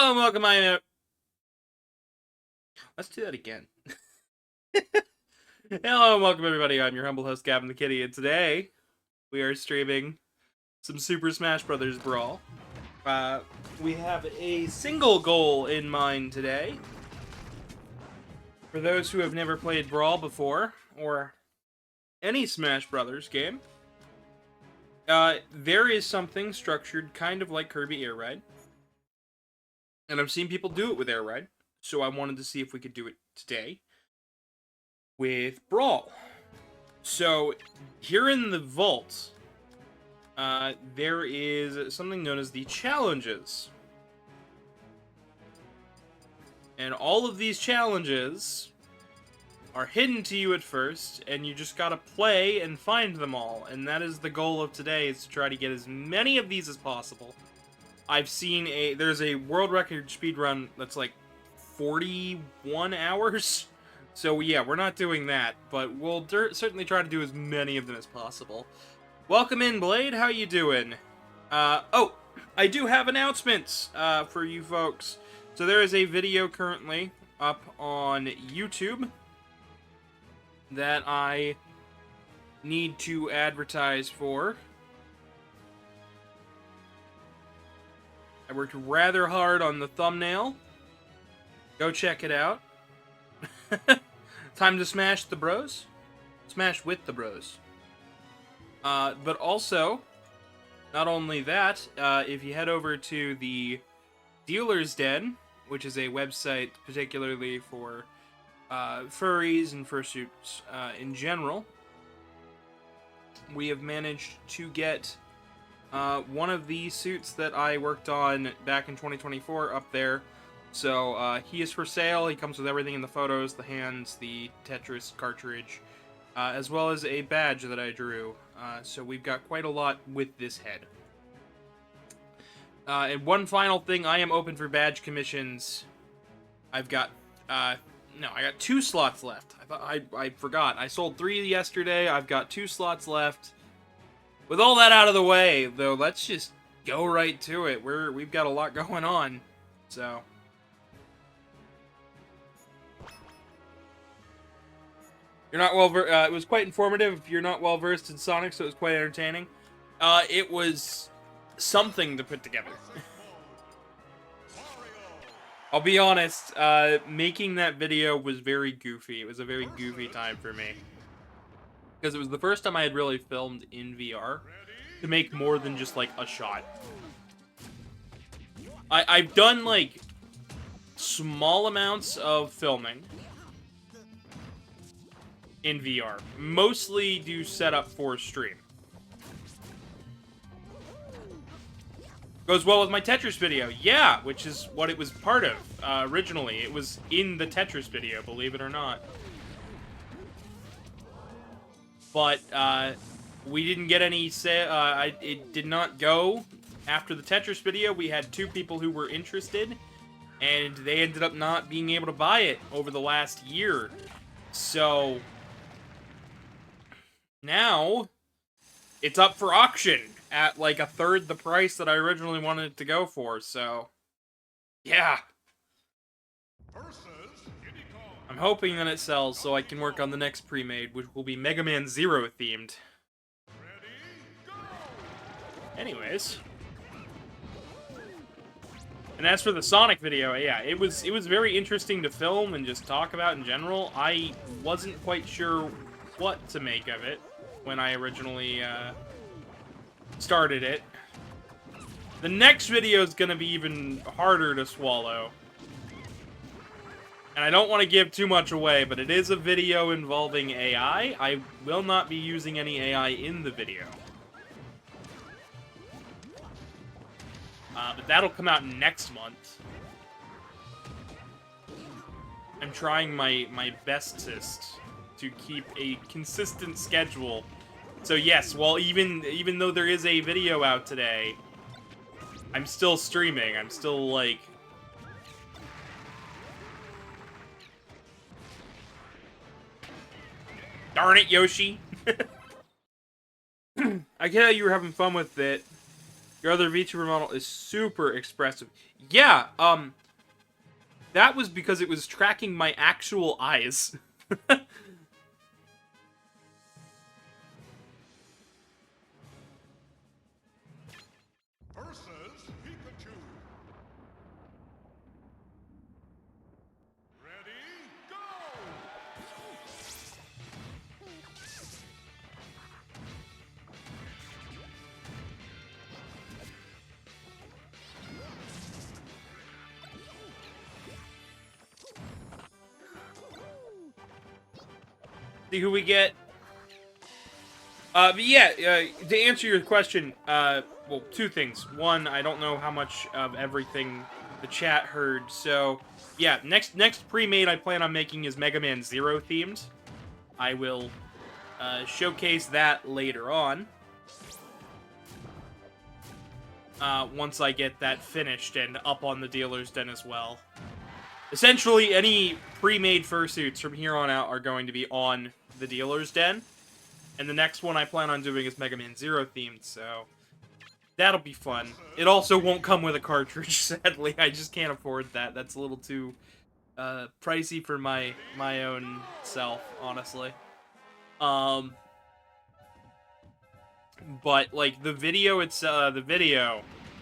Hello and welcome, let's do that again. Hello and welcome everybody, I'm your humble host Gavin the Kitty, and today we are streaming some Super Smash Bros. Brawl. We have a single goal in mind today. For those who have never played Brawl before, or any Smash Brothers game, there is something structured kind of like Kirby Air Ride. And I've seen people do it with Air Ride, so I wanted to see if we could do it today with Brawl. So, here in the vault, there is something known as the challenges. And all of these challenges are hidden to you at first, and you just gotta play and find them all. And that is the goal of today, is to try to get as many of these as possible. I've seen there's a world record speedrun that's like 41 hours. So yeah, we're not doing that, but we'll certainly try to do as many of them as possible. Welcome in, Blade. How you doing? Oh, I do have announcements for you folks. So there is a video currently up on YouTube that I need to advertise for. I worked rather hard on the thumbnail. Go check it out. Time to smash the bros. Smash with the bros. But also, not only that, if you head over to the Dealer's Den, which is a website particularly for furries and fursuits in general, we have managed to get one of the suits that I worked on back in 2024 up there. So he is for sale. He comes with everything in the photos, the hands, the Tetris cartridge, as well as a badge that I drew. So we've got quite a lot with this head. And one final thing, I am open for badge commissions. I've got, I got 2 slots left. I forgot. I sold 3 yesterday. I've got 2 slots left. With all that out of the way, though, let's just go right to it. We've got a lot going on, so. You're not well it was quite informative. If you're not well versed in Sonic, so it was quite entertaining. It was something to put together. I'll be honest, making that video was very goofy. It was a very goofy time for me. Because it was the first time I had really filmed in VR to make more than just, like, a shot. I've done, like, small amounts of filming in VR. Mostly do setup for stream. Goes well with my Tetris video. Yeah, which is what it was part of originally. It was in the Tetris video, believe it or not. But we didn't get any it did not go after the Tetris video. We had 2 people who were interested, and they ended up not being able to buy it over the last year. So now it's up for auction at like 1/3 the price that I originally wanted it to go for. So yeah, I'm hoping that it sells so I can work on the next pre-made, which will be Megaman Zero themed. Anyways. And as for the Sonic video, yeah, it was very interesting to film and just talk about in general. I wasn't quite sure what to make of it when I originally started it. The next video is going to be even harder to swallow. And I don't want to give too much away, but it is a video involving AI. I will not be using any AI in the video. But that'll come out next month. I'm trying my bestest to keep a consistent schedule. So yes, well, even though there is a video out today, I'm still streaming. I'm still, like... Darn it, Yoshi! I get how you were having fun with it. Your other VTuber model is super expressive. Yeah, that was because it was tracking my actual eyes. Versus Pikachu. Ready, go! See who we get. But yeah, to answer your question, well, two things. One, I don't know how much of everything the chat heard, so yeah, next pre-made I plan on making is Mega Man Zero themed. I will showcase that later on. Once I get that finished and up on the dealer's den as well. Essentially, any pre-made fursuits from here on out are going to be on the dealer's den. And the next one I plan on doing is Mega Man Zero themed, so that'll be fun. It also won't come with a cartridge, sadly. I just can't afford that. That's a little too pricey for my own self, honestly. But like the video itself, to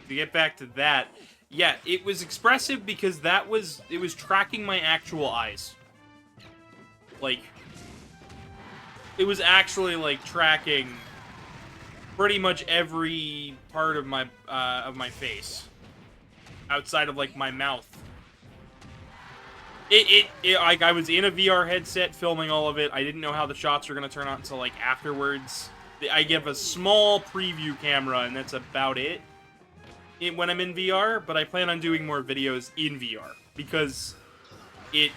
get back to that, yeah, it was expressive because it was tracking my actual eyes. Like, it was actually like tracking pretty much every part of my face outside of like my mouth. Like I was in a VR headset filming all of it. I didn't know how the shots were gonna turn out until like afterwards. I give a small preview camera and that's about it when I'm in VR, but I plan on doing more videos in VR because it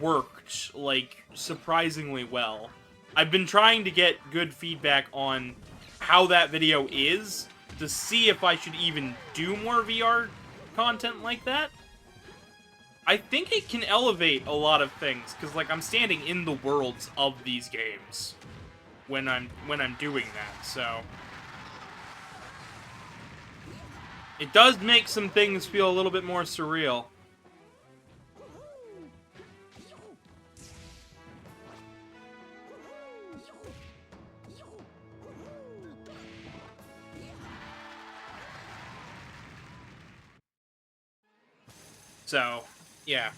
worked like surprisingly well. I've been trying to get good feedback on how that video is to see if I should even do more VR content like that. I think it can elevate a lot of things because like I'm standing in the worlds of these games when I'm doing that, so it does make some things feel a little bit more surreal. So, yeah.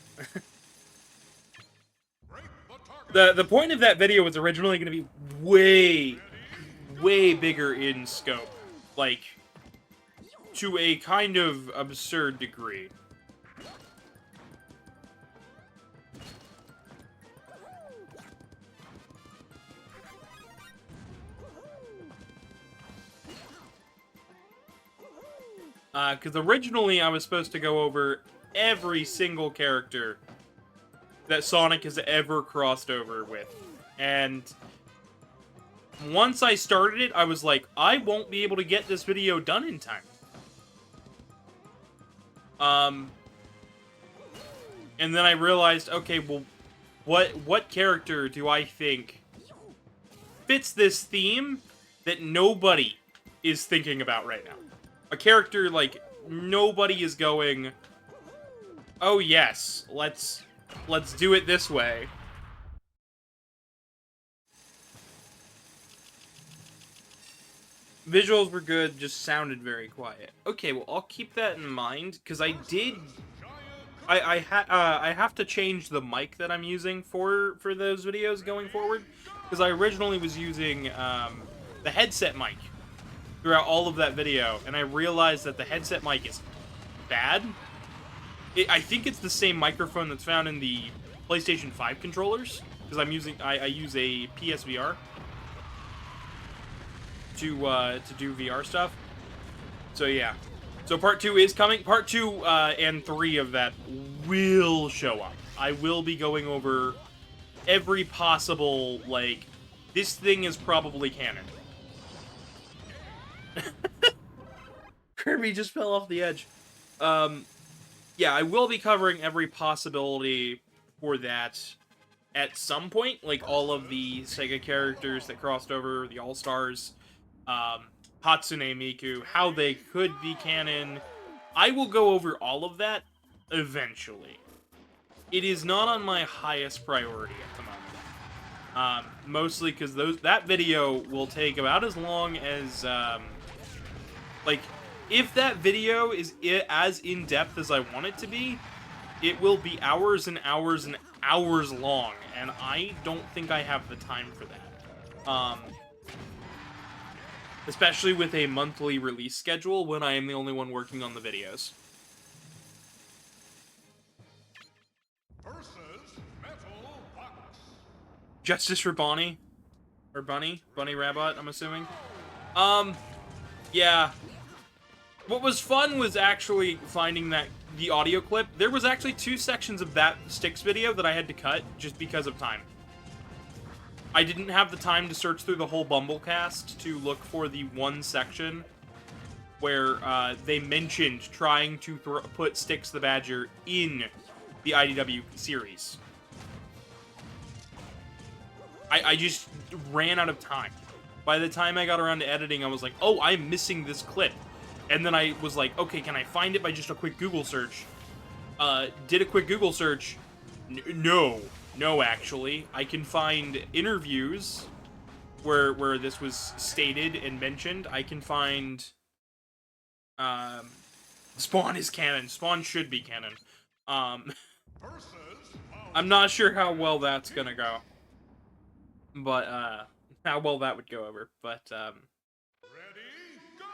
The point of that video was originally going to be way bigger in scope. Like, to a kind of absurd degree. Because originally I was supposed to go over every single character that Sonic has ever crossed over with. And once I started it, I was like, I won't be able to get this video done in time. And then I realized, okay, well, what character do I think fits this theme that nobody is thinking about right now? A character, like, nobody is going, oh yes, let's do it this way. Visuals were good, just sounded very quiet. Okay, well, I'll keep that in mind, because I have to change the mic that I'm using for those videos going forward, because I originally was using the headset mic throughout all of that video, and I realized that the headset mic is bad. I think it's the same microphone that's found in the PlayStation 5 controllers, because I use a PSVR to do VR stuff. So yeah. So part 2 is coming. Part 2 and 3 of that will show up. I will be going over every possible, like, this thing is probably canon. Kirby just fell off the edge. Yeah, I will be covering every possibility for that at some point. Like, all of the Sega characters that crossed over, the All-Stars. Hatsune Miku, how they could be canon. I will go over all of that eventually. It is not on my highest priority at the moment. Mostly because that video will take about as long as, like, if that video is as in-depth as I want it to be, it will be hours and hours and hours long, and I don't think I have the time for that. Especially with a monthly release schedule when I am the only one working on the videos. Versus Metal Box. Justice for Bonnie? Or Bunny? Bunny Rabbit, I'm assuming. Yeah. What was fun was actually finding the audio clip. There was actually 2 sections of that Styx video that I had to cut just because of time. I didn't have the time to search through the whole Bumblecast to look for the one section where they mentioned trying to put Styx the Badger in the IDW series. I just ran out of time. By the time I got around to editing, I was like, oh, I'm missing this clip. And then I was like, okay, can I find it by just a quick Google search? Did a quick Google search. No, actually. I can find interviews where this was stated and mentioned. I can find... Spawn is canon. Spawn should be canon. I'm not sure how well that's gonna go. But, how well that would go over. But, Ready, go!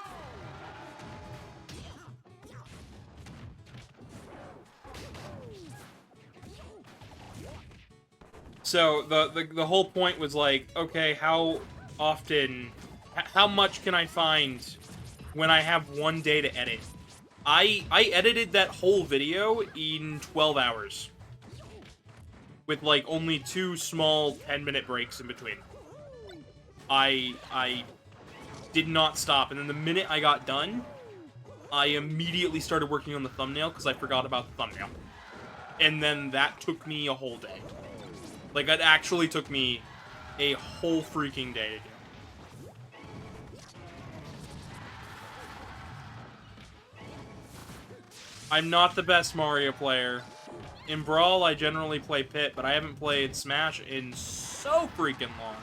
So, the whole point was like, okay, how often... How much can I find when I have one day to edit? I edited that whole video in 12 hours. With, like, only 2 small 10-minute breaks in between. I did not stop, and then the minute I got done, I immediately started working on the thumbnail, because I forgot about the thumbnail. And then that took me a whole day. Like, that actually took me a whole freaking day to do. I'm not the best Mario player. In Brawl, I generally play Pit, but I haven't played Smash in so freaking long.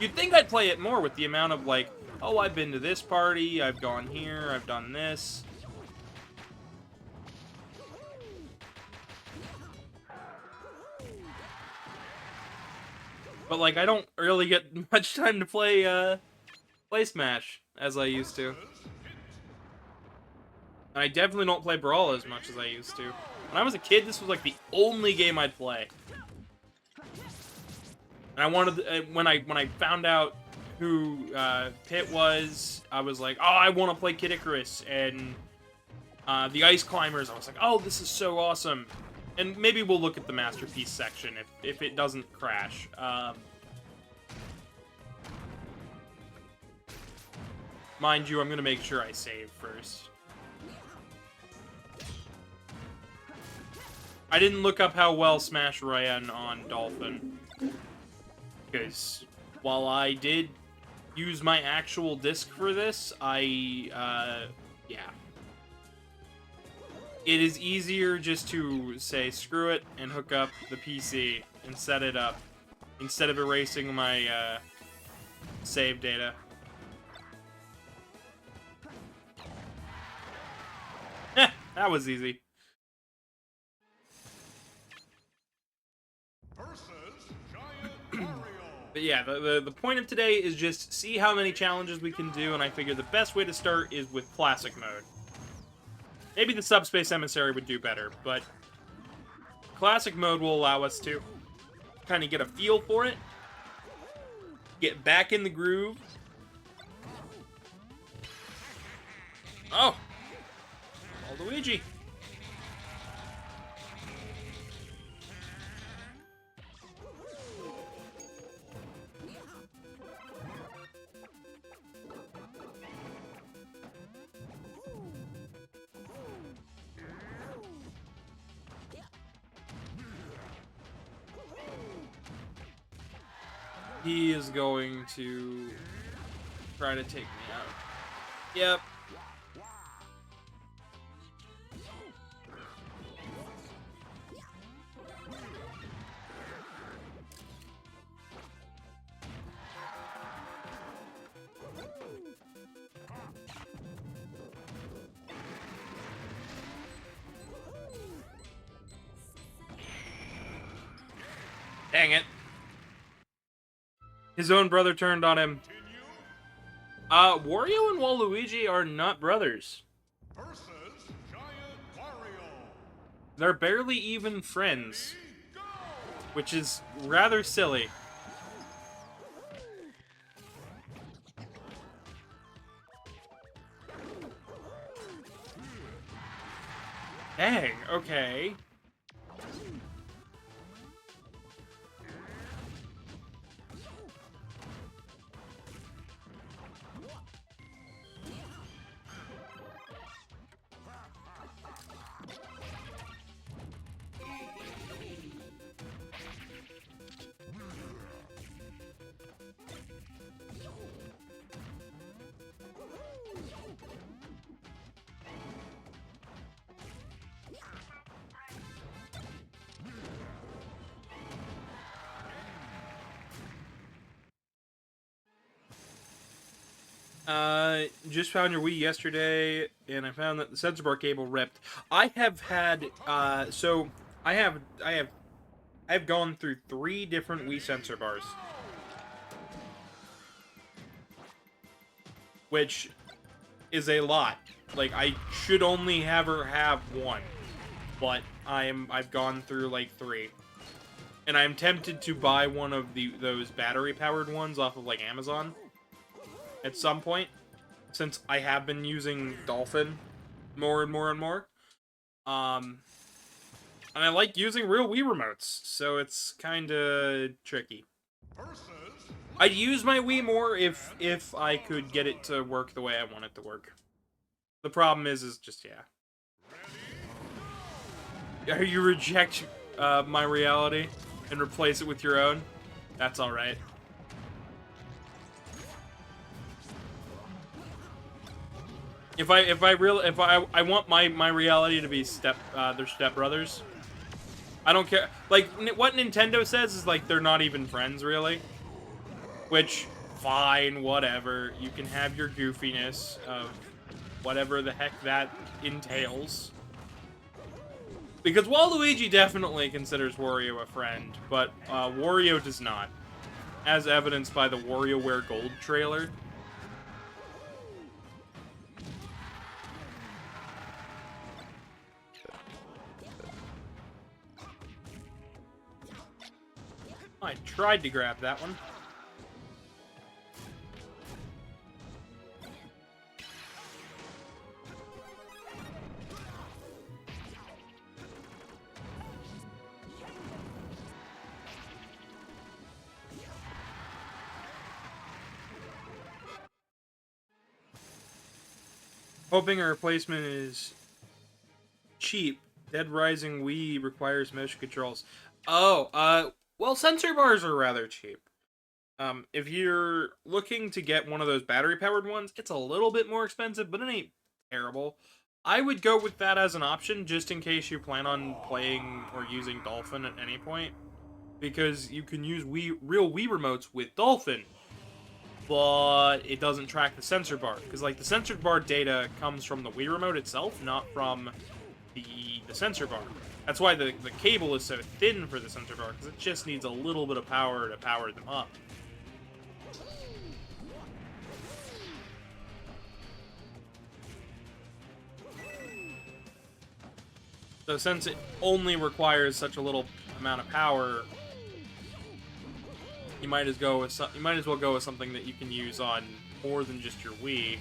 You'd think I'd play it more with the amount of, like, oh, I've been to this party, I've gone here, I've done this. But, like, I don't really get much time to play Smash as I used to. And I definitely don't play Brawl as much as I used to. When I was a kid, this was like the only game I'd play. And I wanted, when I found out who Pit was, I was like, oh, I want to play Kid Icarus. And the Ice Climbers, I was like, oh, this is so awesome. And maybe we'll look at the Masterpiece section if it doesn't crash. Mind you, I'm going to make sure I save first. I didn't look up how well Smash ran on Dolphin. Because while I did use my actual disc for this, yeah. It is easier just to say screw it and hook up the PC and set it up instead of erasing my save data. That was easy. But yeah, the point of today is just see how many challenges we can do, and I figure the best way to start is with Classic Mode. Maybe the Subspace Emissary would do better, but Classic Mode will allow us to kind of get a feel for it, get back in the groove. Oh! Luigi. He is going to try to take me out. Yep. Dang it. His own brother turned on him. Wario and Waluigi are not brothers. Versus Giant Wario. They're barely even friends, Go! which is rather silly. Dang, okay. Just found your Wii yesterday, and I found that the sensor bar cable ripped. I have had, so I've gone through 3 different Wii sensor bars, which is a lot. Like, I should only ever have 1, but I've gone through like 3, and I'm tempted to buy one of those battery powered ones off of like Amazon at some point, since I have been using Dolphin more and more and more. And I like using real Wii remotes, so it's kind of tricky. I'd use my Wii more if I could get it to work the way I want it to work. The problem is just, yeah. You reject my reality and replace it with your own? That's alright. If I want my reality to be their stepbrothers. I don't care. Like, what Nintendo says is, like, they're not even friends, really. Which, fine, whatever. You can have your goofiness of whatever the heck that entails. Because Waluigi definitely considers Wario a friend, but Wario does not. As evidenced by the WarioWare Gold trailer. I tried to grab that one. Hoping a replacement is cheap. Dead Rising Wii requires motion controls. Oh, well, sensor bars are rather cheap. If you're looking to get one of those battery-powered ones, it's a little bit more expensive, but it ain't terrible. I would go with that as an option, just in case you plan on playing or using Dolphin at any point. Because you can use real Wii remotes with Dolphin, but it doesn't track the sensor bar. Because, like, the sensor bar data comes from the Wii remote itself, not from the sensor bar. That's why the cable is so thin for the sensor bar, because it just needs a little bit of power to power them up. So since it only requires such a little amount of power, you might as well go with something that you can use on more than just your Wii.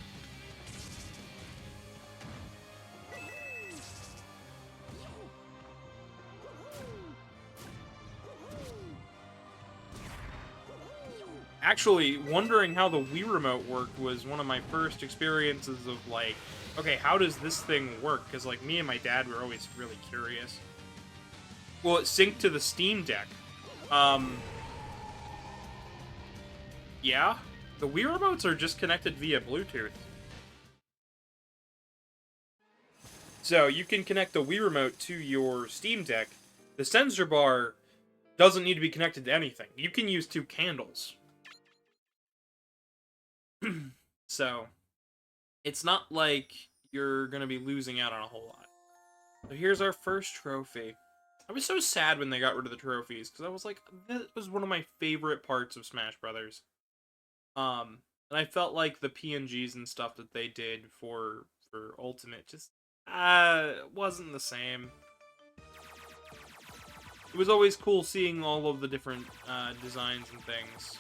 Actually, wondering how the Wii remote worked was one of my first experiences of, like, okay, how does this thing work? Because, like, me and my dad were always really curious. Well, it synced to the Steam Deck. Yeah, the Wii remotes are just connected via Bluetooth. So you can connect the Wii Remote to your Steam Deck. The sensor bar doesn't need to be connected to anything. You can use 2 candles. So, it's not like you're going to be losing out on a whole lot. So here's our first trophy. I was so sad when they got rid of the trophies, because I was like, that was one of my favorite parts of Smash Brothers. And I felt like the PNGs and stuff that they did for Ultimate just wasn't the same. It was always cool seeing all of the different designs and things.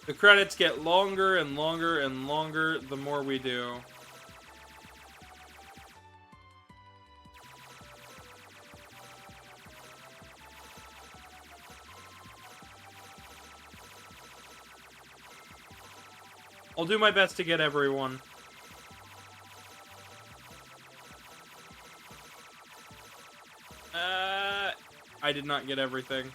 The credits get longer and longer and longer the more we do. I'll do my best to get everyone. I did not get everything.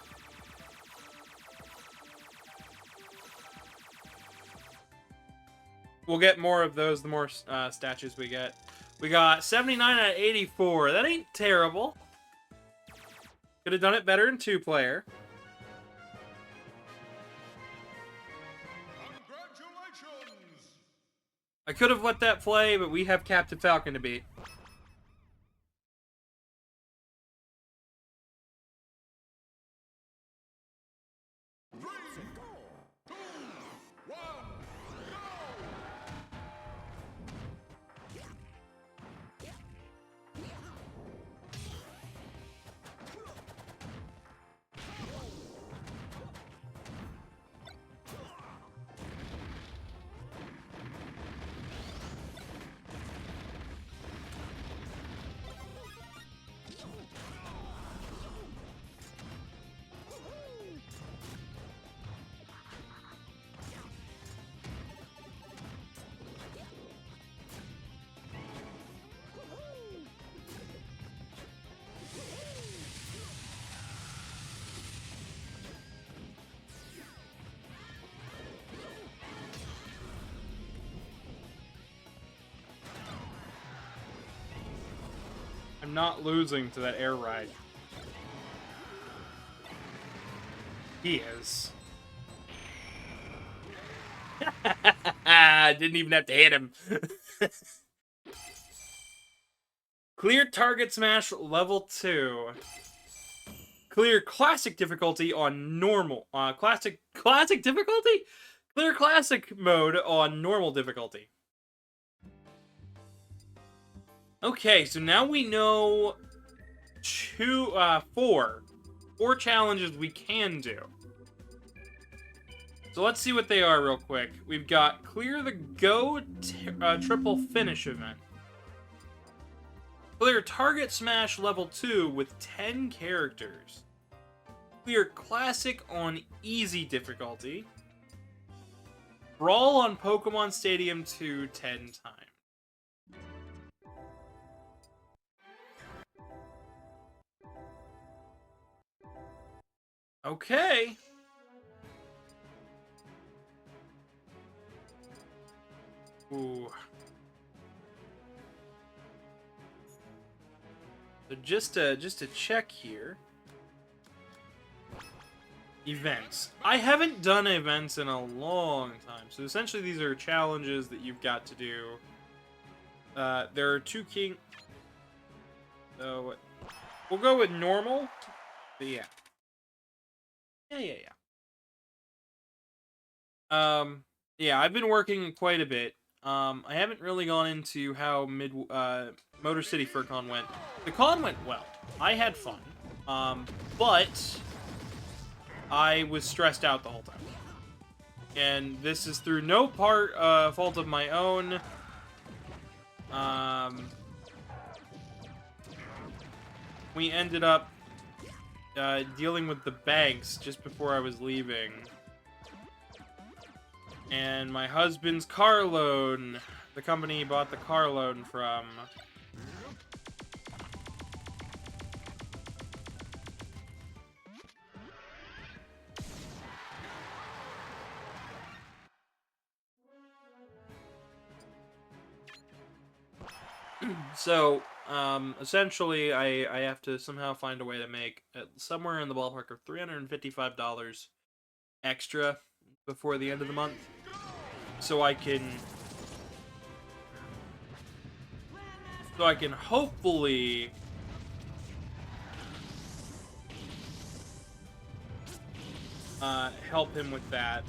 We'll get more of those the more statues we get. We got 79 out of 84. That ain't terrible. Could have done it better in 2-player. Congratulations! I could have let that play, but we have Captain Falcon to beat. I'm not losing to that air ride. He is. Didn't even have to hit him. Clear target smash level 2. Clear classic difficulty on normal. Classic difficulty? Clear classic mode on normal difficulty. Okay, so now we know four challenges we can do. So let's see what they are real quick. We've got clear the Go triple finish event. Clear target smash level 2 with 10 characters. Clear classic on easy difficulty. Brawl on Pokemon Stadium 2 10 times. Okay. Ooh. So just to check here. Events. I haven't done events in a long time. So essentially these are challenges that you've got to do. There are 2 king. So we'll go with normal. But yeah. Yeah, I've been working quite a bit. I haven't really gone into how Motor City FurCon went. The con went well. I had fun. But I was stressed out the whole time. And this is through no fault of my own. We ended up dealing with the banks just before I was leaving. And my husband's car loan, the company he bought the car loan from. So, essentially, I have to somehow find a way to make somewhere in the ballpark of $355 extra before the end of the month, so I can hopefully help him with that.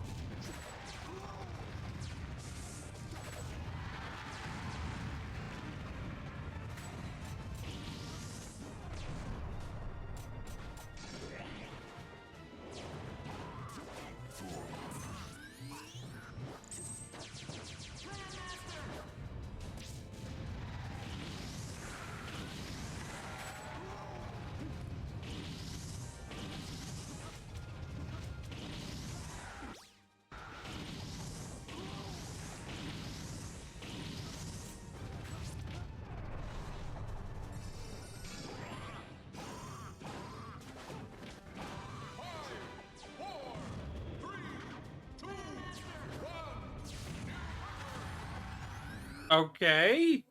Okay.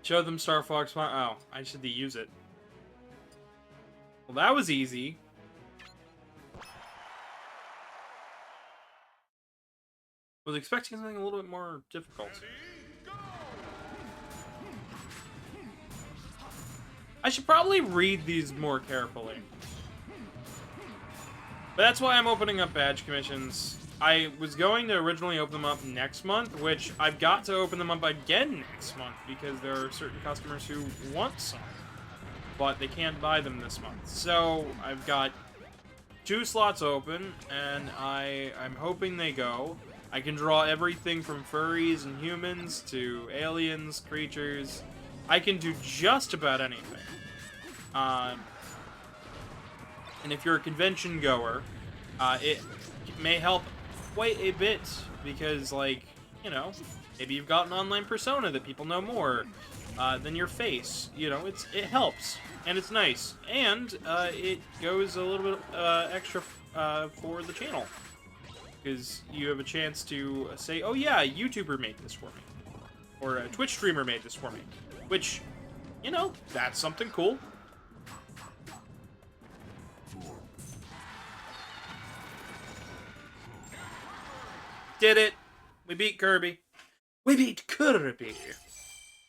Show them Star Fox. Oh, I just had to use it. Well, that was easy. Was expecting something a little bit more difficult. I should probably read these more carefully. But that's why I'm opening up badge commissions. I was going to originally open them up next month, which I've got to open them up again next month because there are certain customers who want some, but they can't buy them this month. So I've got 2 slots open, and I'm hoping they go. I can draw everything from furries and humans to aliens, creatures. I can do just about anything. And if you're a convention goer, it may help quite a bit because, like, you know, maybe you've got an online persona that people know more than your face. You know, it helps, and it's nice, and it goes a little bit extra for the channel because you have a chance to say, "Oh yeah, a YouTuber made this for me," or a Twitch streamer made this for me, which, you know, that's something cool. Did it. We beat Kirby. We beat Kirby.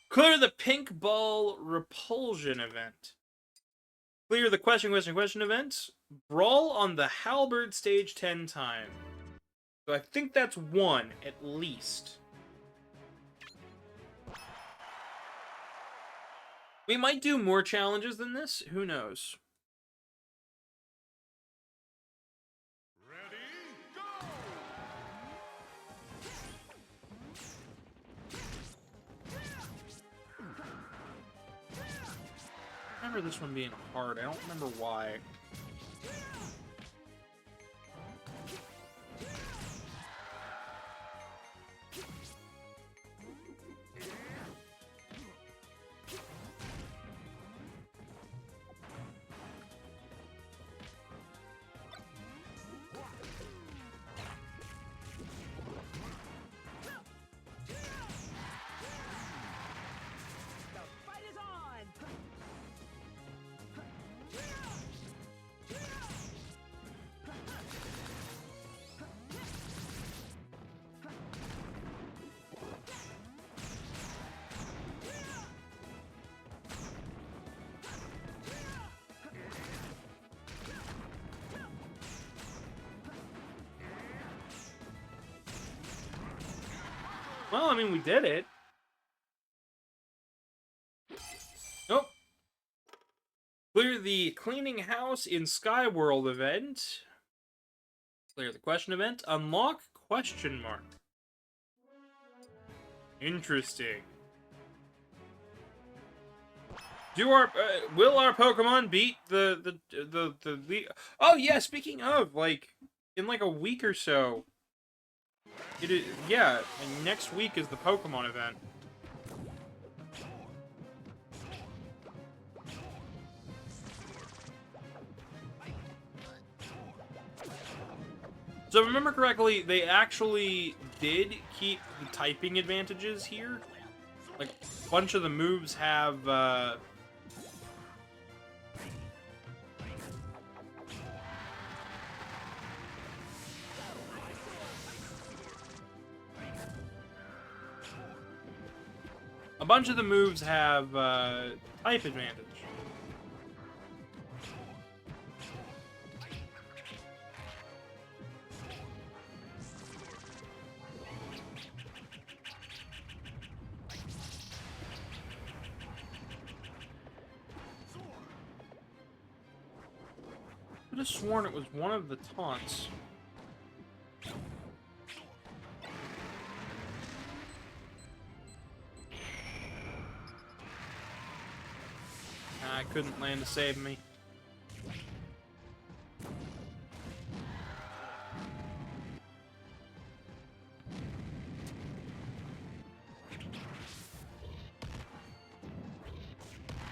Clear the pink ball repulsion event. Clear the question event. Brawl on the halberd stage 10 times. So I think that's 1, at least. We might do more challenges than this. Who knows? I remember this one being hard. I don't remember why. Well, I mean, we did it. Nope. Clear the cleaning house in Skyworld event. Clear the question event. Unlock question mark. Interesting. Will our Pokemon beat the Oh yeah, speaking of, like, in like a week or so. It is, yeah, and next week is the Pokemon event. So if I remember correctly, they actually did keep the typing advantages here. Like, a bunch of the moves have, type advantage. I could have sworn it was one of the taunts. I couldn't land to save me.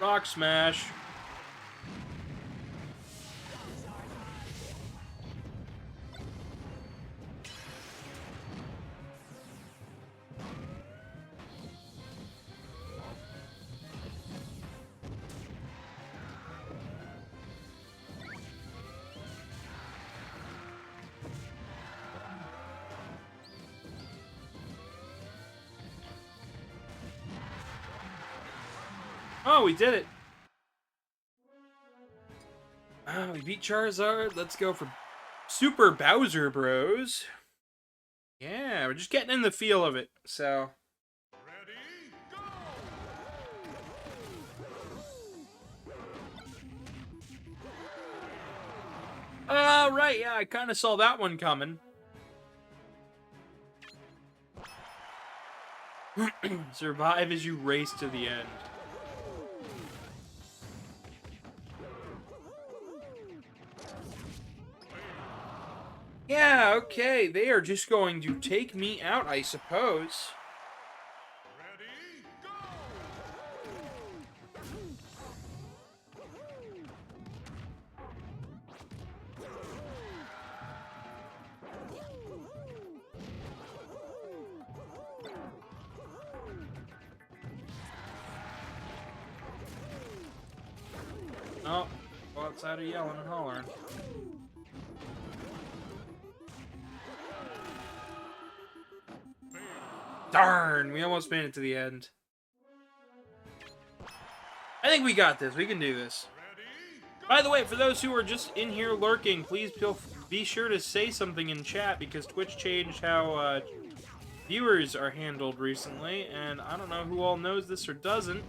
Rock smash. Oh, we did it. We beat Charizard. Let's go for Super Bowser Bros. Yeah, we're just getting in the feel of it. So, Ready, go! right, yeah, I kind of saw that one coming. Survive as you race to the end. Yeah, okay, they are just going to take me out, I suppose. Ready, go! Oh, go outside of yelling and hollering. Darn, we almost made it to the end. I think we got this. We can do this. By the way, for those who are just in here lurking, please be sure to say something in chat, because Twitch changed how viewers are handled recently, and I don't know who all knows this or doesn't.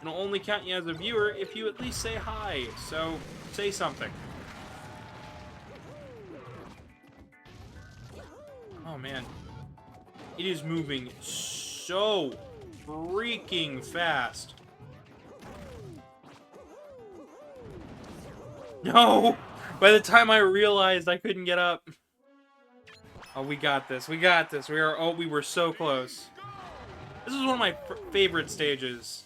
It'll only count you as a viewer if you at least say hi, so say something. Oh man. It is moving so freaking fast. No! By the time I realized I couldn't get up. Oh, we got this. We got this. We were so close. This is one of my favorite stages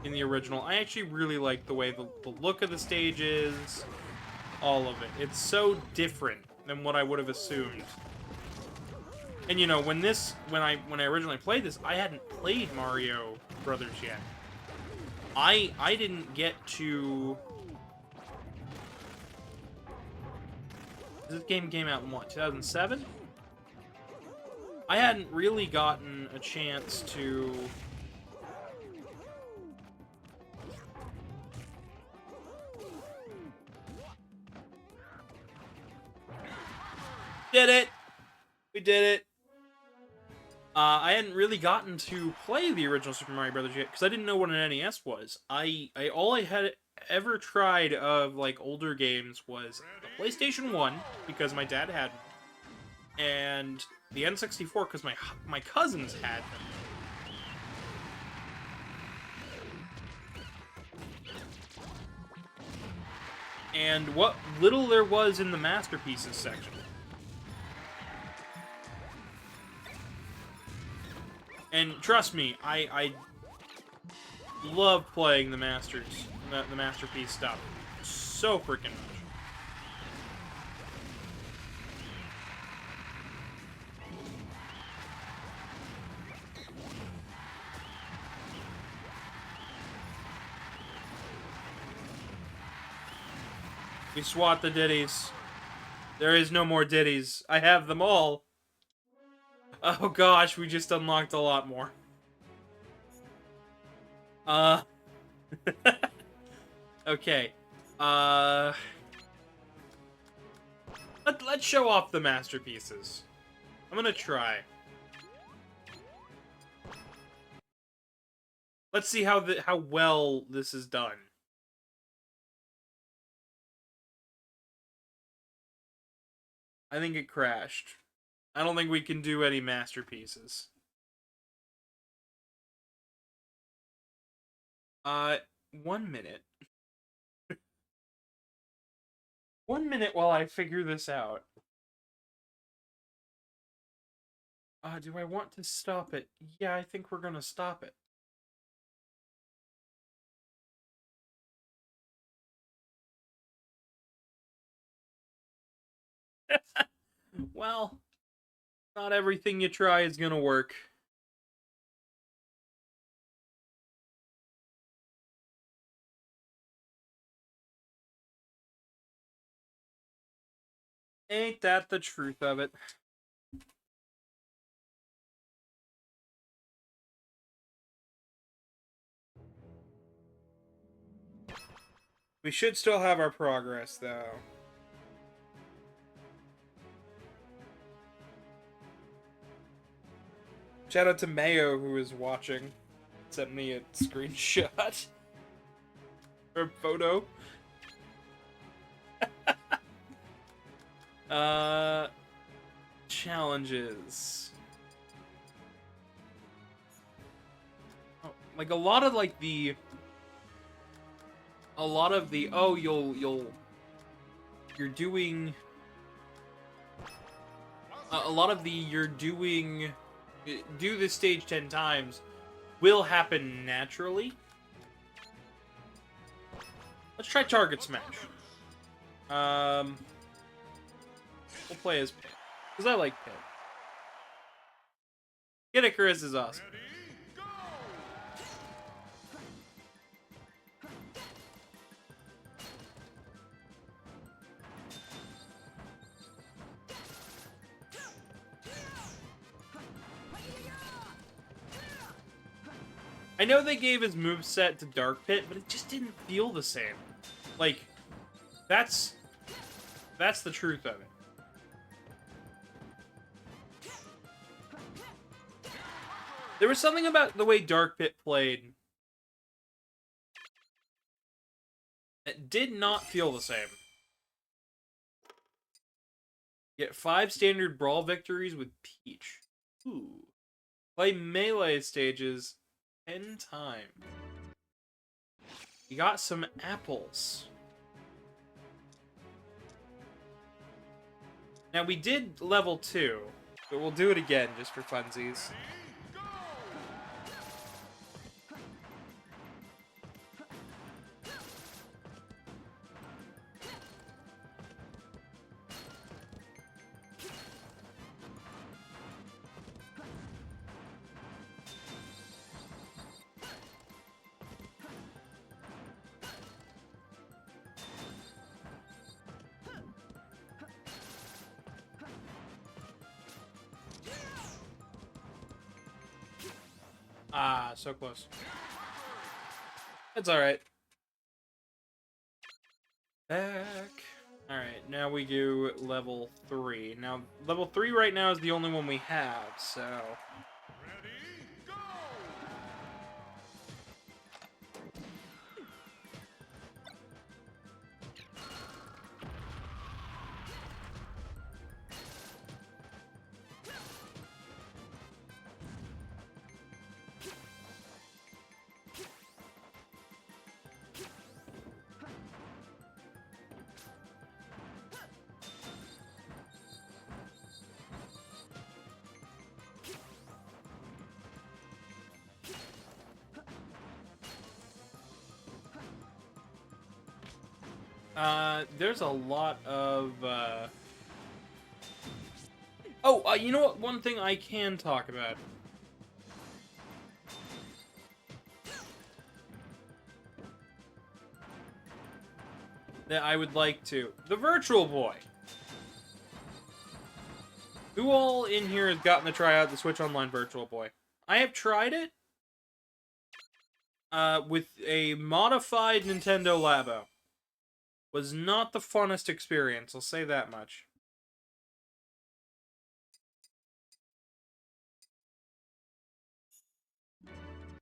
in the original. I actually really like the way the look of the stage is. All of it. It's so different than what I would have assumed. And you know, when I originally played this, I hadn't played Mario Brothers yet. I didn't get to... This game came out in what, 2007? I hadn't really gotten a chance to... Did it! We did it! I hadn't really gotten to play the original Super Mario Brothers yet, because I didn't know what an NES was. All I had ever tried of, like, older games was the PlayStation 1, because my dad had one, and the N64, because my cousins had them. And what little there was in the Masterpieces section. And trust me, I love playing the Masterpiece stuff so freaking much. We swat the ditties. There is no more ditties. I have them all. Oh gosh, we just unlocked a lot more. Okay. Let's show off the masterpieces. I'm gonna try. Let's see how well this is done. I think it crashed. I don't think we can do any masterpieces. 1 minute. 1 minute while I figure this out. Do I want to stop it? Yeah, I think we're gonna stop it. Well, not everything you try is gonna work. Ain't that the truth of it? We should still have our progress, though. Shout out to Mayo, who is watching. Sent me a screenshot. Or a photo. Challenges. Oh, like a lot of the oh you're doing a lot of the you're doing do this stage 10 times will happen naturally. Let's try target smash. We'll play as Pit because I like Pit. Kid Icarus is awesome. I know they gave his moveset to Dark Pit, but it just didn't feel the same. Like, that's the truth of it. There was something about the way Dark Pit played that did not feel the same. Get 5 standard Brawl victories with Peach. Ooh. Play melee stages 10 times. You got some apples. Now, we did level 2, but we'll do it again just for funsies. Ah, so close. It's alright. Back. Alright, now we do level 3. Now, level 3 right now is the only one we have, so... Ready, go! There's a lot of, Oh, you know what? One thing I can talk about. that I would like to. The Virtual Boy. Who all in here has gotten to try out the Switch Online Virtual Boy? I have tried it with a modified Nintendo Labo. Was not the funnest experience, I'll say that much.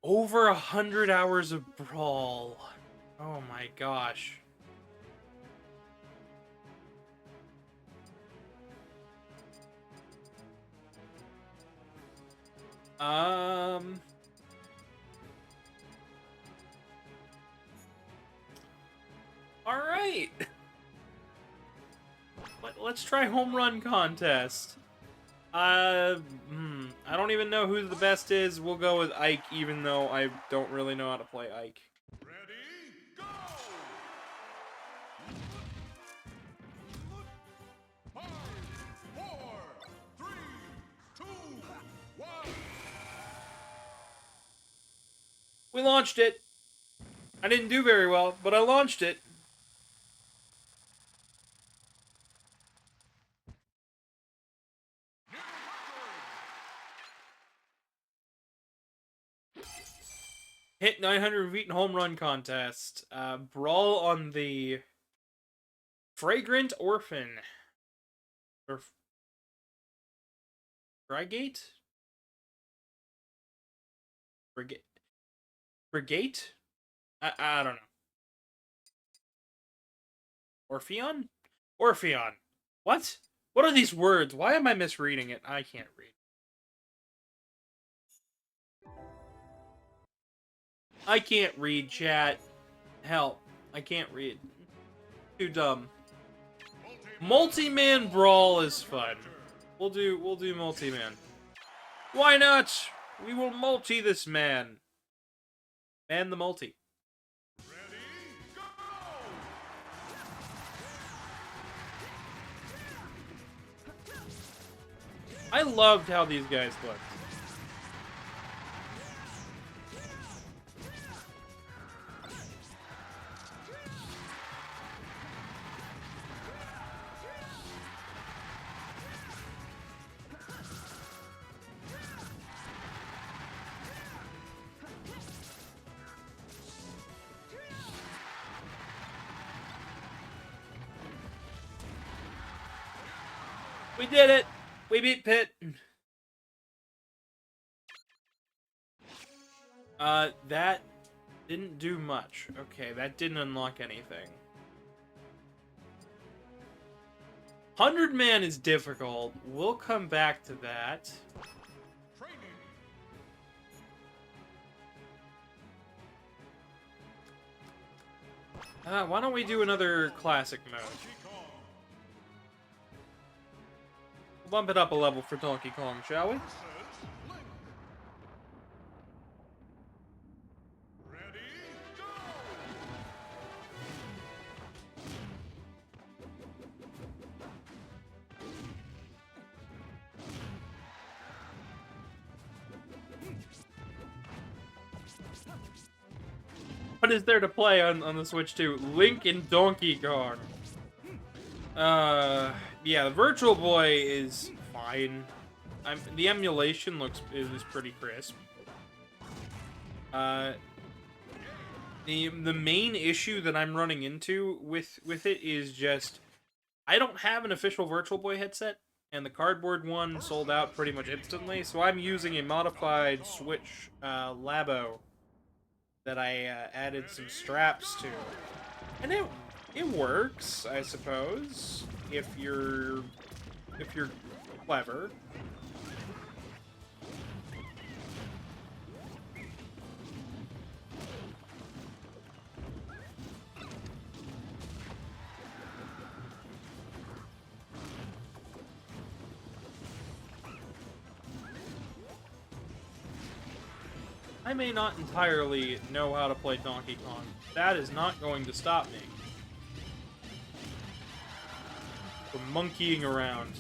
Over 100 hours of Brawl. Oh my gosh. Alright. Let's try Home Run Contest. I don't even know who the best is. We'll go with Ike, even though I don't really know how to play Ike. Ready, go! 5, 4, 3, 2, 1. We launched it. I didn't do very well, but I launched it. Hit 900 feet in Home Run Contest. Brawl on the Fragrant Orphan. Or Frigate? Frigate? I don't know. Orpheon? Orpheon. What? What are these words? Why am I misreading it? I can't read. I can't read, chat. Help. I can't read. Too dumb. Multi-man brawl is fun. We'll do multi-man. Why not? We will multi this man. Man the multi. Ready, go! I loved how these guys looked. We did it! We beat Pit! That didn't do much. Okay, that didn't unlock anything. 100 Man is difficult. We'll come back to that. Training. Why don't we do another classic mode? Donkey Kong. We'll bump it up a level for Donkey Kong, shall we? Versus Link. Ready, go! What is there to play on the Switch 2? Link and Donkey Kong. Yeah, the Virtual Boy is fine. The emulation is pretty crisp. The main issue that I'm running into with it is just I don't have an official Virtual Boy headset, and the cardboard one sold out pretty much instantly. So I'm using a modified Switch Labo that I added some straps to, and it works, I suppose, if you're clever. I may not entirely know how to play Donkey Kong. That is not going to stop me from monkeying around.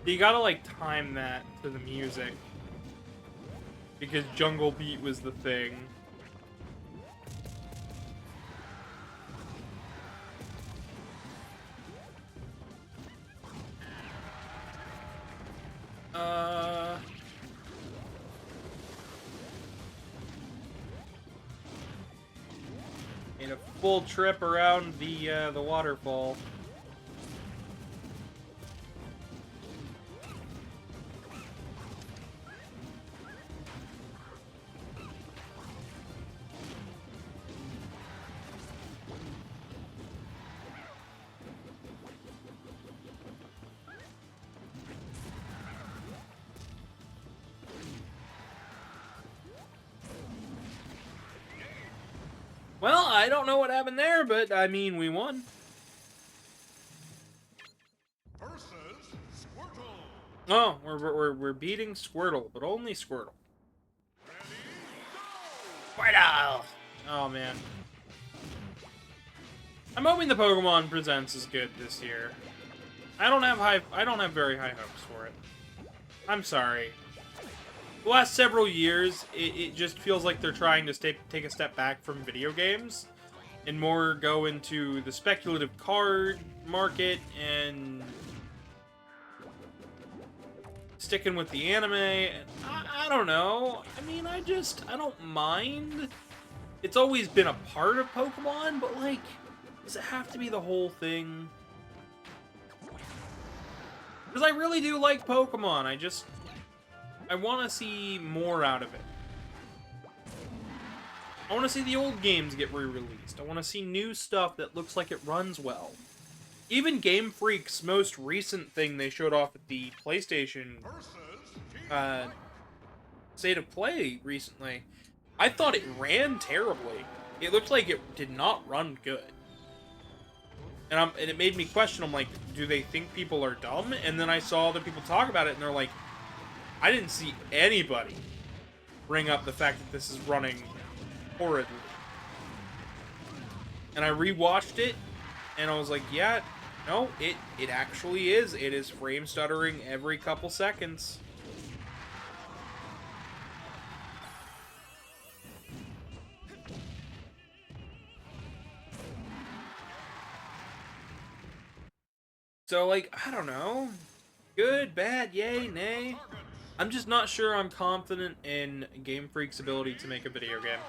You gotta, like, time that to the music. Because Jungle Beat was the thing. Made a full trip around the waterfall. Well, I don't know what happened there, but I mean, we won. Versus Squirtle. Oh, we're beating Squirtle, but only Squirtle. Ready, go! Squirtle! Oh man. I'm hoping the Pokemon Presents is good this year. I don't have very high hopes for it. I'm sorry. The last several years, it just feels like they're trying to take a step back from video games and more go into the speculative card market and sticking with the anime. I don't know. I mean, I don't mind. It's always been a part of Pokemon, but like, does it have to be the whole thing? Because I really do like Pokemon. I want to see more out of it. I want to see the old games get re-released. I want to see new stuff that looks like it runs well. Even Game Freak's most recent thing they showed off at the PlayStation State of Play recently, I thought it ran terribly. It looked like it did not run good. And it made me question, I'm like, do they think people are dumb? And then I saw other people talk about it, and they're like, I didn't see anybody bring up the fact that this is running horridly. And I rewatched it, and I was like, yeah, no, it actually is. It is frame stuttering every couple seconds. So, like, I don't know. Good, bad, yay, nay. I'm just not sure I'm confident in Game Freak's ability to make a video game.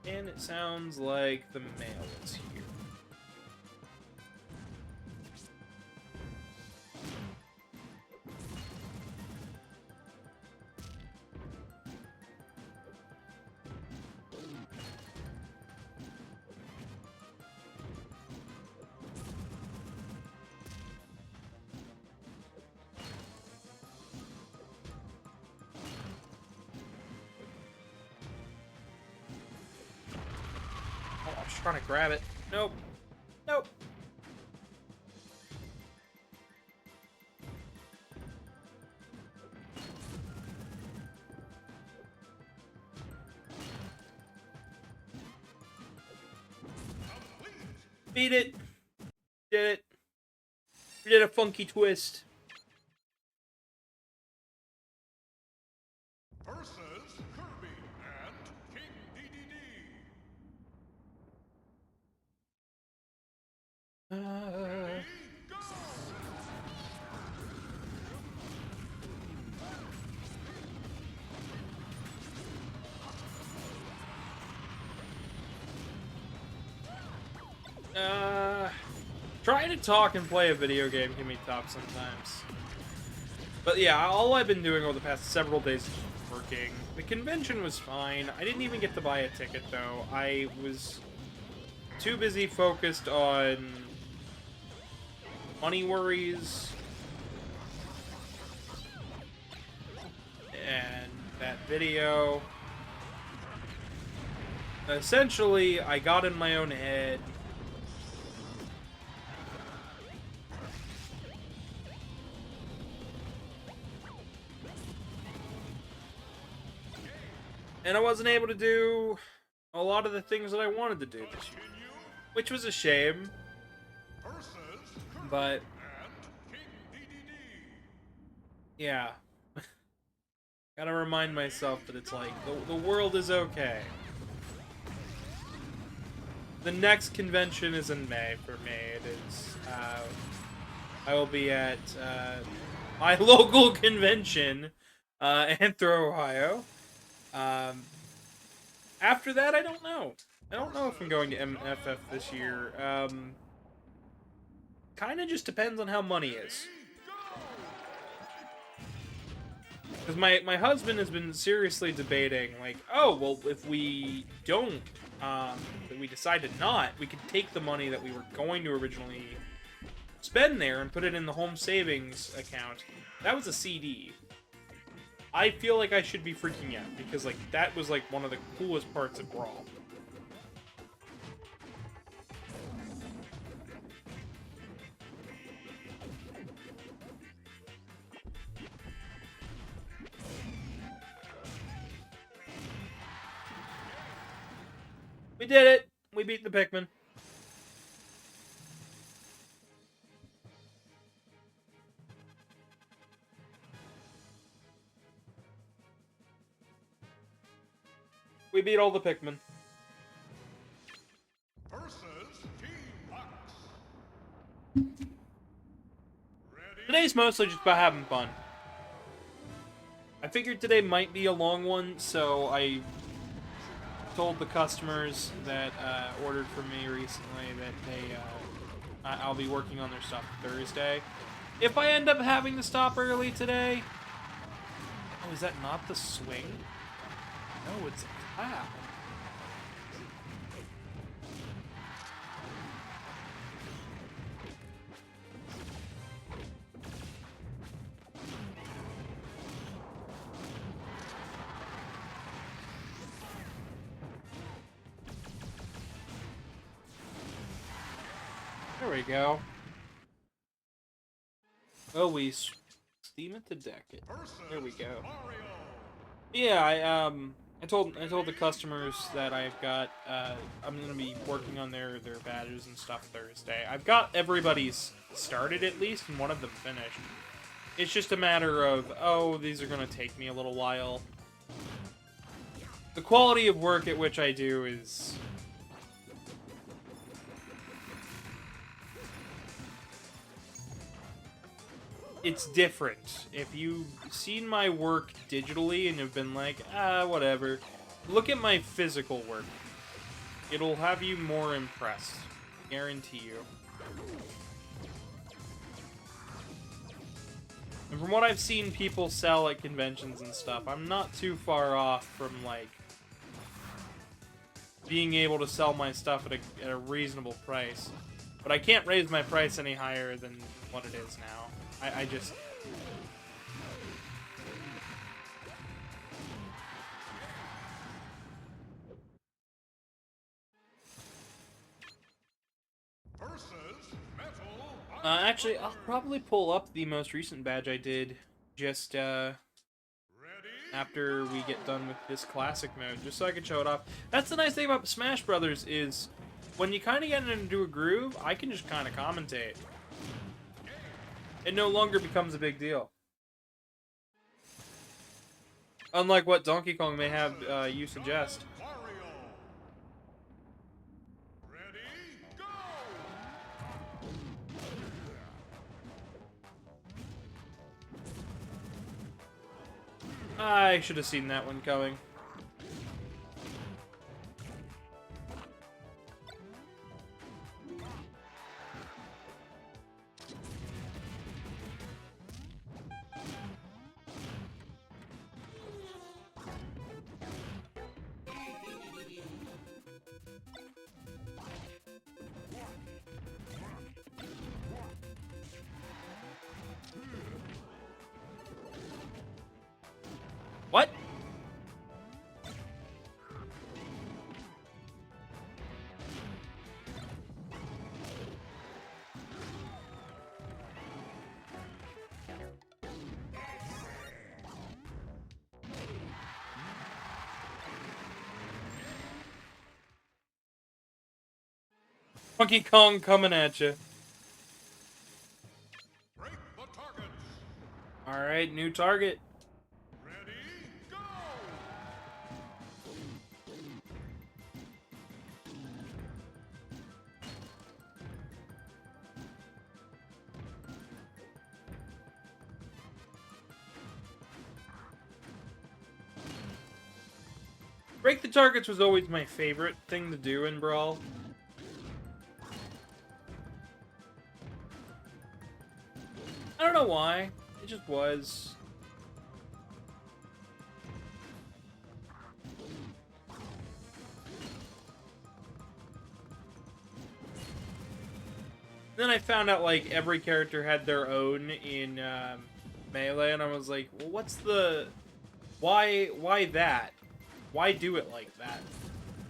And it sounds like the mail is here. Oh, I was trying to grab it. Nope. Nope. Beat it. Did it. We did a funky twist. Versus Kirby and King DDD. Ready, go! Trying to talk and play a video game can be tough sometimes. But yeah, all I've been doing over the past several days is just working. The convention was fine. I didn't even get to buy a ticket, though. I was too busy focused on money worries and that video. Essentially, I got in my own head. And I wasn't able to do a lot of the things that I wanted to do this year, which was a shame. But yeah, gotta remind myself that it's like the world is okay. The next convention is in May for me. It is. I will be at my local convention, Anthro, Ohio. After that, I don't know. I don't know if I'm going to MFF this year. Kind of just depends on how money is. Because my husband has been seriously debating, like, oh, well, if we don't, if we decide to not, we could take the money that we were going to originally spend there and put it in the home savings account. That was a CD. I feel like I should be freaking out, because, like, that was, like, one of the coolest parts of Brawl. We did it! We beat the Pikmin. We beat all the Pikmin. Today's mostly just about having fun. I figured today might be a long one, so I told the customers that ordered from me recently that I'll be working on their stuff Thursday. If I end up having to stop early today... Oh, is that not the swing? No, it's a clap. There we go. Oh, we steam it to deck it. There we go. Yeah, I told the customers that I've got I'm gonna be working on their badges and stuff Thursday. I've got everybody's started at least, and one of them finished. It's just a matter of, oh, these are gonna take me a little while. The quality of work at which I do is... It's different. If you've seen my work digitally and have been like, whatever, look at my physical work. It'll have you more impressed. Guarantee you. And from what I've seen people sell at conventions and stuff, I'm not too far off from, like, being able to sell my stuff at a reasonable price. But I can't raise my price any higher than what it is now. I just... Actually, I'll probably pull up the most recent badge I did just, after we get done with this classic mode, just so I can show it off. That's the nice thing about Smash Brothers is, when you kind of get into a groove, I can just kind of commentate. It no longer becomes a big deal. Unlike what Donkey Kong may have you suggest. I should have seen that one coming. What? Donkey Kong coming at you. Break the targets. Alright, new target. Ready, go! Break the targets was always my favorite thing to do in Brawl. I don't know why. It just was. Then I found out, like, every character had their own in Melee, and I was like, well, what's the... Why that? Why do it like that?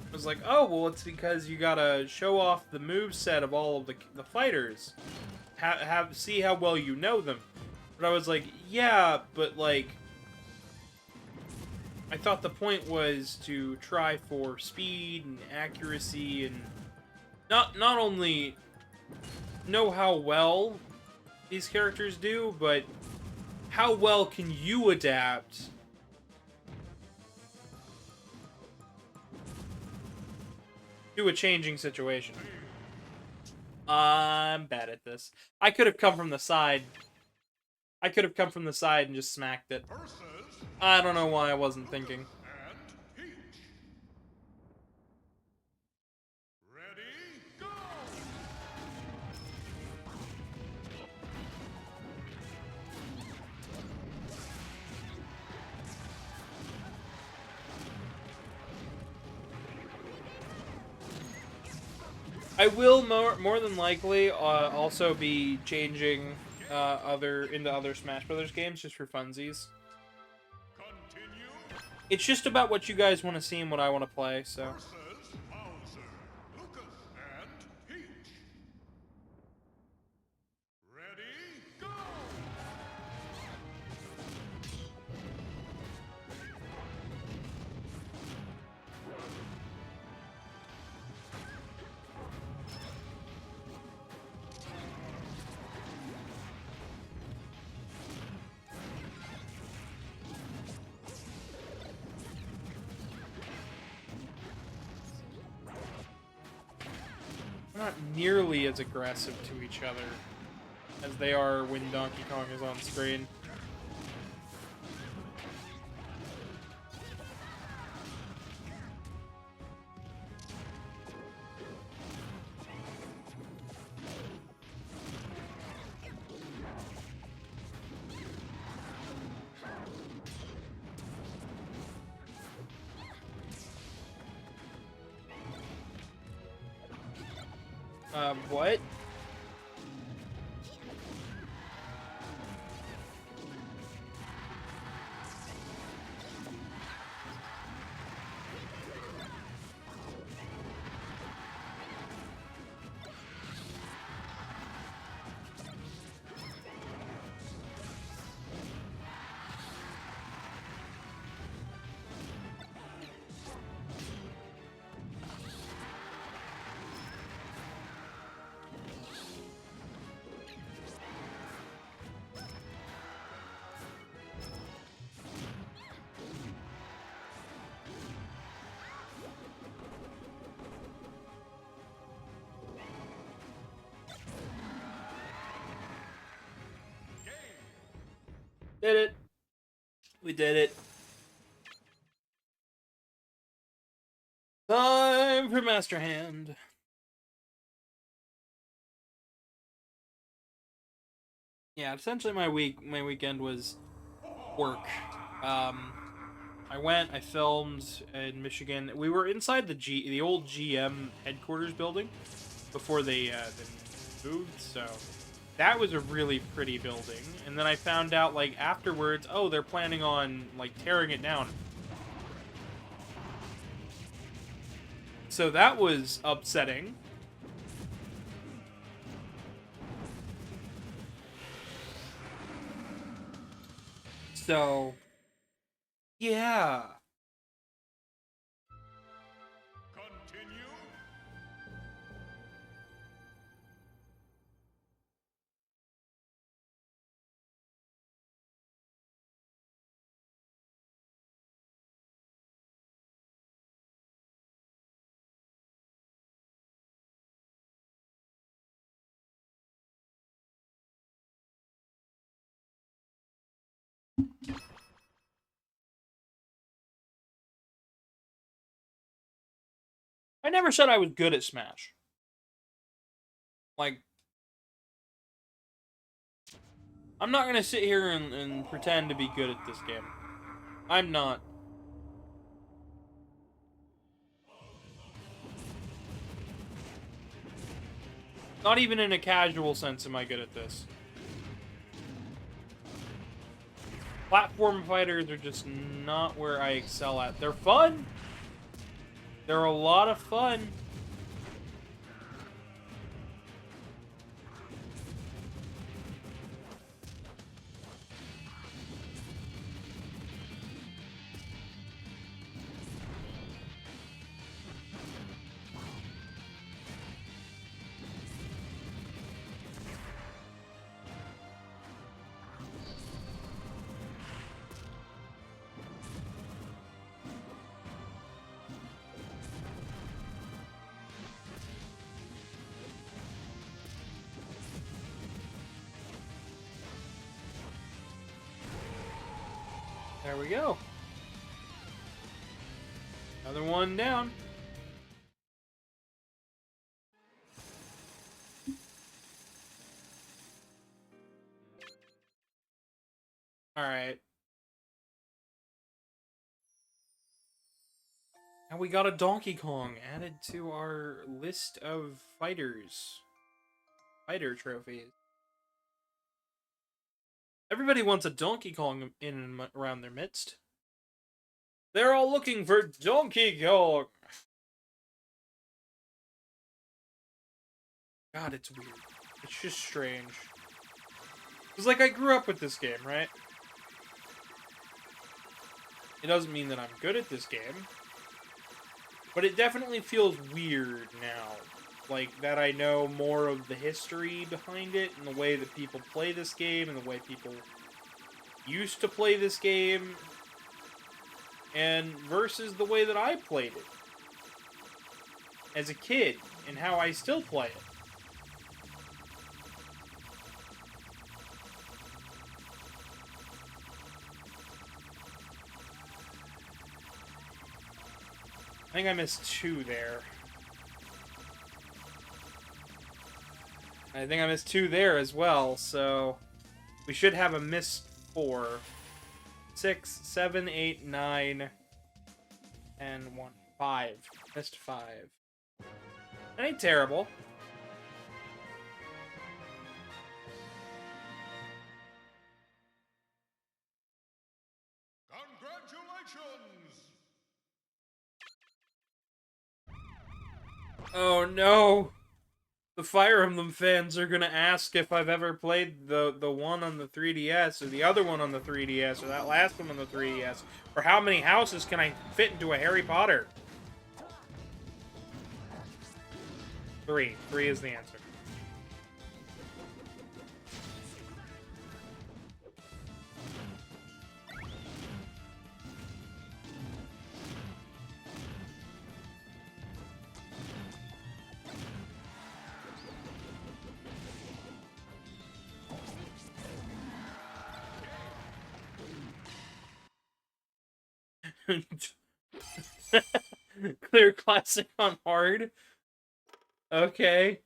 I was like, oh, well, it's because you gotta show off the moveset of all of the fighters. See how well you know them. But I was like, yeah, but, like... I thought the point was to try for speed and accuracy and... Not only know how well these characters do, but how well can you adapt to a changing situation. I'm bad at this. I could have come from the side. I could have come from the side and just smacked it. Versus I don't know why I wasn't thinking. and Peach. Ready, go! I will more than likely also be changing into other Smash Brothers games just for funsies. Continue. It's just about what you guys want to see and what I want to play, so. Versus Bowser, Lucas, and Peach. Ready, go! Not nearly as aggressive to each other as they are when Donkey Kong is on screen. What? Did it. We did it. Time for Master Hand. Yeah, essentially my weekend was work. I filmed in Michigan. We were inside the old GM headquarters building before they moved, so that was a really pretty building. And then I found out, like, afterwards, oh, they're planning on, like, tearing it down. So that was upsetting. So, yeah. Continue. I never said I was good at Smash. Like, I'm not gonna sit here and pretend to be good at this game. I'm not. Not even in a casual sense am I good at this. Platform fighters are just not where I excel at. They're fun. They're a lot of fun. There we go. Another one down. Alright. And we got a Donkey Kong added to our list of fighters. Fighter trophies. Everybody wants a Donkey Kong in and around their midst. They're all looking for Donkey Kong! God, it's weird. It's just strange. It's like I grew up with this game, right? It doesn't mean that I'm good at this game. But it definitely feels weird now. Like, that I know more of the history behind it, and the way that people play this game, and the way people used to play this game, and versus the way that I played it as a kid, and how I still play it. I think I missed 2 there. I think I missed 2 there as well, so we should have a missed 4. 6, 7, 8, 9, and 1. 5. Missed 5. That ain't terrible. Congratulations! Oh no! The Fire Emblem fans are gonna ask if I've ever played the one on the 3DS, or the other one on the 3DS, or that last one on the 3DS, or how many houses can I fit into a Harry Potter? 3. 3 is the answer. Clear classic on hard. Okay.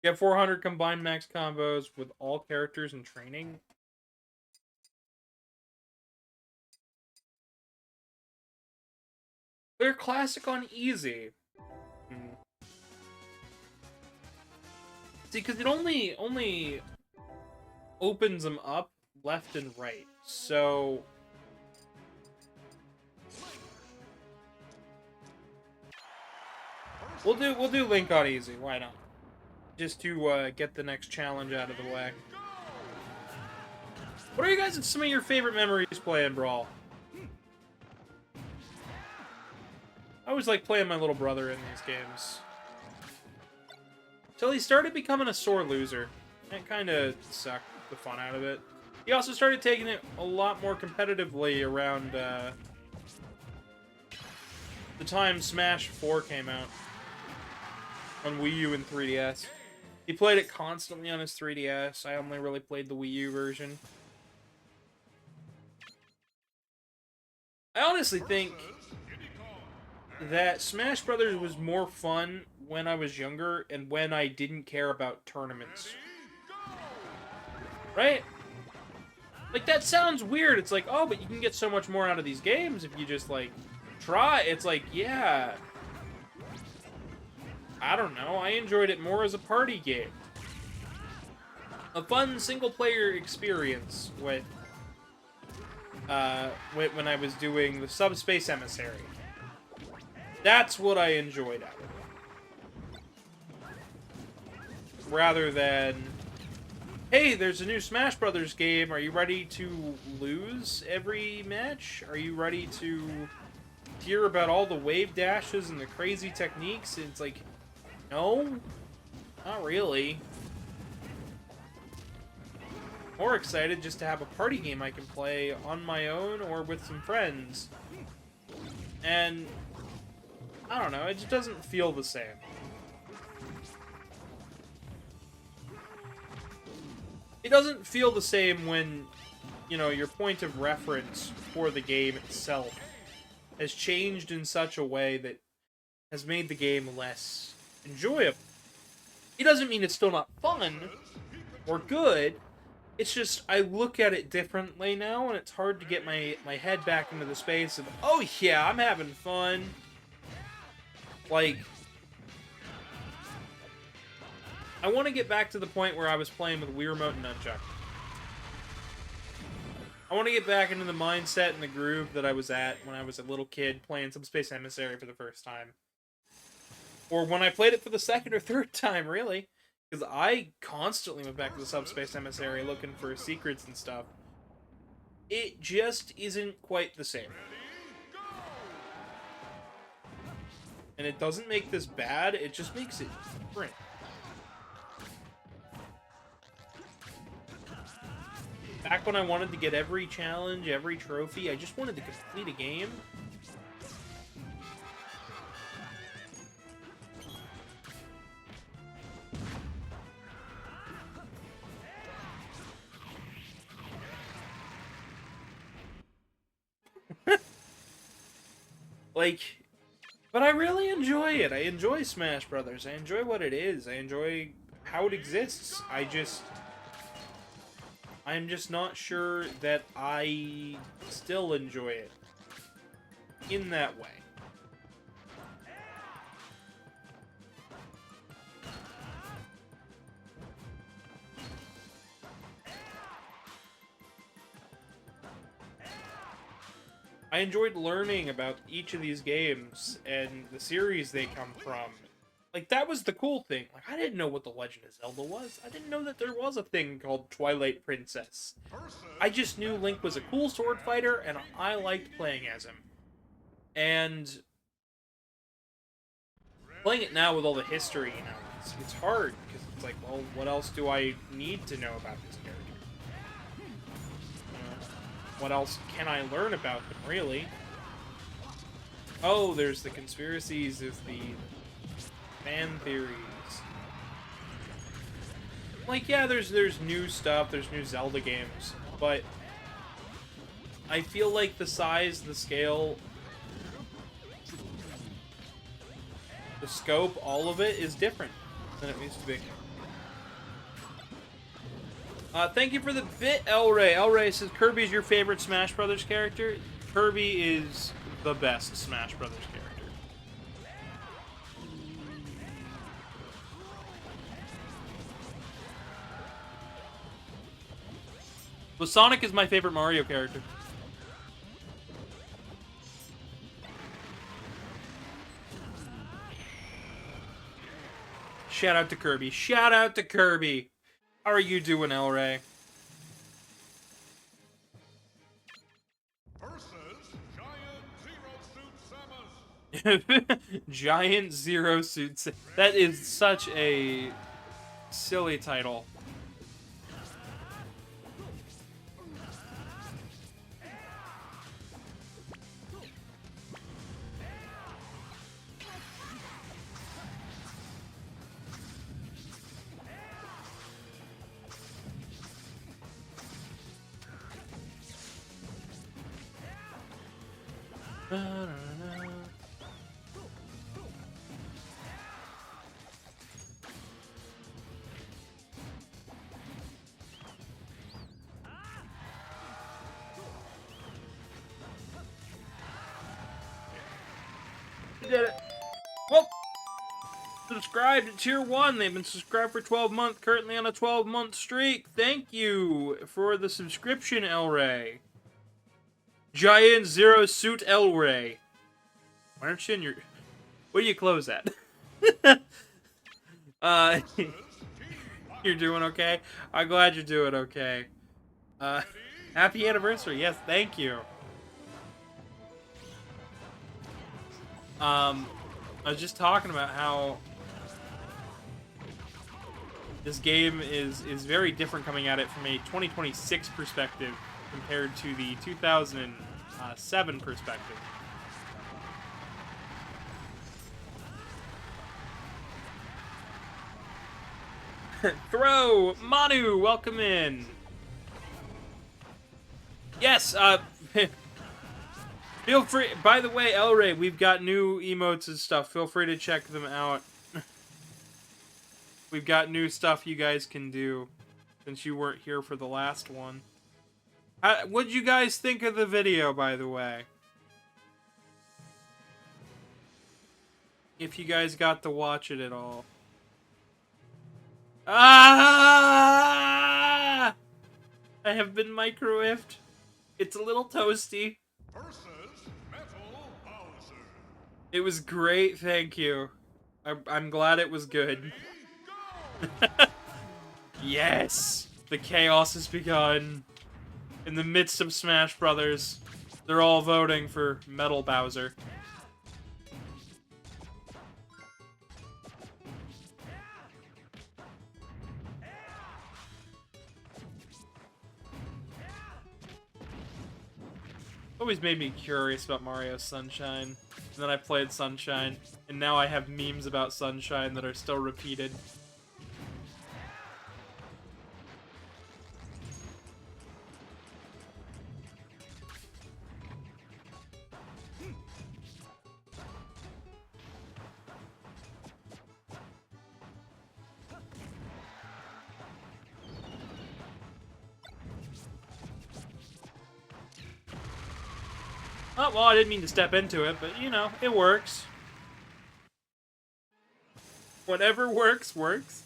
Get 400 combined max combos with all characters in training. Clear classic on easy. See, because it only opens them up left and right. So we'll do Link on easy. Why not? Just to get the next challenge out of the way. What are you guys' some of your favorite memories playing Brawl? I always like playing my little brother in these games. Till he started becoming a sore loser. That kind of sucked the fun out of it. He also started taking it a lot more competitively around the time Smash 4 came out on Wii U and 3DS. He played it constantly on his 3DS. I only really played the Wii U version. I honestly think that Smash Brothers was more fun when I was younger and when I didn't care about tournaments. Right? Like, that sounds weird. It's like, oh, but you can get so much more out of these games if you just, like, try. It's like, yeah. I don't know. I enjoyed it more as a party game. A fun single-player experience with when I was doing the Subspace Emissary. That's what I enjoyed out of it. Rather than, hey, there's a new Smash Brothers game. Are you ready to lose every match? Are you ready to hear about all the wave dashes and the crazy techniques? It's like, no, not really. More excited just to have a party game I can play on my own or with some friends. And I don't know, it just doesn't feel the same. It doesn't feel the same when, you know, your point of reference for the game itself has changed in such a way that has made the game less enjoyable. It doesn't mean it's still not fun or good. It's just, I look at it differently now, and it's hard to get my head back into the space of, oh yeah, I'm having fun. Like, I want to get back to the point where I was playing with Wii Remote and Nunchuck. I want to get back into the mindset and the groove that I was at when I was a little kid playing Subspace Emissary for the first time. Or when I played it for the second or third time, really. Because I constantly went back to the Subspace Emissary looking for secrets and stuff. It just isn't quite the same. And it doesn't make this bad, it just makes it different. Back when I wanted to get every challenge, every trophy, I just wanted to complete a game. Like, but I really enjoy it. I enjoy Smash Brothers. I enjoy what it is. I enjoy how it exists. I'm just not sure that I still enjoy it in that way. I enjoyed learning about each of these games and the series they come from. Like, that was the cool thing. Like, I didn't know what The Legend of Zelda was. I didn't know that there was a thing called Twilight Princess. I just knew Link was a cool sword fighter, and I liked playing as him. And playing it now with all the history, you know, it's hard, because it's like, well, what else do I need to know about this character? What else can I learn about them, really? Oh, there's the conspiracies, there's the fan theories. Like, yeah, there's new stuff, there's new Zelda games, but I feel like the size, the scale, the scope, all of it is different than it used to be. Thank you for the bit, El Rey. El Rey says, Kirby is your favorite Smash Brothers character? Kirby is the best Smash Brothers character. But Sonic is my favorite Mario character. Shout out to Kirby. Shout out to Kirby. How are you doing, El Rey? Giant Zero Suit Samus. That is such a silly title. We did it. Whoop! Subscribe to Tier 1. They've been subscribed for 12 months, currently on a 12-month streak. Thank you for the subscription, El Ray. Giant Zero Suit El Ray. Why aren't you in your... Where do you close at? You're doing okay? I'm glad you're doing okay. Happy anniversary. Yes, thank you. I was just talking about how this game is very different coming at it from a 2026 perspective compared to the 2007 perspective. Throw! Manu, welcome in! Yes, feel free... By the way, El Ray, we've got new emotes and stuff. Feel free to check them out. We've got new stuff you guys can do, since you weren't here for the last one. What'd you guys think of the video, by the way? If you guys got to watch it at all. Ah! I have been microwaved. It's a little toasty. Versus Metal Bowser. It was great, thank you. I'm glad it was good. Yes! The chaos has begun. In the midst of Smash Brothers, they're all voting for Metal Bowser. Always made me curious about Mario Sunshine. And then I played Sunshine, and now I have memes about Sunshine that are still repeated. Oh, well, I didn't mean to step into it, but, you know, it works. Whatever works, works.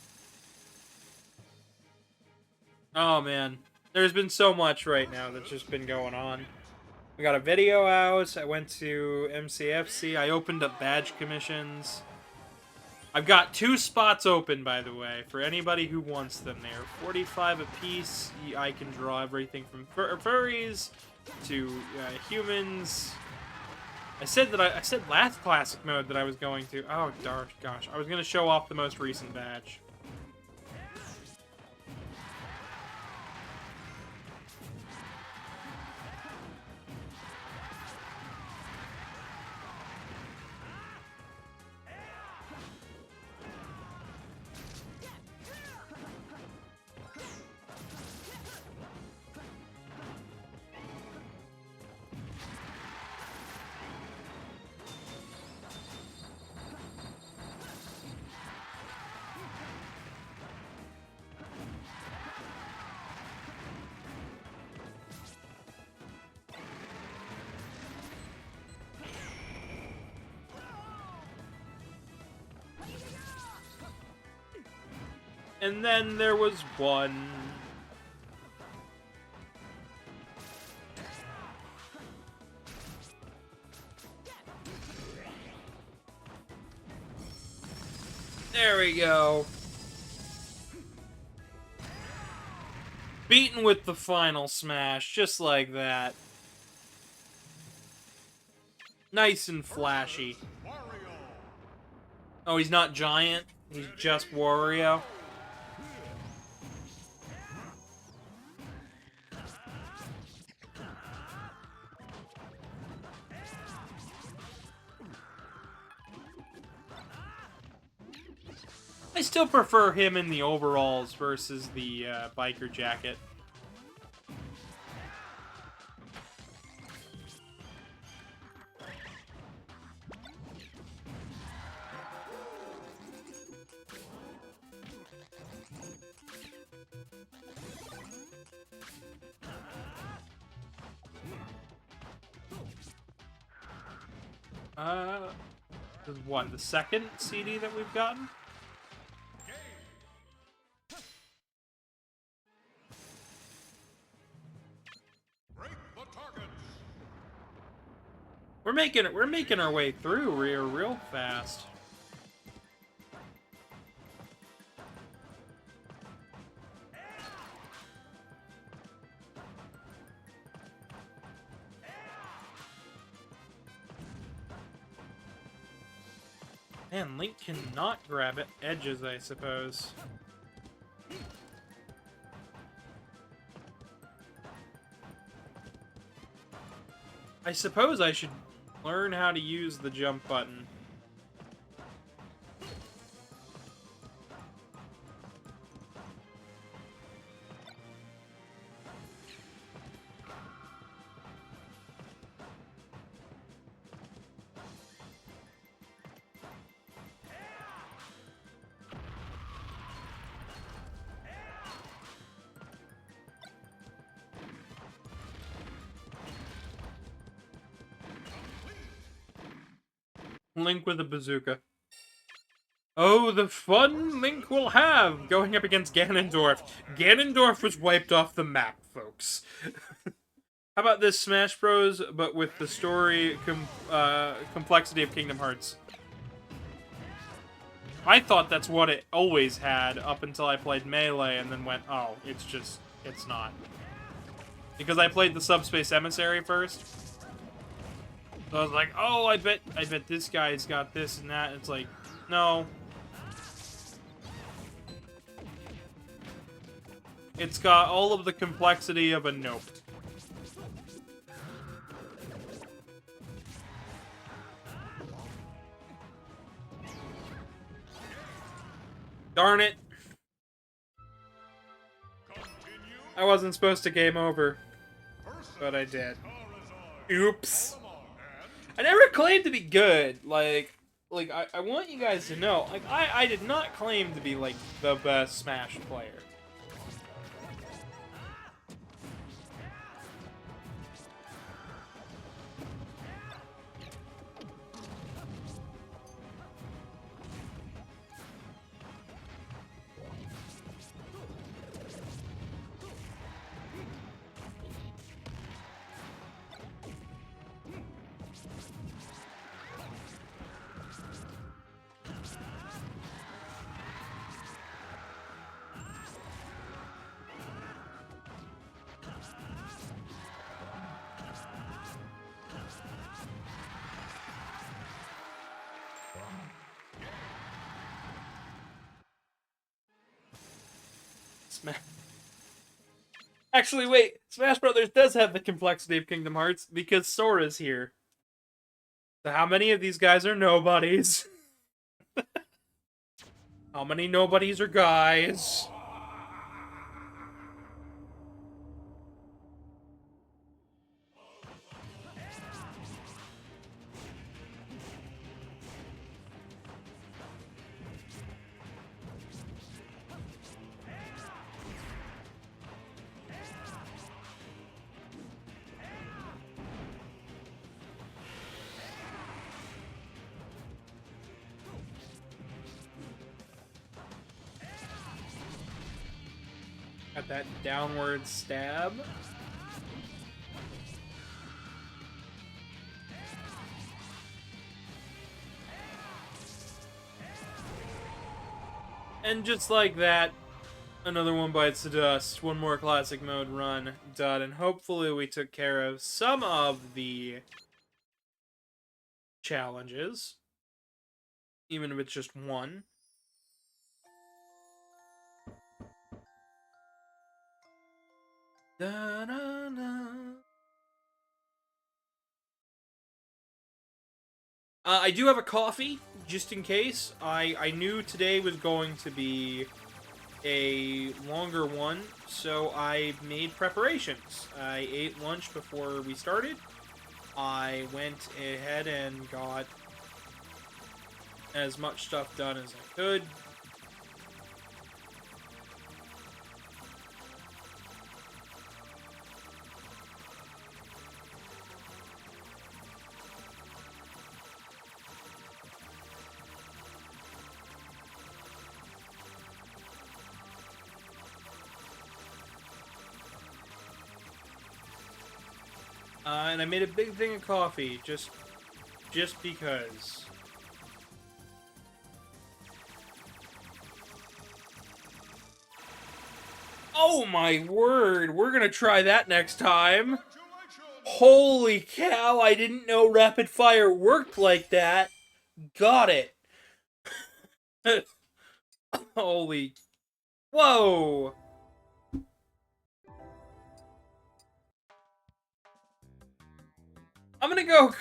Oh, man. There's been so much right now that's just been going on. We got a video out, I went to MCFC, I opened up badge commissions. I've got 2 spots open, by the way, for anybody who wants them. They're 45 apiece. I can draw everything from furries to humans. I said last classic mode that I was going to. Oh, gosh. I was going to show off the most recent badge. And then there was one. There we go. Beaten with the final smash, just like that. Nice and flashy. Oh, he's not giant? He's just Wario? I still prefer him in the overalls versus the biker jacket. This is what, the second CD that we've gotten? Break the targets. We're making our way through real fast. Man, Link cannot grab edges, I suppose. I suppose I should learn how to use the jump button. Link with a bazooka. Oh, the fun Link will have going up against Ganondorf. Ganondorf was wiped off the map, folks. How about this Smash Bros, but with the story complexity of Kingdom Hearts? I thought that's what it always had up until I played Melee and then went, oh, it's not. Because I played the Subspace Emissary first. So I was like, oh, I bet this guy's got this and that. It's like, no. It's got all of the complexity of a nope. Darn it. I wasn't supposed to game over, but I did. Oops. I never claimed to be good. Like I want you guys to know, like, I did not claim to be, like, the best Smash player. Actually, wait. Smash Brothers does have the complexity of Kingdom Hearts because Sora's here. So how many of these guys are nobodies? How many nobodies are guys? Got that downward stab. And just like that, another one bites the dust. One more classic mode run done, and hopefully we took care of some of the challenges, even if it's just one. Da, da, da. I do have a coffee, just in case. I knew today was going to be a longer one, so I made preparations. I ate lunch before we started. I went ahead and got as much stuff done as I could. And I made a big thing of coffee, just because. Oh my word, we're gonna try that next time. Holy cow, I didn't know rapid fire worked like that. Got it. Holy. Whoa. I'm gonna go.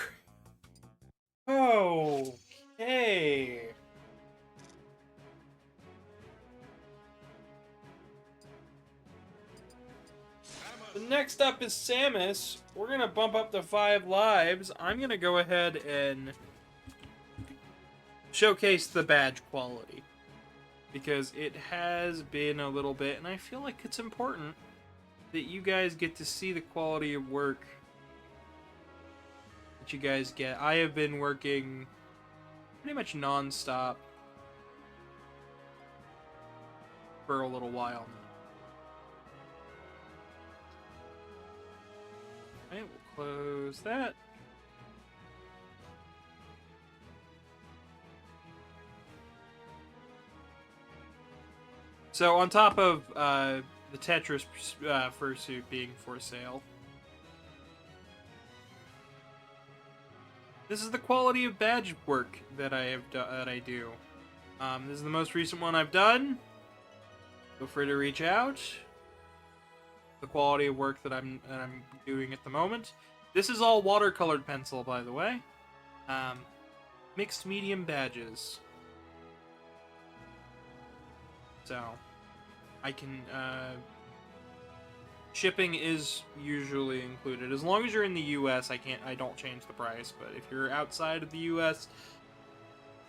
Okay. The next up is Samus. We're gonna bump up to 5 lives. I'm gonna go ahead and showcase the badge quality, because it has been a little bit, and I feel like it's important that you guys get to see the quality of work that you guys get. I have been working pretty much non-stop for a little while now. Alright, we'll close that. So on top of the Tetris fursuit being for sale, this is the quality of badge work that I do. This is the most recent one I've done. Feel free to reach out. The quality of work that I'm doing at the moment. This is all watercolored pencil, by the way. Mixed medium badges. So I can shipping is usually included. As long as you're in the US, I don't change the price, but if you're outside of the US,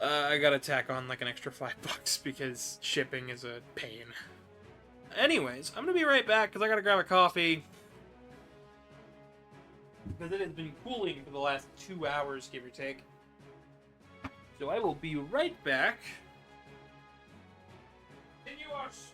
I gotta tack on like an extra $5 because shipping is a pain. Anyways, I'm gonna be right back because I gotta grab a coffee. Because it has been cooling for the last 2 hours, give or take. So I will be right back. Continue us.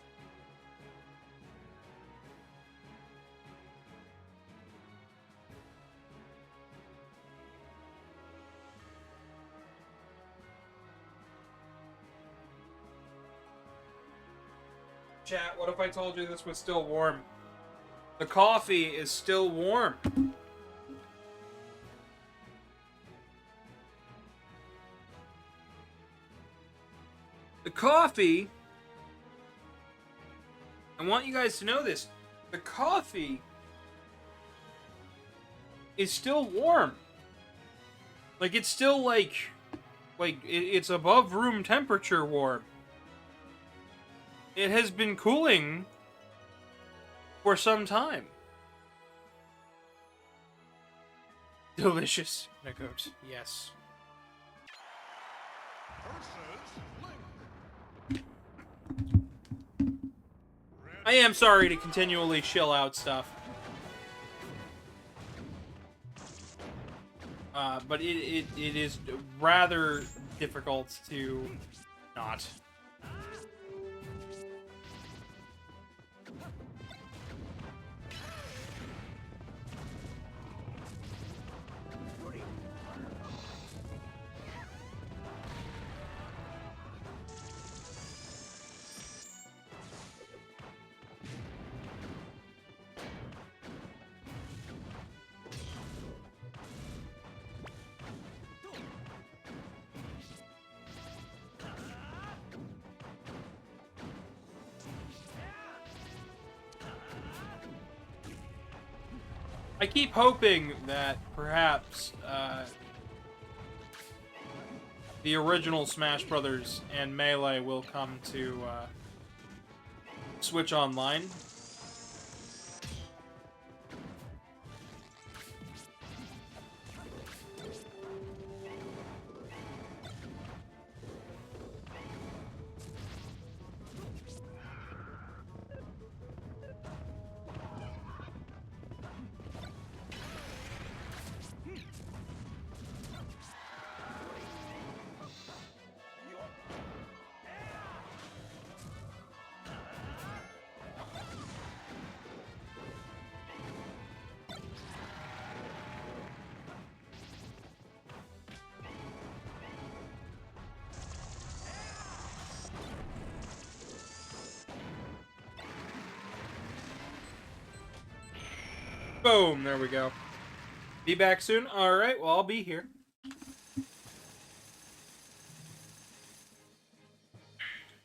Chat, what if I told you this was still warm? The coffee is still warm. The coffee, I want you guys to know this, the coffee is still warm. Like, it's still it's above room temperature warm. It has been cooling for some time. Delicious. Goat. Yes. I am sorry to continually shill out stuff. But it is rather difficult to not. I keep hoping that perhaps the original Smash Brothers and Melee will come to Switch Online. Boom, there we go. Be back soon? Alright, well, I'll be here.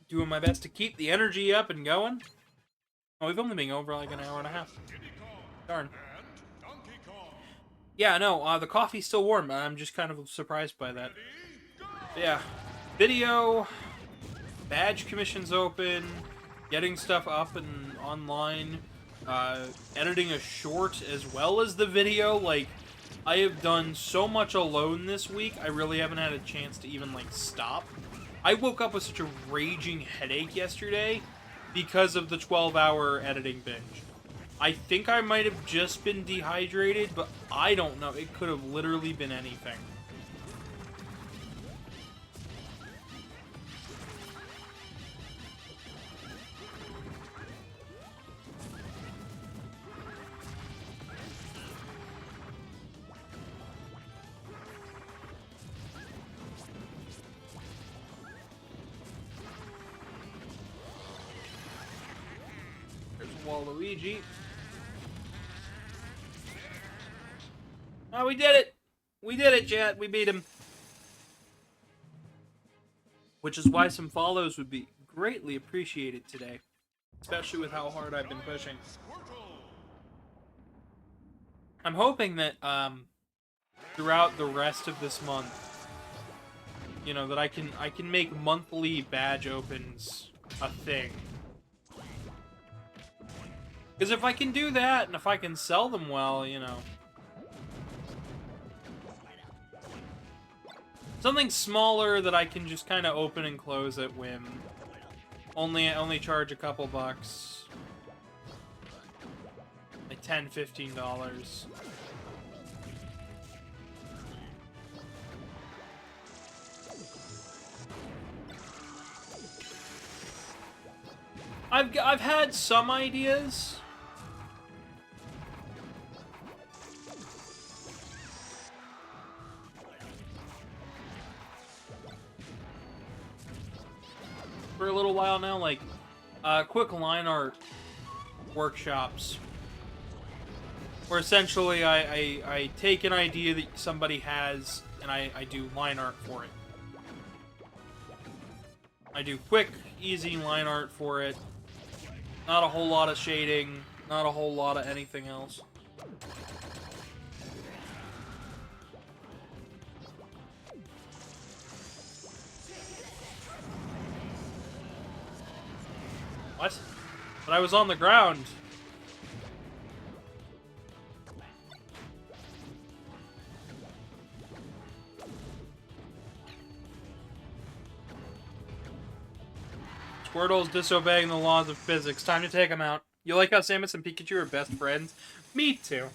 Doing my best to keep the energy up and going. Oh, we've only been going for like an hour and a half. Darn. Yeah, no, the coffee's still warm. I'm just kind of surprised by that. But yeah, video, badge commissions open, getting stuff up and online, editing a short as well as the video. Like, I have done so much alone this week, I really haven't had a chance to even, like, stop. I woke up with such a raging headache yesterday because of the 12-hour editing binge. I think I might have just been dehydrated, but I don't know. It could have literally been anything. There's Waluigi. Oh, we did it! We did it, chat. We beat him. Which is why some follows would be greatly appreciated today. Especially with how hard I've been pushing. I'm hoping that, throughout the rest of this month, you know, that I can make monthly badge opens a thing. Because if I can do that, and if I can sell them well, you know... Something smaller that I can just kind of open and close at whim. Only charge a couple bucks. Like $10, $15. I've had some ideas. For a little while now, like, quick line art workshops. Where essentially I take an idea that somebody has, and I do line art for it. I do quick, easy line art for it. Not a whole lot of shading, not a whole lot of anything else. What? But I was on the ground. Squirtle's disobeying the laws of physics. Time to take him out. You like how Samus and Pikachu are best friends? Me too.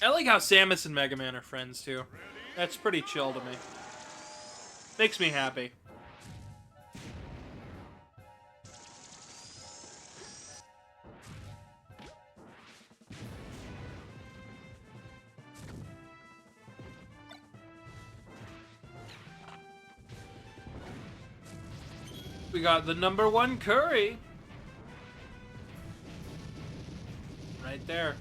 I like how Samus and Megaman are friends too. That's pretty chill to me. Makes me happy. We got the #1 curry. Right there.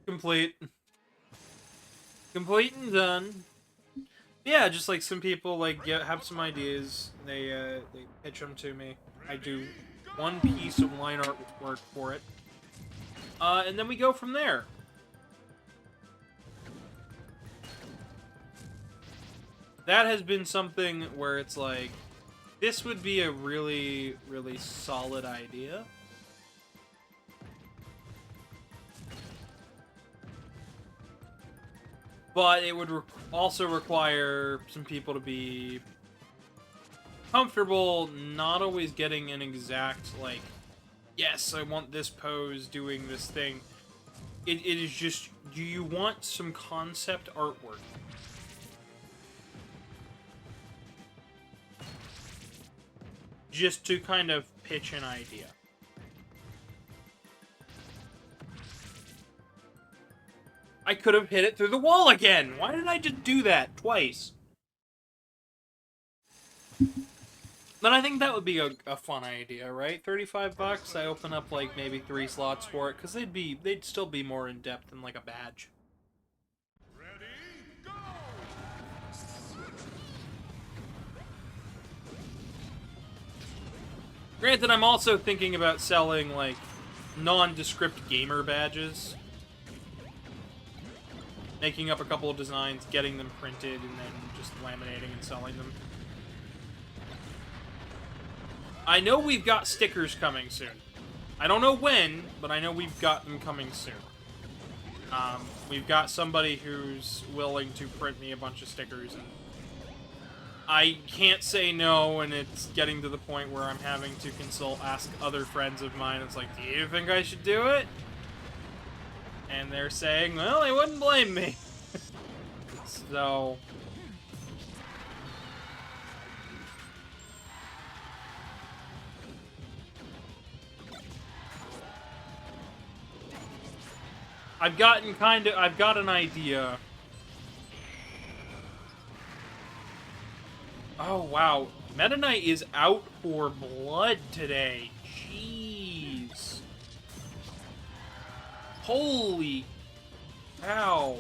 Complete. Complete and done. Yeah, just like some people like have some ideas. They pitch them to me. I do one piece of line art work for it, and then we go from there. That has been something where it's like, this would be a really, really solid idea. But it would also require some people to be comfortable not always getting an exact, like, yes, I want this pose doing this thing. It is just, do you want some concept artwork? Just to kind of pitch an idea. I could have hit it through the wall again. Why did I just do that twice? Then I think that would be a fun idea, right? 35 bucks. I open up like maybe 3 slots for it because they'd still be more in depth than like a badge. Ready, go! Granted, I'm also thinking about selling like nondescript gamer badges. Making up a couple of designs, getting them printed, and then just laminating and selling them. I know we've got stickers coming soon. I don't know when, but I know we've got them coming soon. We've got somebody who's willing to print me a bunch of stickers, and I can't say no, and it's getting to the point where I'm having to ask other friends of mine. It's like, do you think I should do it? And they're saying, well, they wouldn't blame me. So... I've got an idea. Oh, wow. Meta Knight is out for blood today. Jeez. Holy cow.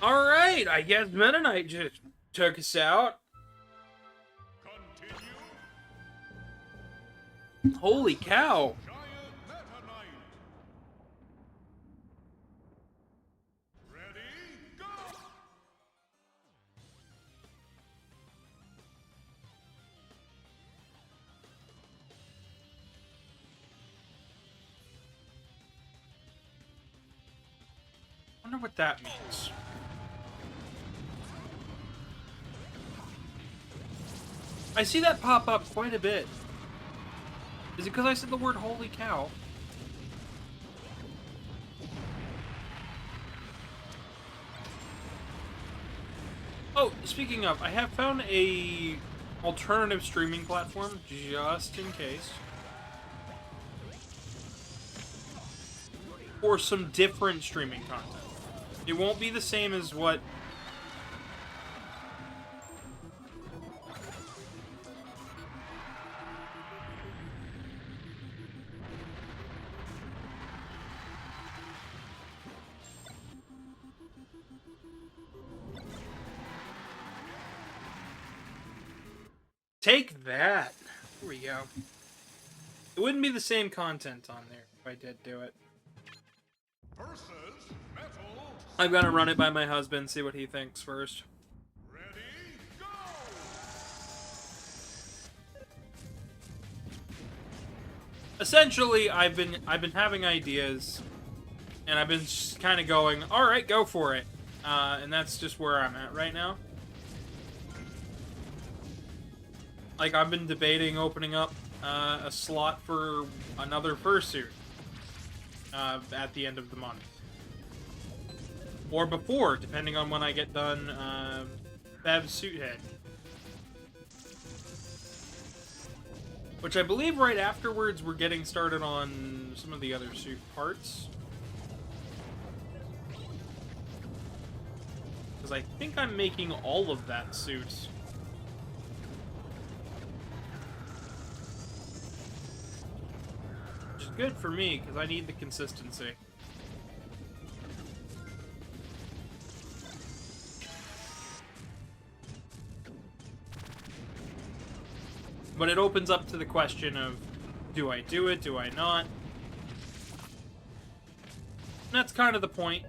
Alright, I guess Meta Knight just took us out. Continue. Holy cow. Giant Meta Knight. Ready, go! I wonder what that means. I see that pop up quite a bit. Is it because I said the word holy cow? Oh, speaking of, I have found a alternative streaming platform, just in case. For some different streaming content. It won't be the same as what... Take that! Here we go. It wouldn't be the same content on there if I did do it. Versus Metal. I've got to run it by my husband, see what he thinks first. Ready, go! Essentially, I've been having ideas, and I've been just kind of going, all right, go for it, and that's just where I'm at right now. Like, I've been debating opening up a slot for another fursuit at the end of the month. Or before, depending on when I get done Bev's suit head. Which I believe right afterwards we're getting started on some of the other suit parts. Because I think I'm making all of that suit. Which is good for me, because I need the consistency. But it opens up to the question of, do I do it, do I not? And that's kind of the point.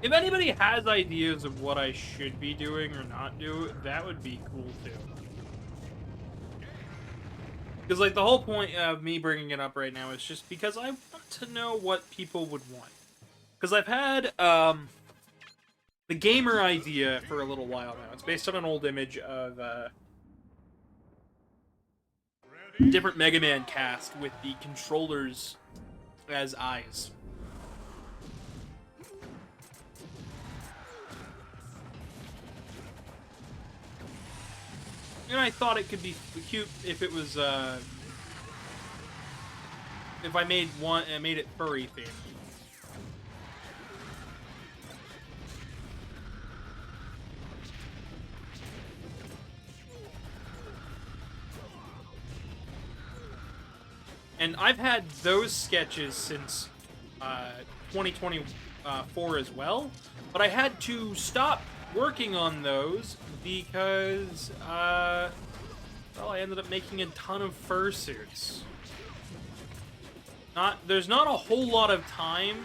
If anybody has ideas of what I should be doing or not do, that would be cool too. Because, like, the whole point of me bringing it up right now is just because I want to know what people would want. Because I've had, the gamer idea for a little while now. It's based on an old image of, different Mega Man cast with the controllers as eyes. And I thought it could be cute if it was, if I made it furry themed. And I've had those sketches since 2024 as well, but I had to stop working on those because, well, I ended up making a ton of fursuits. There's not a whole lot of time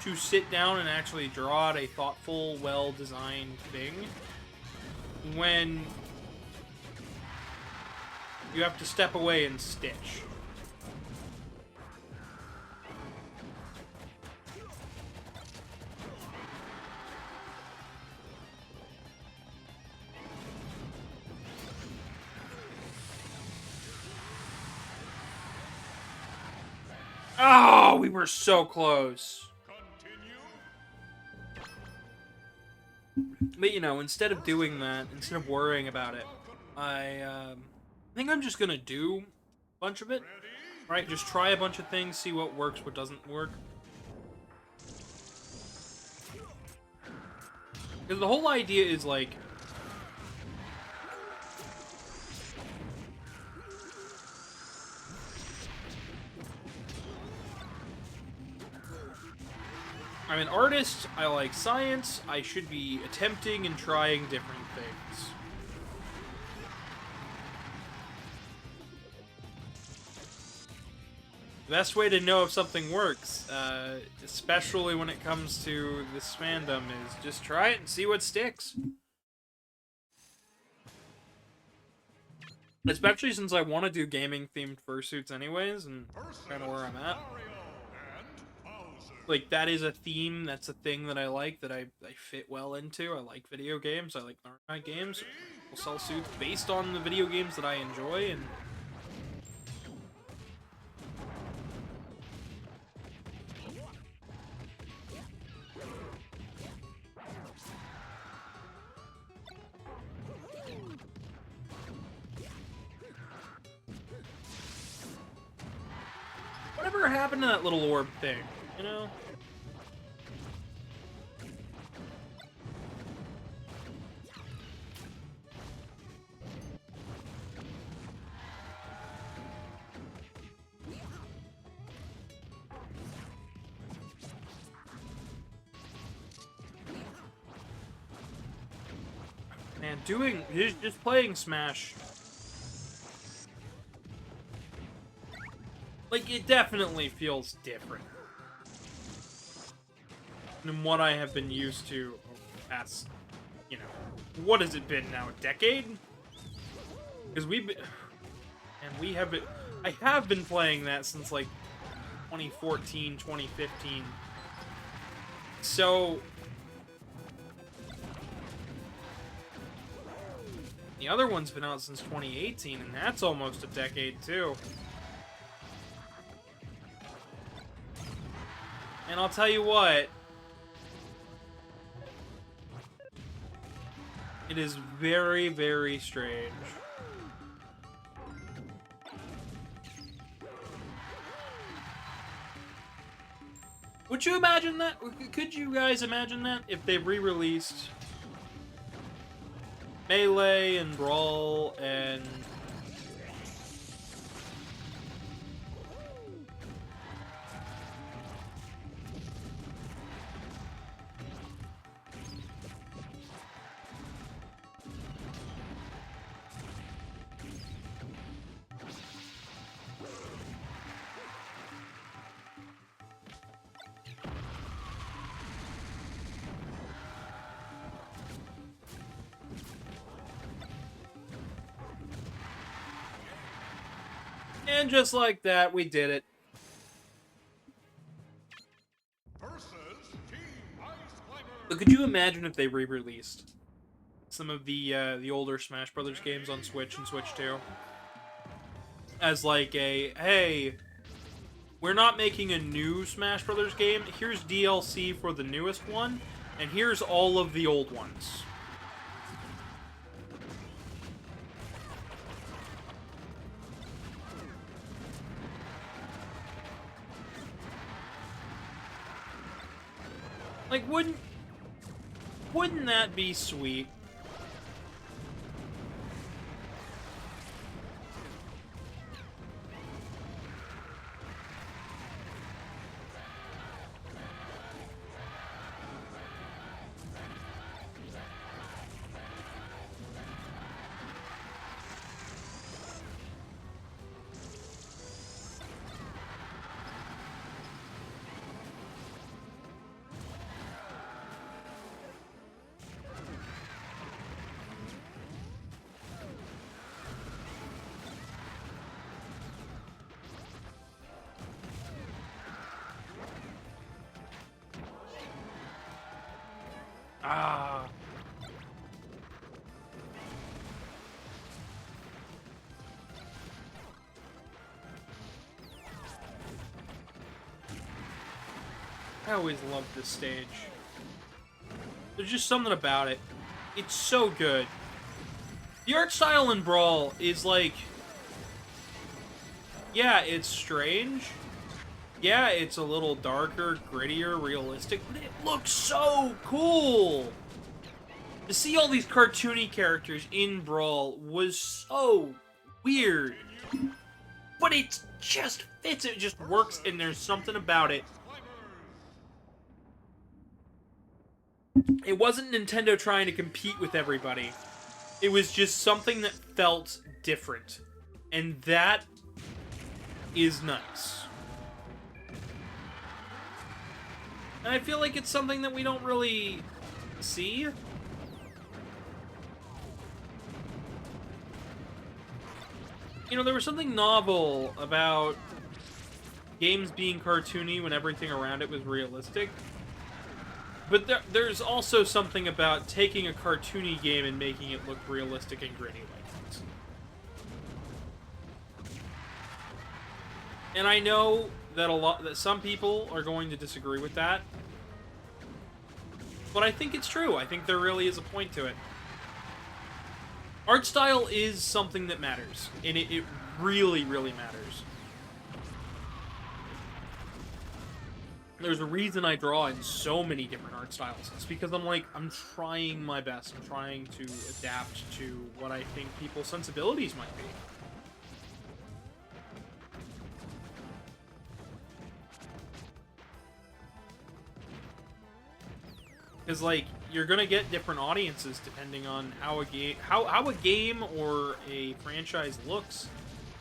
to sit down and actually draw out a thoughtful, well-designed thing when you have to step away and stitch. Oh, we were so close. But, you know, instead of doing that, instead of worrying about it, I think I'm just gonna do a bunch of it. Right? Just try a bunch of things, see what works, what doesn't work. Because the whole idea is, like, I'm an artist, I like science, I should be attempting and trying different things. The best way to know if something works, especially when it comes to this fandom, is just try it and see what sticks. Especially since I want to do gaming-themed fursuits anyways, and kind of where I'm at. Like, that is a theme, that's a thing that I like, that I fit well into. I like video games, I like Fortnite games. I'll sell suits based on the video games that I enjoy, and... whatever happened to that little orb thing, you know? Man, just playing Smash, like, it definitely feels different than what I have been used to over the past, you know, what has it been now, a decade? Because I have been playing that since, like, 2014, 2015. So... the other one's been out since 2018, and that's almost a decade, too. And I'll tell you what, it is very, very strange. Would you imagine that? Could you guys imagine that if they re-released Melee and Brawl and... And just like that, we did it. Versus Team Ice Climber. But could you imagine if they re-released some of the older Smash Brothers games on Switch and Switch 2? As like a, hey, we're not making a new Smash Brothers game. Here's DLC for the newest one, and here's all of the old ones. Like, wouldn't that be sweet? Ah. I always loved this stage. There's just something about it. It's so good. The art style in Brawl is like... Yeah, it's strange. Yeah, it's a little darker, grittier, realistic, but it looks so cool! To see all these cartoony characters in Brawl was so weird. But it just fits, it just works, and there's something about it. It wasn't Nintendo trying to compete with everybody. It was just something that felt different. And that is nice. And I feel like it's something that we don't really see. You know, there was something novel about games being cartoony when everything around it was realistic. But there's also something about taking a cartoony game and making it look realistic and gritty like this. And I know that some people are going to disagree with that. But I think it's true. I think there really is a point to it. Art style is something that matters. And it really, really matters. There's a reason I draw in so many different art styles. It's because I'm trying my best. I'm trying to adapt to what I think people's sensibilities might be. Because, like, you're gonna get different audiences depending on how a game or a franchise looks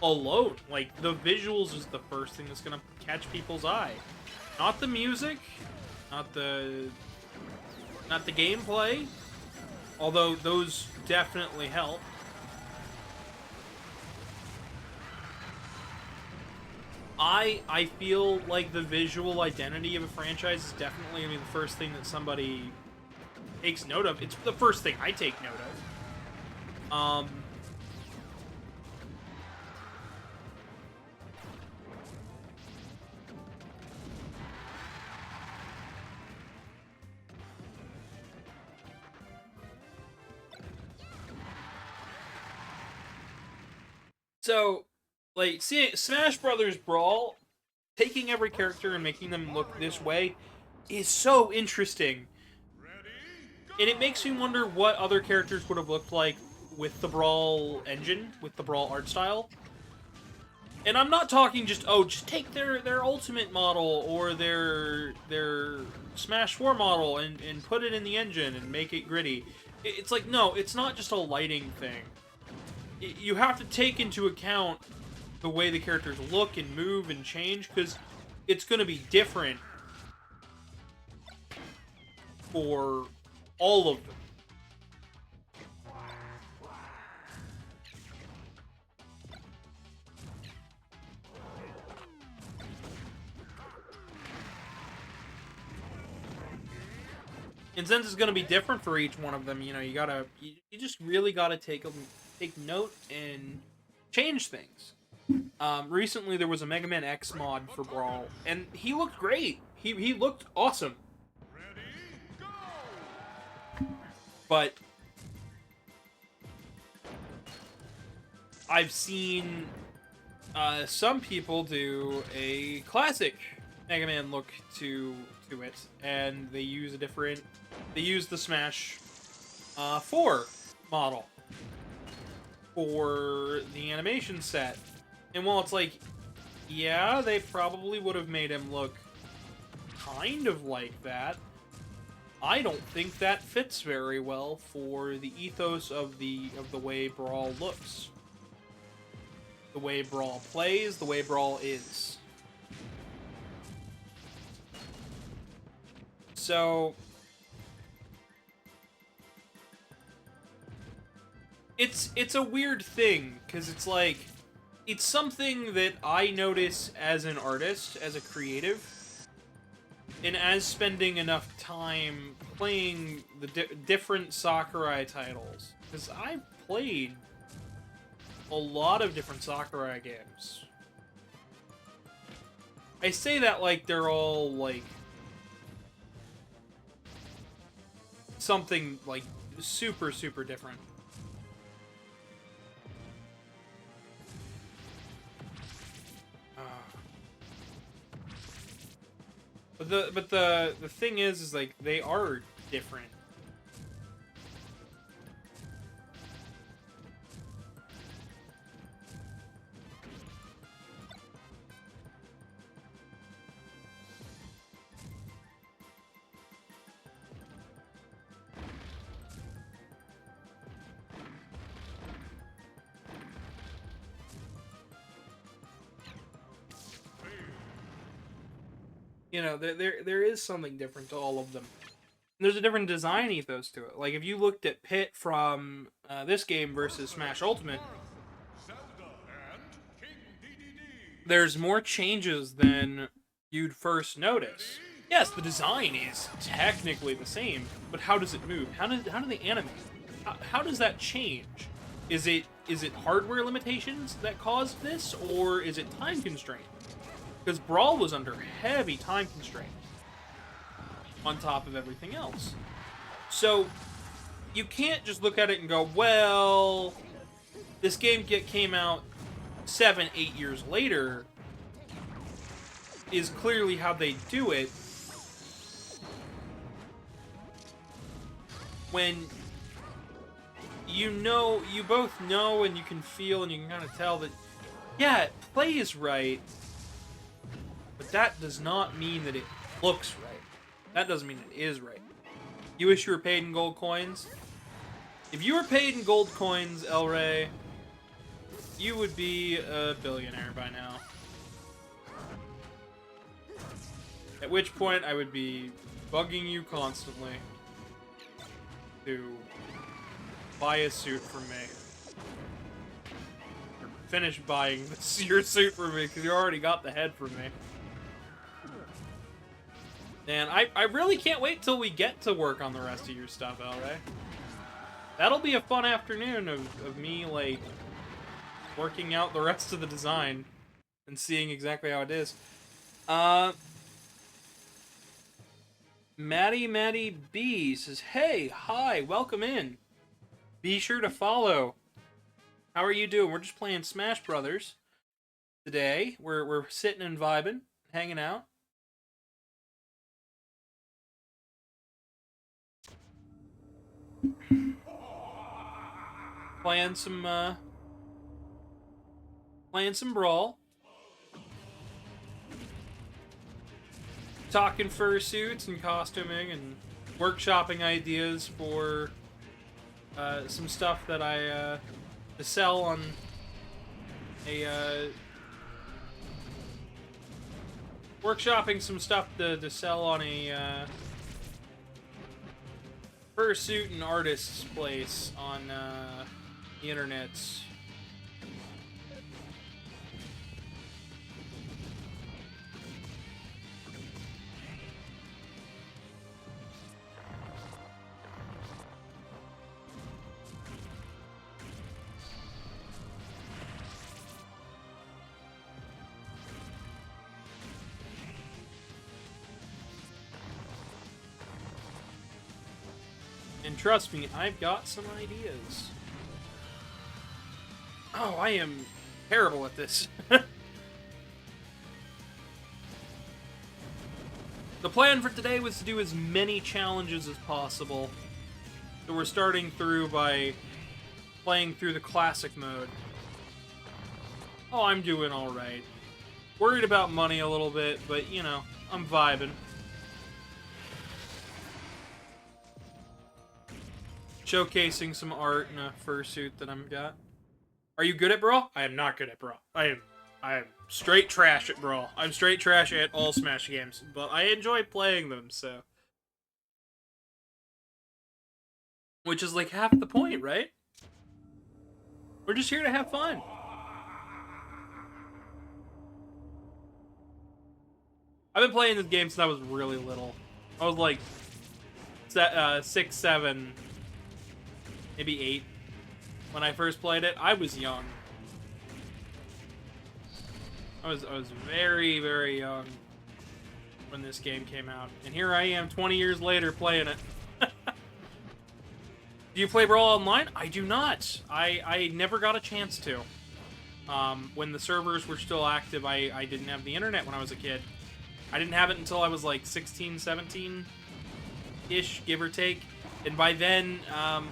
alone. Like, the visuals is the first thing that's gonna catch people's eye. Not the music, not the gameplay, although those definitely help. I feel like the visual identity of a franchise is definitely gonna be the first thing that somebody takes note of. It's the first thing I take note of. So, like, see, Smash Brothers Brawl, taking every character and making them look this way is so interesting. And it makes me wonder what other characters would have looked like with the Brawl engine, with the Brawl art style. And I'm not talking just, oh, just take their Ultimate model or their Smash 4 model and put it in the engine and make it gritty. It's like, no, it's not just a lighting thing. You have to take into account the way the characters look and move and change, because it's going to be different for all of them. And since it's going to be different for each one of them, you know, you just really gotta take note and change things. Recently there was a Megaman.exe mod for Brawl, and he looked great. He looked awesome. Ready, go! But I've seen some people do a classic Mega Man look to it, and they use the Smash 4 model for the animation set. And while it's like, yeah, they probably would have made him look kind of like that, I don't think that fits very well for the ethos of the way Brawl looks. The way Brawl plays, the way Brawl is. So it's a weird thing, because it's like, it's something that I notice as an artist, as a creative, and as spending enough time playing the different Sakurai titles, because I've played a lot of different Sakurai games. I say that like they're all like something like super different. But the thing is like they are different. You know, there is something different to all of them. There's a different design ethos to it. Like, if you looked at Pit from this game versus Smash Ultimate, Zelda and King DDD. there's more changes than you'd first notice. Yes, the design is technically the same, but how does it move? How do they animate? How does that change? Is it hardware limitations that caused this, or is it time constraint? Because Brawl was under heavy time constraint on top of everything else. So you can't just look at it and go, well, this game came out 7, 8 years later, is clearly how they do it, when you both know and you can feel and you can kind of tell that, yeah, it plays right, but that does not mean that it looks right. That doesn't mean it is right. You wish you were paid in gold coins? If you were paid in gold coins, El Rey, you would be a billionaire by now. At which point, I would be bugging you constantly to buy a suit from me. Or finish buying your suit for me, because you already got the head from me. And I really can't wait till we get to work on the rest of your stuff, El Rey. That'll be a fun afternoon of me, like, working out the rest of the design and seeing exactly how it is. Maddie B says, hey, hi, welcome in. Be sure to follow. How are you doing? We're just playing Smash Brothers today. We're sitting and vibing, hanging out. Playing some Brawl. Talking fursuits and costuming and workshopping ideas for some stuff that I to sell on a workshopping some stuff to sell on a fursuit and artist's place on the internet. And trust me, I've got some ideas. Oh, I am terrible at this. The plan for today was to do as many challenges as possible. So we're starting through by playing through the classic mode. Oh, I'm doing alright. Worried about money a little bit, but, you know, I'm vibing. Showcasing some art in a fursuit that I've got. Are you good at Brawl? I am not good at Brawl. I am straight trash at Brawl. I'm straight trash at all Smash games, but I enjoy playing them, so. Which is like half the point, right? We're just here to have fun. I've been playing this game since I was really little. I was like 6, 7, maybe 8 when I first played it. I was young. I was very, very young when this game came out. And here I am 20 years later playing it. Do you play Brawl Online? I do not. I never got a chance to. When the servers were still active, I didn't have the internet when I was a kid. I didn't have it until I was like 16, 17-ish, give or take. And by then,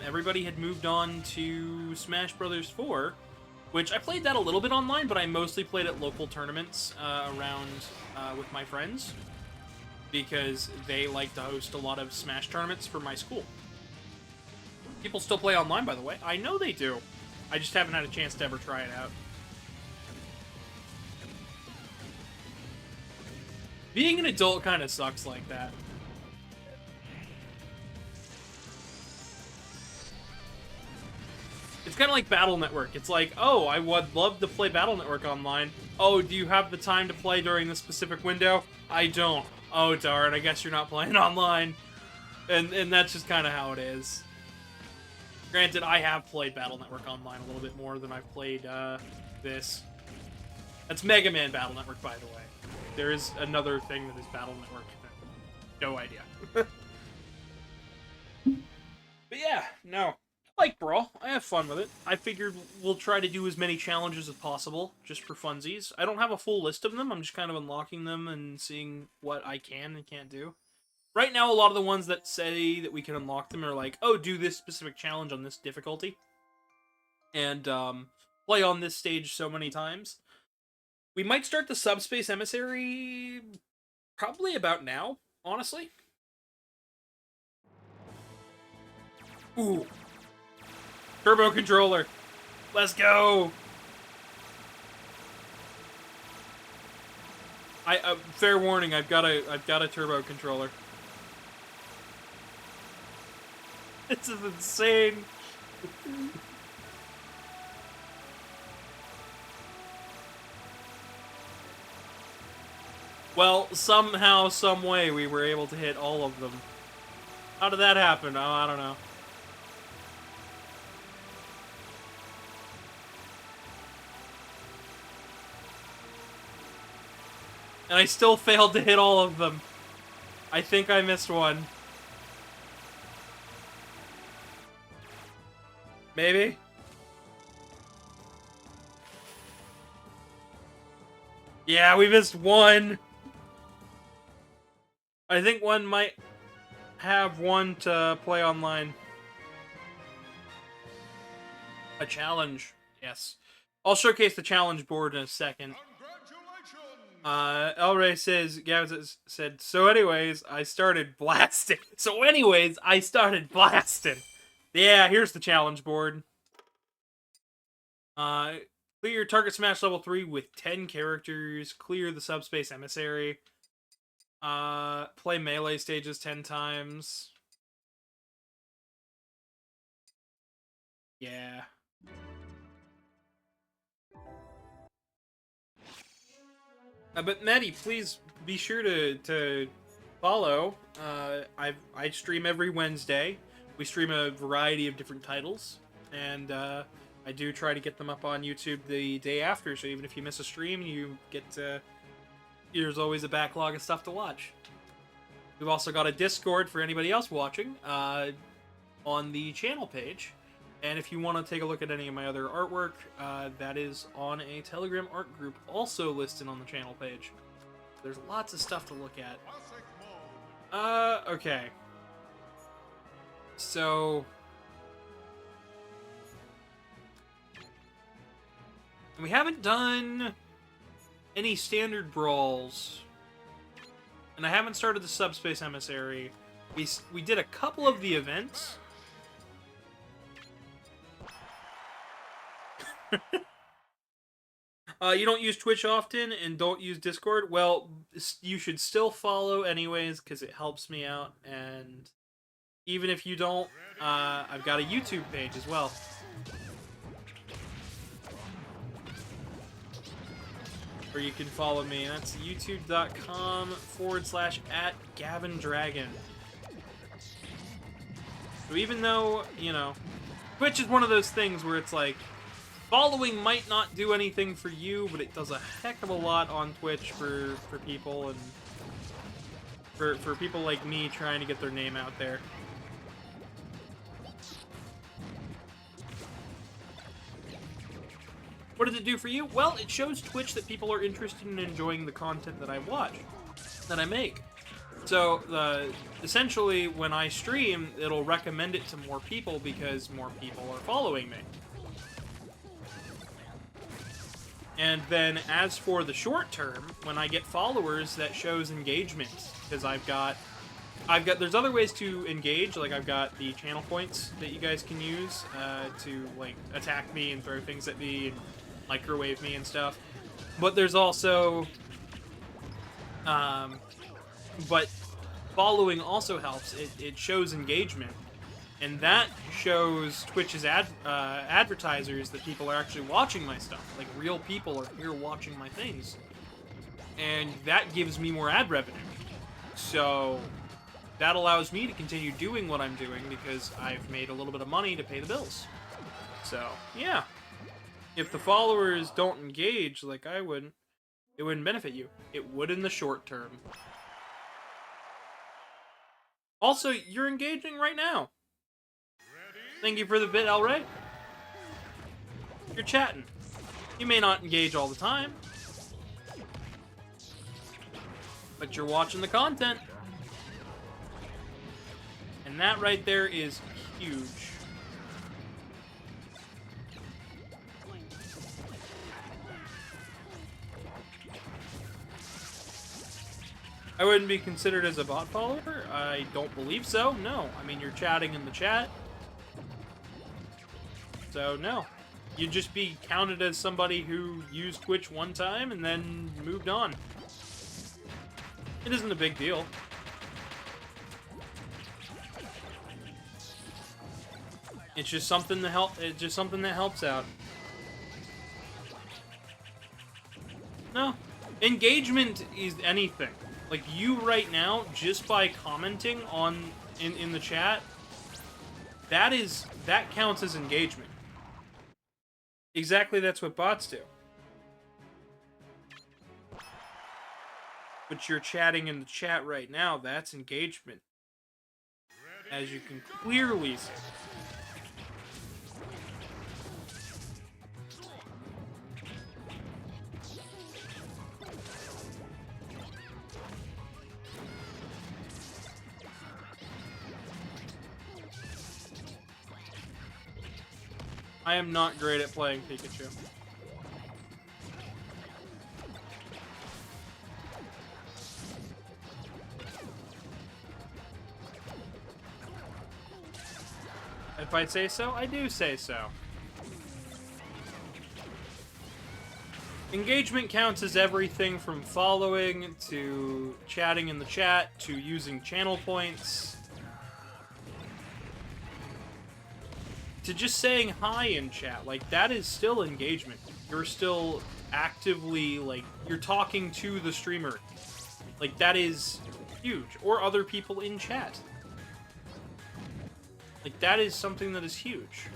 everybody had moved on to Smash Bros. 4, which I played that a little bit online, but I mostly played at local tournaments around with my friends, because they like to host a lot of Smash tournaments for my school. People still play online, by the way. I know they do. I just haven't had a chance to ever try it out. Being an adult kind of sucks like that. It's kind of like Battle Network. It's like, oh, I would love to play Battle Network online. Oh, do you have the time to play during this specific window? I don't. Oh, darn, I guess you're not playing online. And that's just kind of how it is. Granted, I have played Battle Network online a little bit more than I've played this. That's Mega Man Battle Network, by the way. There is another thing that is Battle Network. No idea. But yeah, no. I like Brawl. I have fun with it. I figured we'll try to do as many challenges as possible, just for funsies. I don't have a full list of them. I'm just kind of unlocking them and seeing what I can and can't do. Right now, a lot of the ones that say that we can unlock them are like, oh, do this specific challenge on this difficulty. And play on this stage so many times. We might start the Subspace Emissary probably about now, honestly. Ooh. Turbo controller. Let's go. Fair warning, I've got a turbo controller. This is insane. Well, somehow, some way, we were able to hit all of them. How did that happen? Oh, I don't know. And I still failed to hit all of them. I think I missed one. Maybe? Yeah, we missed one. I think one might have one to play online. A challenge, yes. I'll showcase the challenge board in a second. El Rey says, Gavin said, so anyways, I started blasting. Yeah, here's the challenge board. Clear your target smash level 3 with 10 characters. Clear the subspace emissary. Play melee stages 10 times. Yeah. But Maddie, please be sure to follow. I stream every Wednesday. We stream a variety of different titles, and I do try to get them up on YouTube the day after. So even if you miss a stream, you get there's always a backlog of stuff to watch. We've also got a Discord for anybody else watching. on the channel page. And if you want to take a look at any of my other artwork, that is on a Telegram art group also listed on the channel page. There's lots of stuff to look at. Classic mode. Okay. So... we haven't done any standard brawls. And I haven't started the Subspace Emissary. We did a couple of the events. You don't use Twitch often and don't use Discord? Well, you should still follow anyways, because it helps me out. And even if you don't, I've got a YouTube page as well. Where you can follow me. That's youtube.com/@GavinDragon. So even though, you know, Twitch is one of those things where it's like, following might not do anything for you, but it does a heck of a lot on Twitch for people, and for people like me trying to get their name out there. What does it do for you? Well, it shows Twitch that people are interested in enjoying the content that I watch, that I make. So, essentially, when I stream, it'll recommend it to more people because more people are following me. And then, as for the short term, when I get followers, that shows engagement, because there's other ways to engage, like I've got the channel points that you guys can use to, like, attack me and throw things at me and microwave me and stuff. But there's also, but following also helps. It shows engagement, and that shows Twitch's advertisers that people are actually watching my stuff. Like, real people are here watching my things, and that gives me more ad revenue. So that allows me to continue doing what I'm doing because I've made a little bit of money to pay the bills. So yeah, if the followers don't engage like I would, it wouldn't benefit you. It would in the short term. Also, you're engaging right now. Thank you for the bit, Elray. You're chatting. You may not engage all the time, but you're watching the content. And that right there is huge. I wouldn't be considered as a bot follower? I don't believe so, no. I mean, you're chatting in the chat. So, no. You'd just be counted as somebody who used Twitch one time and then moved on. It isn't a big deal. It's just something to help. It's just something that helps out. No, engagement is anything. Like, you right now, just by commenting on in the chat, that counts as engagement. Exactly, that's what bots do. But you're chatting in the chat right now, that's engagement. As you can clearly see. I am not great at playing Pikachu. If I say so, I do say so. Engagement counts as everything from following, to chatting in the chat, to using channel points, to just saying hi in chat. Like, that is still engagement. You're still actively, like, you're talking to the streamer. Like, that is huge. Or other people in chat. Like, that is something that is huge.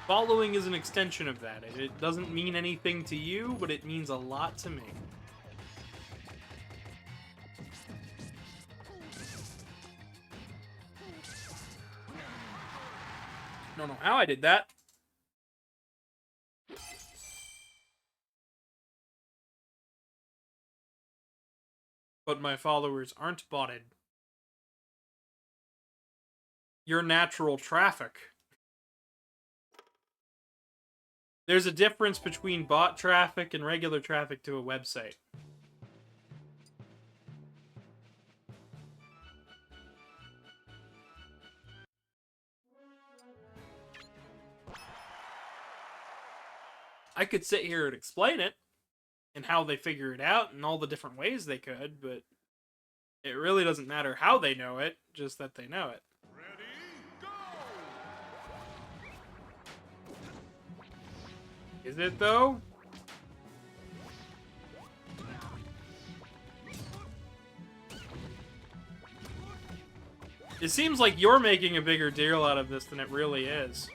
Following is an extension of that. It doesn't mean anything to you, but it means a lot to me. Don't know how I did that. But my followers aren't botted. You're natural traffic. There's a difference between bot traffic and regular traffic to a website. I could sit here and explain it and how they figure it out and all the different ways they could, but it really doesn't matter how they know it, just that they know it. Ready, go! Is it though? It seems like you're making a bigger deal out of this than it really is.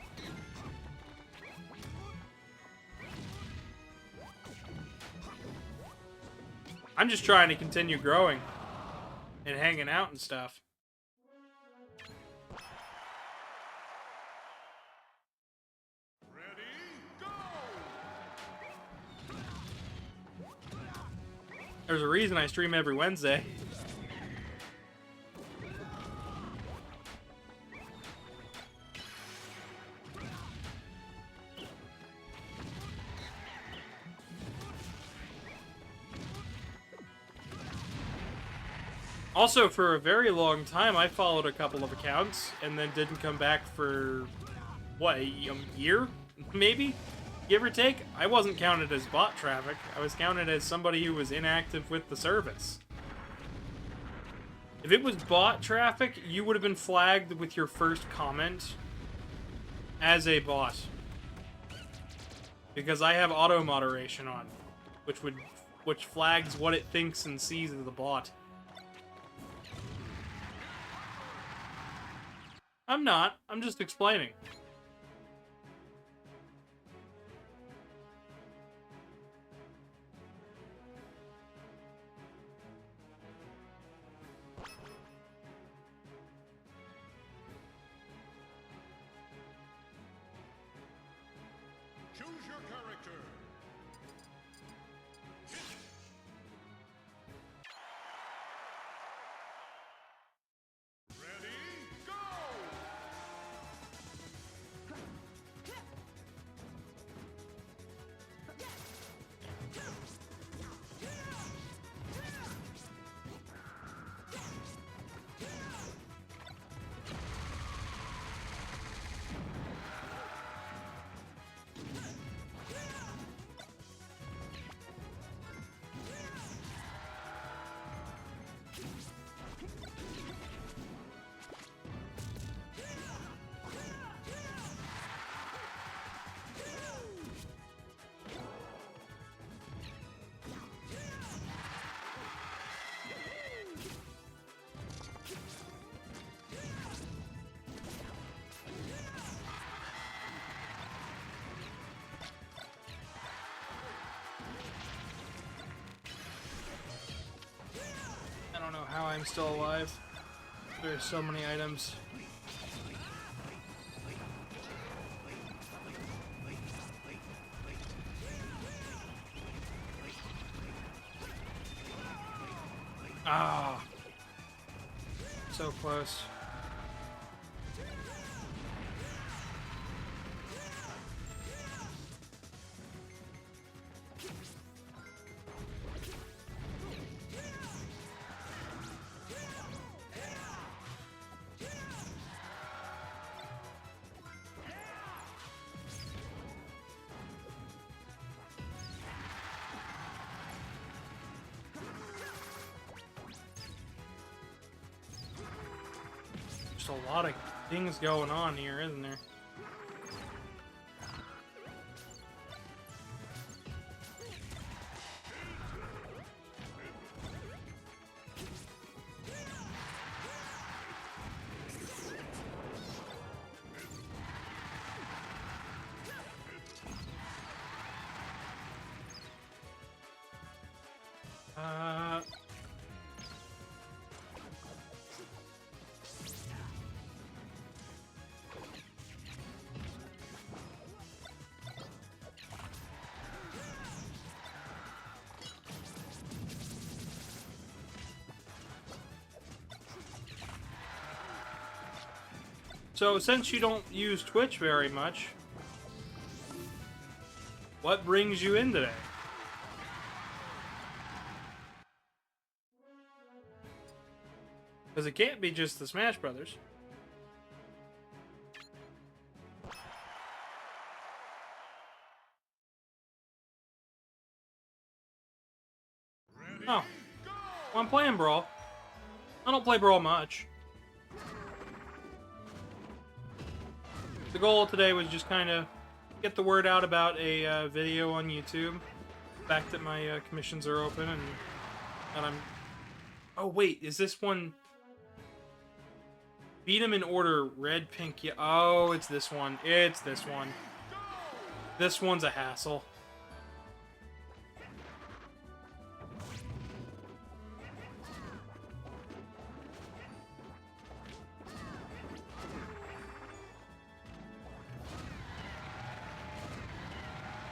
I'm just trying to continue growing and hanging out and stuff. Ready, go! There's a reason I stream every Wednesday. Also, for a very long time, I followed a couple of accounts and then didn't come back for, what, a year? Maybe? Give or take? I wasn't counted as bot traffic. I was counted as somebody who was inactive with the service. If it was bot traffic, you would have been flagged with your first comment as a bot. Because I have auto moderation on, which flags what it thinks and sees as a bot. I'm not. I'm just explaining. Choose your character. Ready, go! I don't know how I'm still alive. There's so many items. Ah. So close. There's a lot of things going on here, isn't there? So, since you don't use Twitch very much, what brings you in today? Because it can't be just the Smash Brothers. Oh. Well, I'm playing Brawl. I don't play Brawl much. The goal today was just kind of get the word out about a video on YouTube. The fact that my commissions are open and I'm... Oh, wait, is this one... Beat them in order, red, pink, yeah. Oh, it's this one. It's this one. This one's a hassle.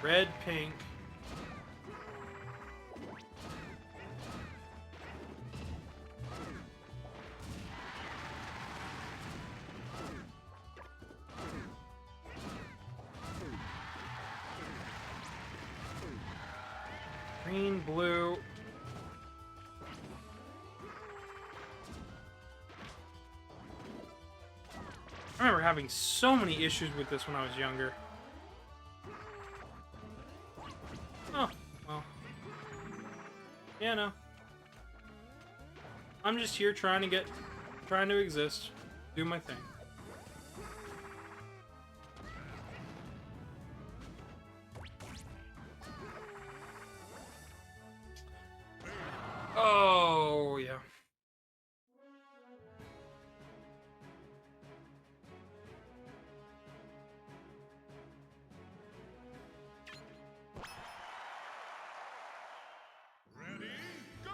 Red, pink. Green, blue. I remember having so many issues with this when I was younger. Oh, well. Yeah, no. I'm just here trying to exist, do my thing. Oh, yeah. Ready, go!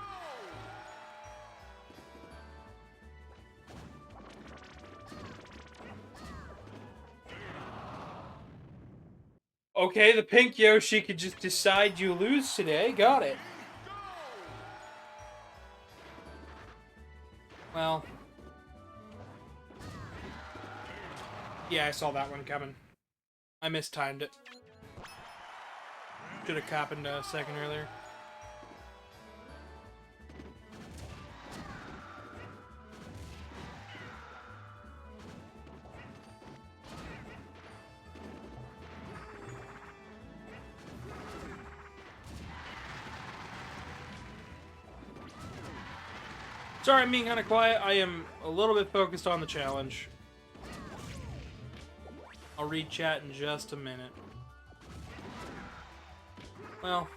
Okay, the pink Yoshi could just decide you lose today. Got it. Well. Yeah, I saw that one coming. I mistimed it. Should have happened a second earlier. Sorry, I'm being kind of quiet. I am a little bit focused on the challenge. I'll read chat in just a minute. Well.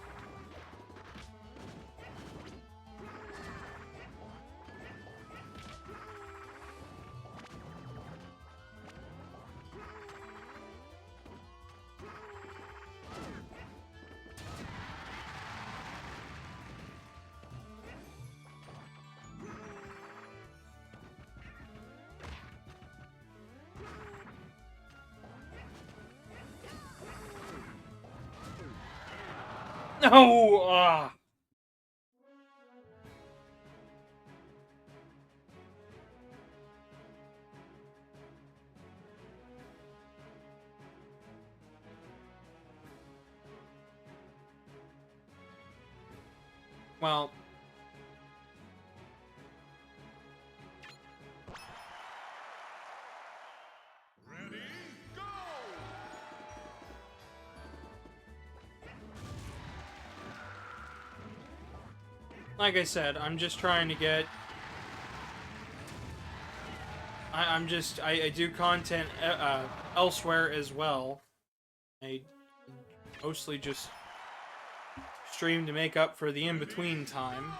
No! Ah! Well... Ready, go! Like I said, I'm just trying to get... I do content elsewhere as well. I mostly just stream to make up for the in-between time.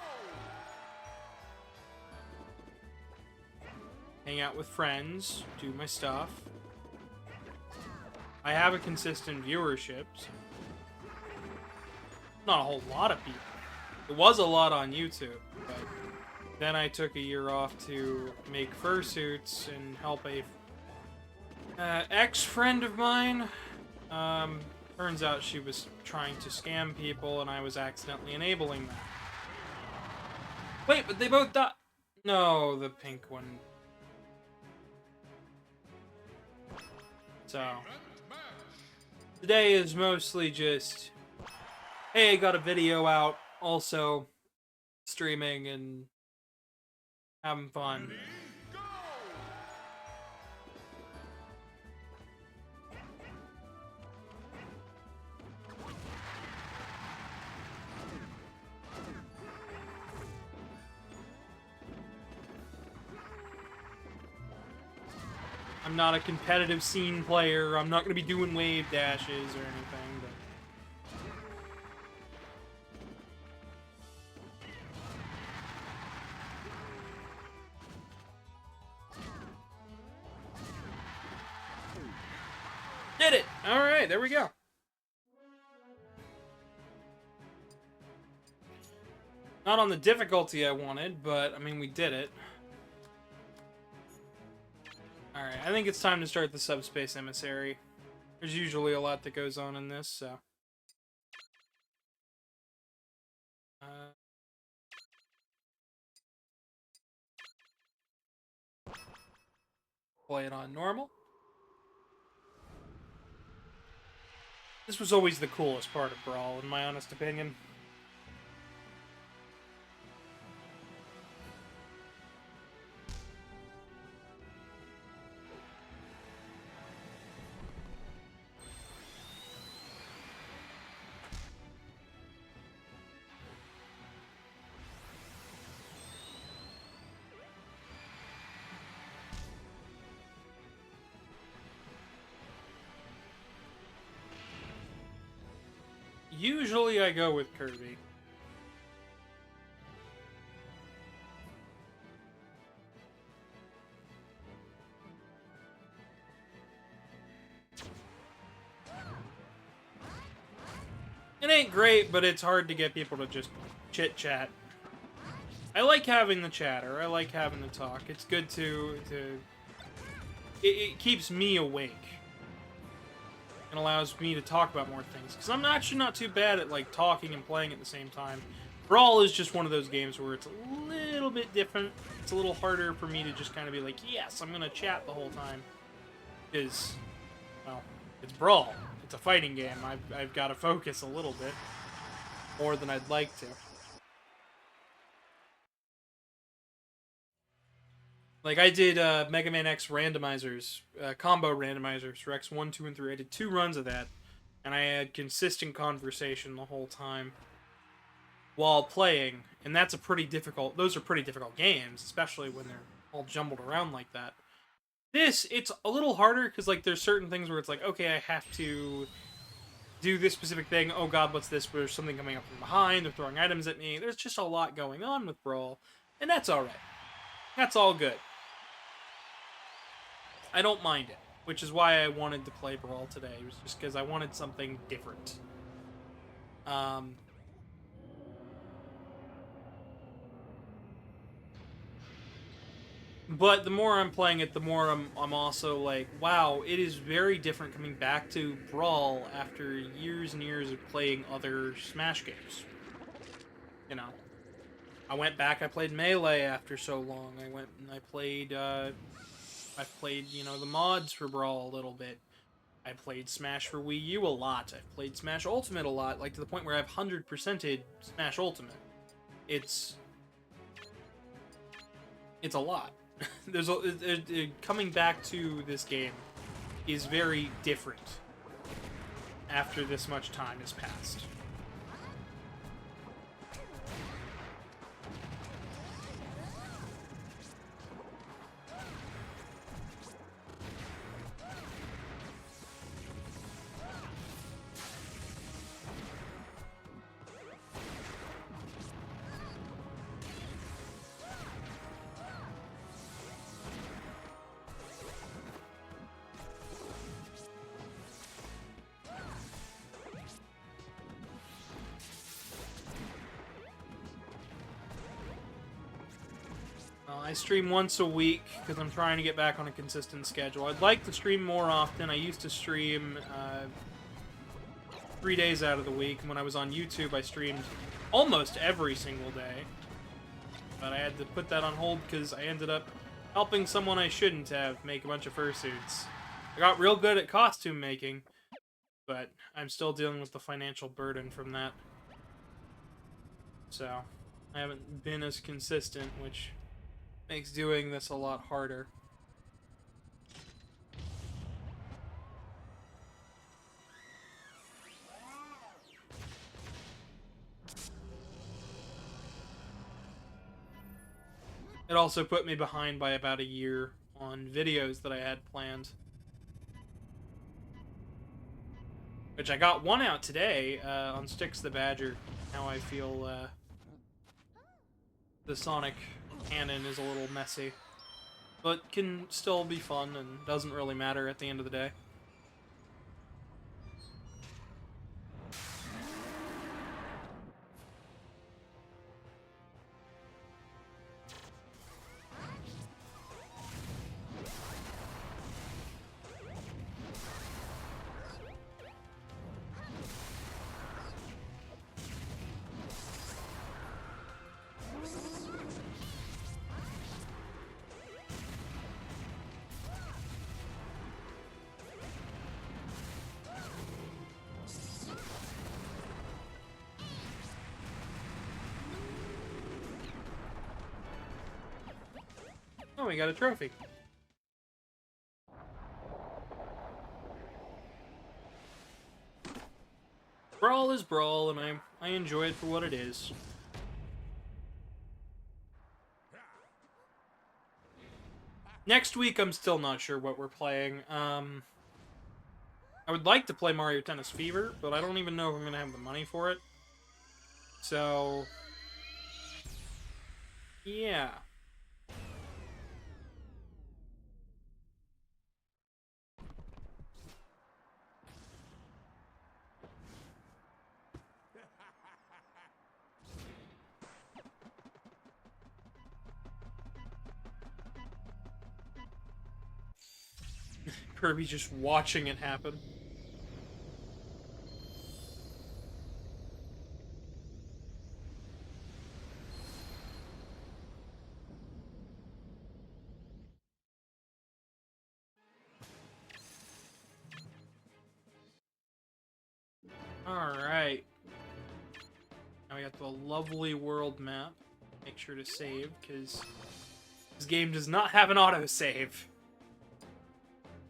Hang out with friends, do my stuff. I have a consistent viewership. So not a whole lot of people. It was a lot on YouTube, but then I took a year off to make fursuits and help a ex-friend of mine. Turns out she was trying to scam people, and I was accidentally enabling that. Wait, but they both died. No, the pink one. So, today is mostly just, hey, I got a video out, also streaming and having fun. I'm not a competitive scene player. I'm not going to be doing wave dashes or anything, but did it! Alright, there we go. Not on the difficulty I wanted, but, I mean, we did it. Alright, I think it's time to start the Subspace Emissary. There's usually a lot that goes on in this, so... play it on normal. This was always the coolest part of Brawl, in my honest opinion. Usually I go with Kirby. It ain't great, but it's hard to get people to just chit-chat. I like having the chatter. I like having the talk. It's good to it keeps me awake. And allows me to talk about more things. Because I'm actually not too bad at, like, talking and playing at the same time. Brawl is just one of those games where it's a little bit different. It's a little harder for me to just kind of be like, yes, I'm gonna chat the whole time. Because, well, it's Brawl. It's a fighting game. I've got to focus a little bit. More than I'd like to. Like, I did Megaman.exe randomizers, combo randomizers for X1, 2, and 3. I did 2 runs of that, and I had consistent conversation the whole time while playing, and that's a pretty difficult, those are pretty difficult games, especially when they're all jumbled around like that. This, it's a little harder, because, like, there's certain things where it's like, okay, I have to do this specific thing, oh god, what's this, there's something coming up from behind, they're throwing items at me, there's just a lot going on with Brawl, and that's alright. That's all good. I don't mind it, which is why I wanted to play Brawl today. It was just because I wanted something different. But the more I'm playing it, the more I'm also like, wow, it is very different coming back to Brawl after years and years of playing other Smash games. You know, I went back, I played Melee after so long. I went and I played, I've played, you know, the mods for Brawl a little bit. I played Smash for Wii U a lot. I've played Smash Ultimate a lot, like to the point where I've 100%ed Smash Ultimate. It's a lot. Coming back to this game is very different after this much time has passed. I stream once a week because I'm trying to get back on a consistent schedule. I'd like to stream more often. I used to stream 3 days out of the week. And when I was on YouTube, I streamed almost every single day. But I had to put that on hold because I ended up helping someone I shouldn't have make a bunch of fursuits. I got real good at costume making, but I'm still dealing with the financial burden from that. So, I haven't been as consistent, which makes doing this a lot harder. It also put me behind by about a year on videos that I had planned. Which I got one out today on Styx the Badger. How I feel the Sonic canon is a little messy. But can still be fun and doesn't really matter at the end of the day. Oh, we got a trophy. Brawl is Brawl, and I enjoy it for what it is. Next week, I'm still not sure what we're playing. I would like to play Mario Tennis Fever, but I don't even know if I'm going to have the money for it. So, yeah. Kirby just watching it happen. Alright. Now we got the lovely world map. Make sure to save, because this game does not have an autosave.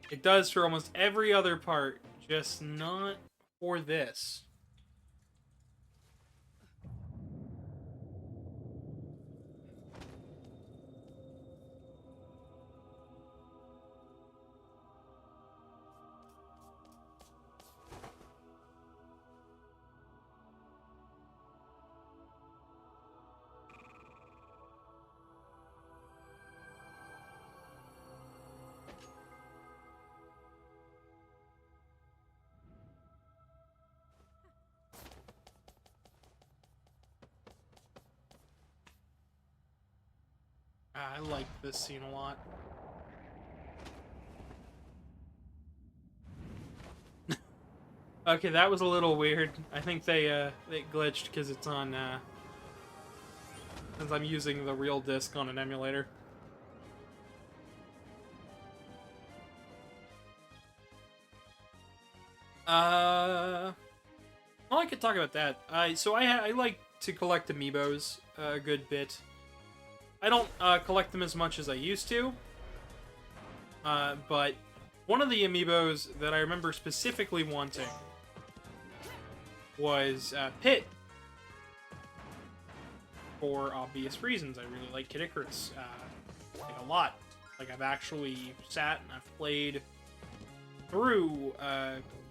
It does for almost every other part, just not for this. I like this scene a lot. Okay, that was a little weird. I think they glitched because it's on since I'm using the real disc on an emulator. Well, I could talk about that. I like to collect amiibos a good bit. I don't collect them as much as I used to, but one of the amiibos that I remember specifically wanting was Pit. For obvious reasons. I really like Kid Icarus like a lot. Like, I've actually sat and I've played through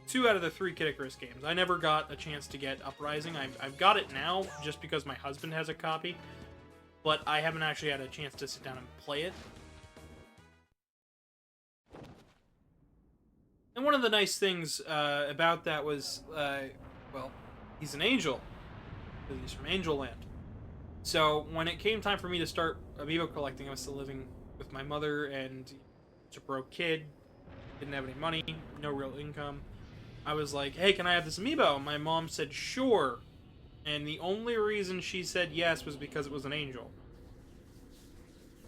2 out of the 3 Kid Icarus games. I never got a chance to get Uprising. I've got it now just because my husband has a copy, but I haven't actually had a chance to sit down and play it. And one of the nice things about that was, well, he's an angel. He's from Angel Land. So when it came time for me to start amiibo collecting, I was still living with my mother, and it's a broke kid, didn't have any money, no real income. I was like, hey, can I have this amiibo? And my mom said, sure. And the only reason she said yes was because it was an angel.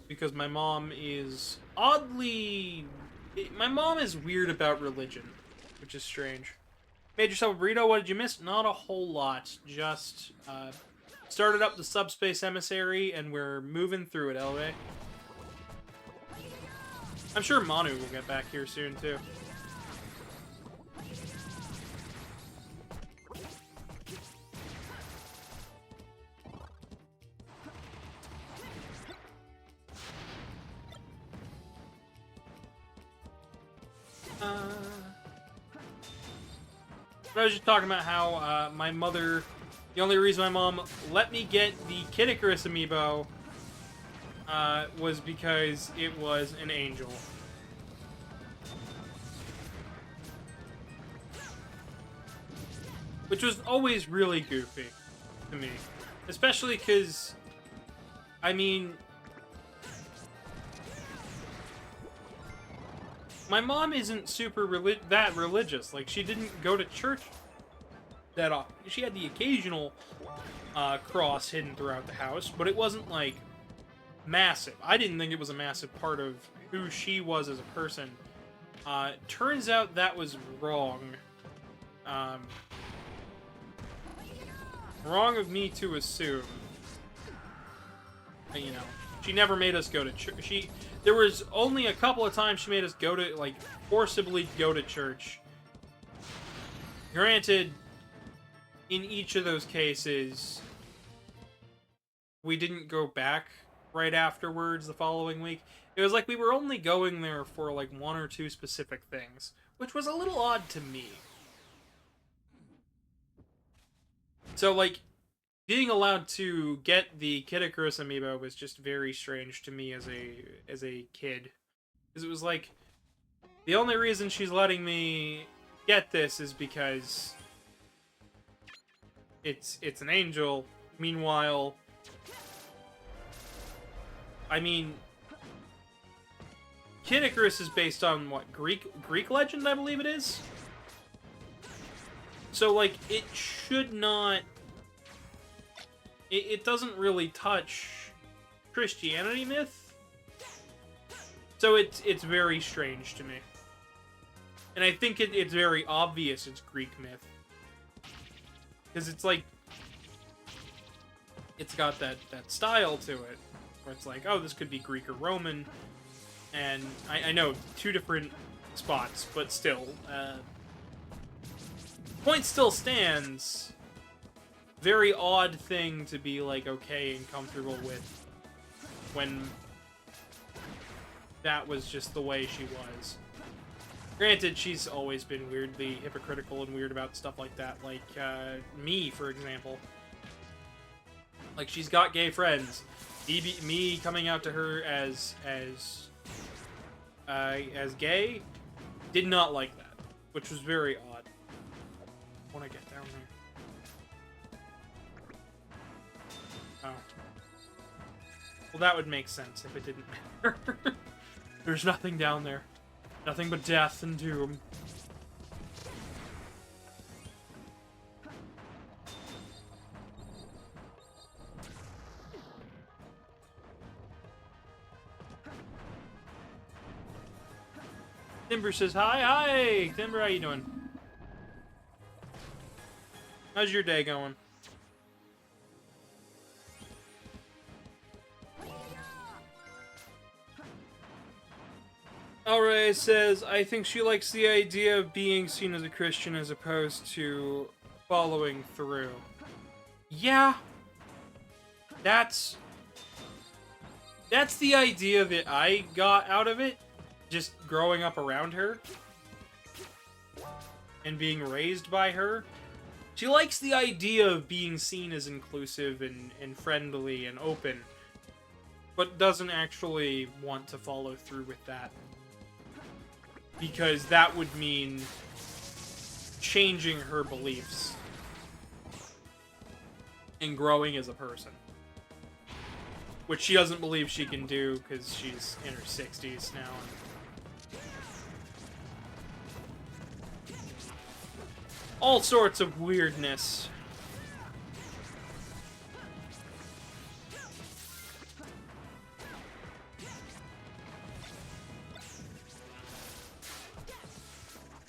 Because my mom is oddly My mom is weird about religion, which is strange. Made yourself a burrito. What did you miss? Not a whole lot. Just started up the subspace emissary, and we're moving through it, LA. I'm sure Manu will get back here soon too. I was just talking about how my mother, the only reason my mom let me get the Kid Icarus amiibo was because it was an angel. Which was always really goofy to me. Especially because, I mean, my mom isn't super that religious. Like, she didn't go to church that often. She had the occasional cross hidden throughout the house, but it wasn't, like, massive. I didn't think it was a massive part of who she was as a person. Turns out that was wrong. Wrong of me to assume. You know, she never made us go to church. There was only a couple of times she made us go to, like, forcibly go to church. Granted, in each of those cases, we didn't go back right afterwards the following week. It was like we were only going there for, like, one or two specific things, which was a little odd to me. So, like, being allowed to get the Kid Icarus amiibo was just very strange to me as a kid. Because it was like, the only reason she's letting me get this is because it's an angel. Meanwhile, I mean, Kid Icarus is based on, what, Greek legend, I believe it is? So, like, it should not... It doesn't really touch Christianity myth. So it's very strange to me. And I think it's very obvious it's Greek myth. Because it's like... It's got that style to it. Where it's like, oh, this could be Greek or Roman. And I know, two different spots, but still. Point still stands. Very odd thing to be, like, okay and comfortable with when that was just the way she was. Granted, she's always been weirdly hypocritical and weird about stuff like that. Like, me, for example. Like, she's got gay friends. Me coming out to her as gay did not like that, which was very odd. When I get down there. Oh. Well, that would make sense if it didn't matter. There's nothing down there. Nothing but death and doom. Timber says hi. Hi! Timber, how you doing? How's your day going? Alright says, I think she likes the idea of being seen as a Christian as opposed to following through. Yeah. That's the idea that I got out of it, just growing up around her. And being raised by her. She likes the idea of being seen as inclusive and friendly and open. But doesn't actually want to follow through with that. Because that would mean changing her beliefs and growing as a person. Which she doesn't believe she can do because she's in her 60s now. All sorts of weirdness.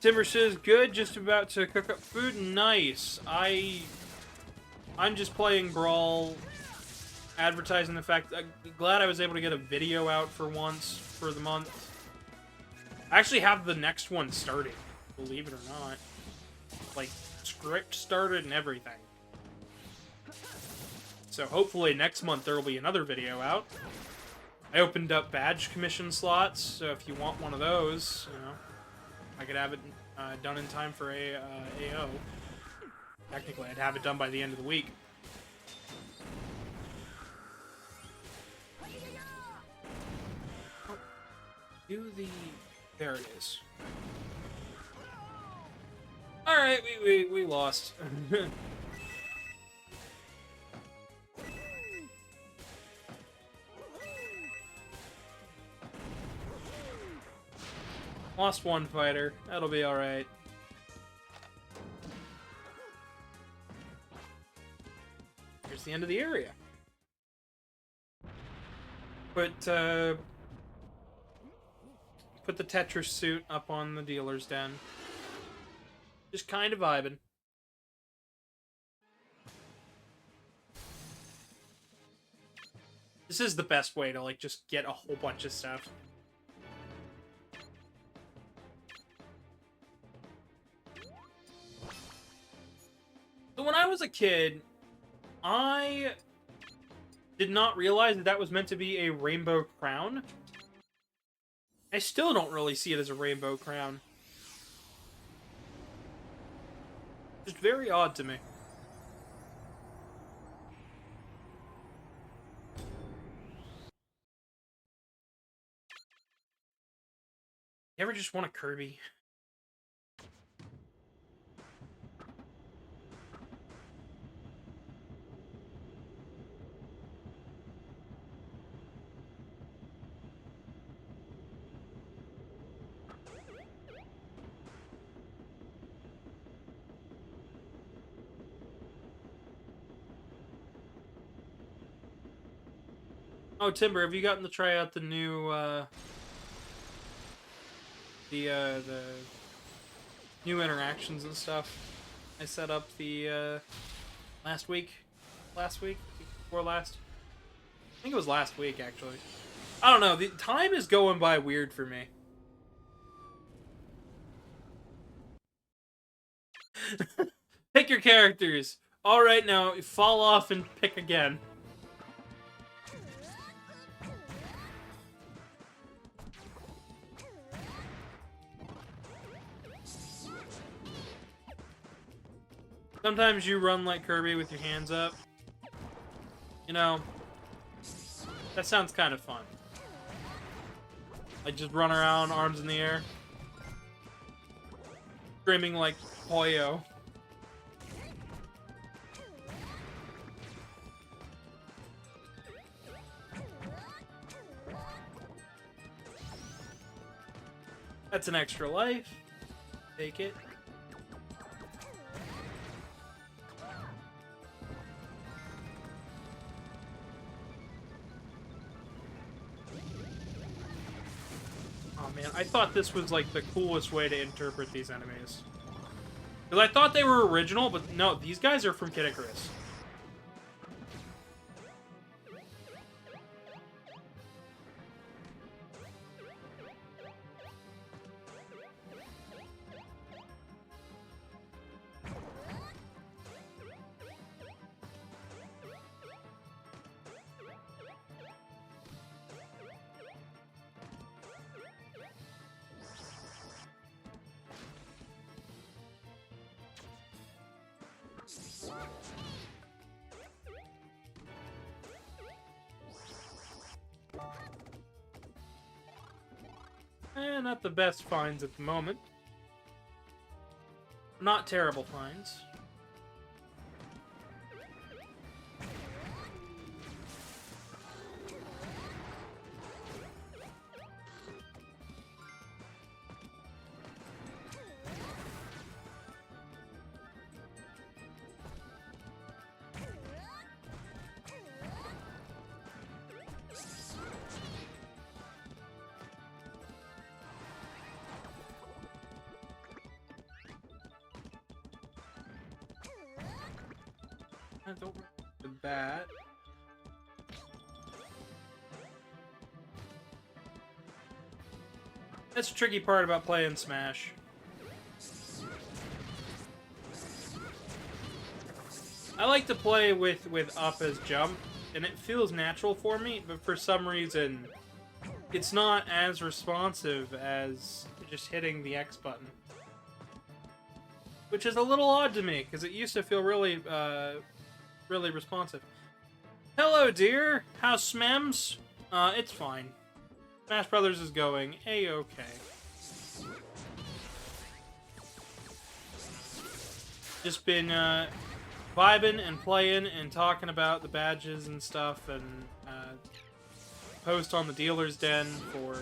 Timber says, good, just about to cook up food. Nice. I'm just playing Brawl, advertising the fact, I'm glad I was able to get a video out for once, for the month. I actually have the next one starting, believe it or not. Like, script started and everything. So hopefully next month there will be another video out. I opened up badge commission slots, so if you want one of those, you know, I could have it done in time for AO. Technically, I'd have it done by the end of the week. Oh, there it is. Alright, we lost. Lost one fighter. That'll be alright. Here's the end of the area. Put the Tetris suit up on the dealer's den. Just kind of vibing. This is the best way to, like, just get a whole bunch of stuff. So when I was a kid, I did not realize that that was meant to be a rainbow crown. I still don't really see it as a rainbow crown. Just very odd to me. You ever just want a Kirby? Oh, Timber, have you gotten to try out the new, the new interactions and stuff? I set up the, last week? Before last? I think it was last week, actually. I don't know, the time is going by weird for me. Pick your characters. Alright, now, fall off and pick again. Sometimes you run like Kirby with your hands up. You know, that sounds kind of fun. Like, just run around, arms in the air. Screaming like Poyo. That's an extra life. Take it. Man, I thought this was like the coolest way to interpret these enemies. Because I thought they were original, but no, these guys are from Kid Icarus. Not the best finds at the moment. Not terrible finds. I don't remember that. That's the tricky part about playing Smash. I like to play with up as jump, and it feels natural for me, but for some reason, it's not as responsive as just hitting the X button. Which is a little odd to me, because it used to feel really, really responsive. Hello, dear. How's Smems? It's fine. Smash Brothers is going A-okay. Just been, vibing and playing and talking about the badges and stuff, and post on the dealer's den for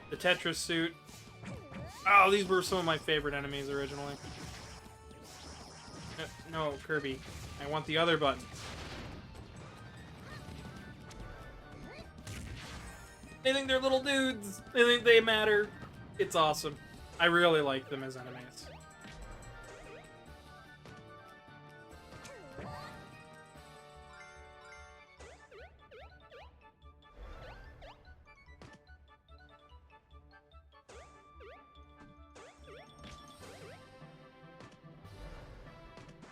the Tetris suit. Oh, these were some of my favorite enemies originally. No, Kirby. I want the other button. They think they're little dudes. They think they matter. It's awesome. I really like them as enemies.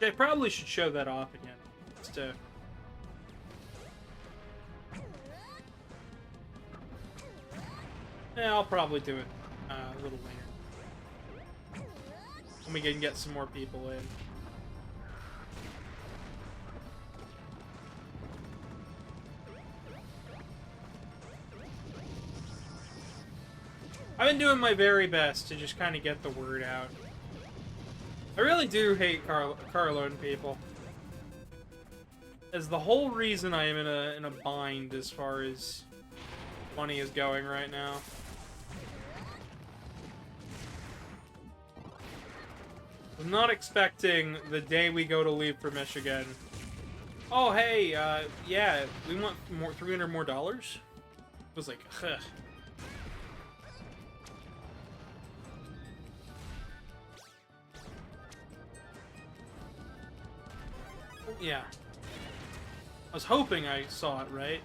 I probably should show that off again. Just to... Yeah, I'll probably do it a little later. When we can get some more people in. I've been doing my very best to just kind of get the word out. I really do hate car loan people. As the whole reason I am in a bind as far as money is going right now. I'm not expecting the day we go to leave for Michigan. Oh hey, yeah, we want more $300 more. It was like, ugh. Yeah. I was hoping I saw it right.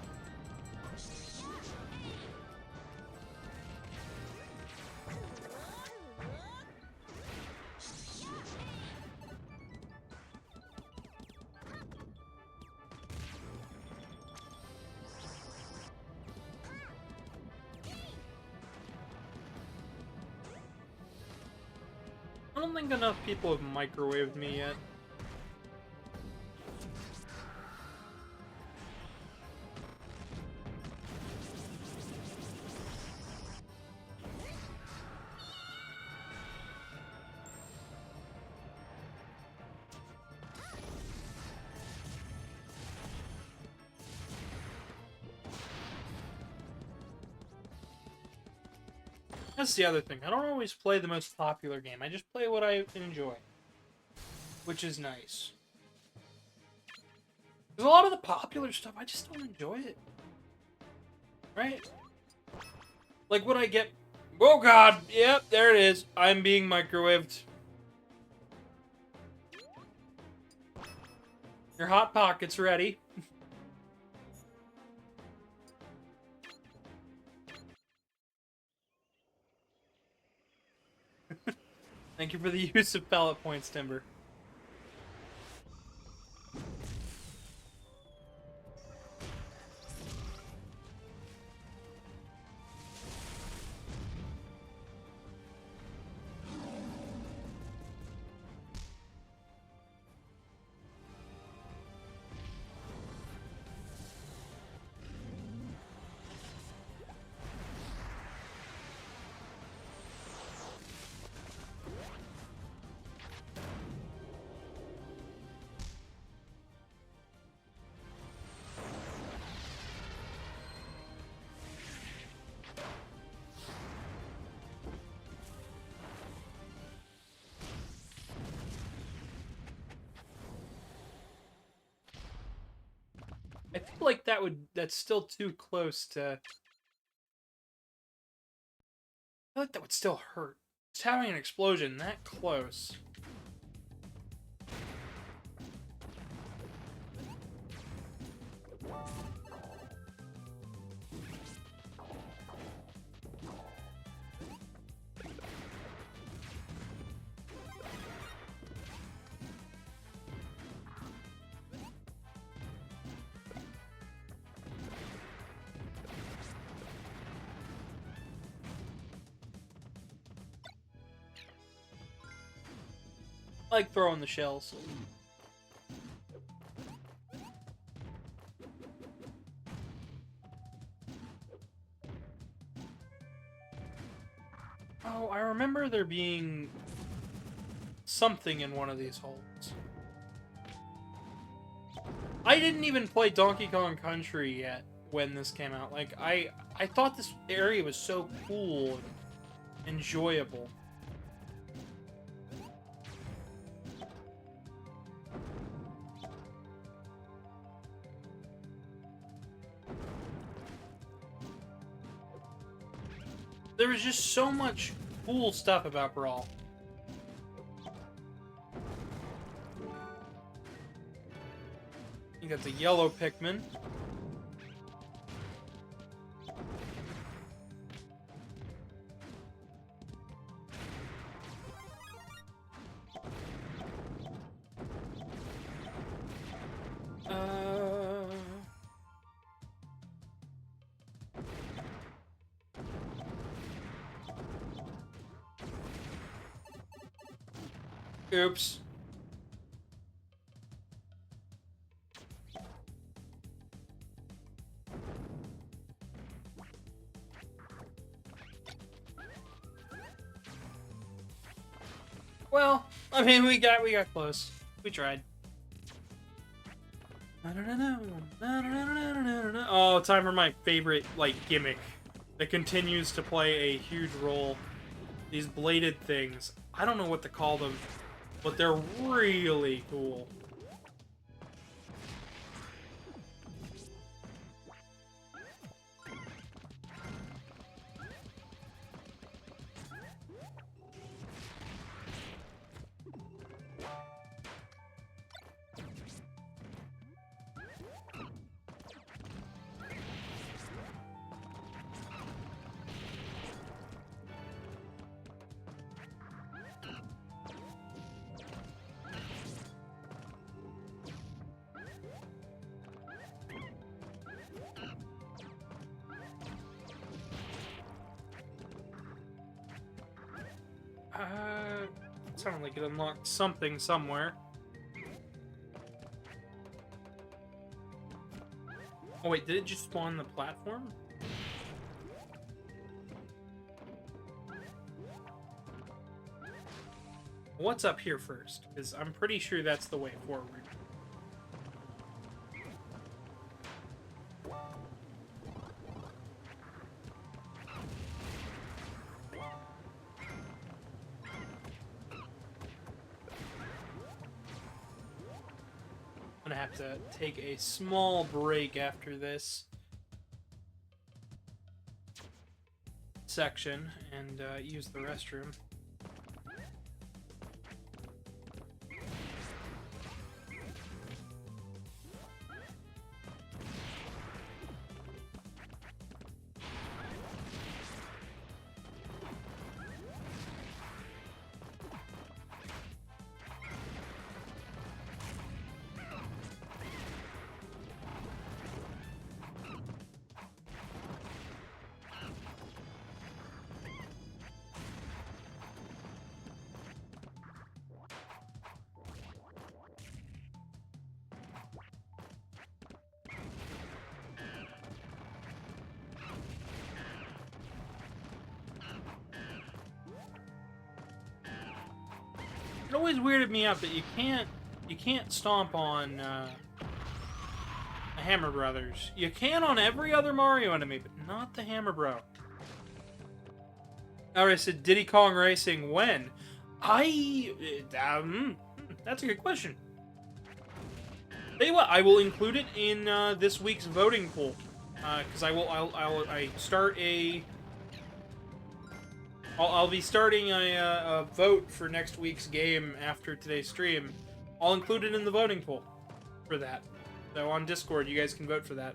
I don't think enough people have microwaved me yet. That's the other thing. I don't always play the most popular game. I just play what I enjoy. Which is nice. Because a lot of the popular stuff, I just don't enjoy it. Right? Like when I get... Oh god! Yep, there it is. I'm being microwaved. Your Hot Pocket's ready. Thank you for the use of pellet points, Timber. I feel like that's still too close to... I feel like that would still hurt. Just having an explosion that close. like throwing the shells. Oh, I remember there being something in one of these holes. I didn't even play Donkey Kong Country yet when this came out. Like, I thought this area was so cool and enjoyable. There was just so much cool stuff about Brawl. You got the yellow Pikmin. Oops. Well, I mean, we got close. We tried. Oh, time for my favorite, like, gimmick that continues to play a huge role. These bladed things. I don't know what to call them, but they're really cool. It sounded like it unlocked something somewhere. Oh wait, did it just spawn the platform? What's up here first? Because I'm pretty sure that's the way forward. I'm gonna have to take a small break after this section and use the restroom. It always weirded me out that you can't stomp on the Hammer Brothers. You can on every other Mario enemy, but not the Hammer Bro. Alright, so Diddy Kong Racing when? That's a good question. Tell you what, I will include it in this week's voting poll, because I start a. I'll be starting a vote for next week's game after today's stream. I'll include it in the voting poll for that. So on Discord, you guys can vote for that.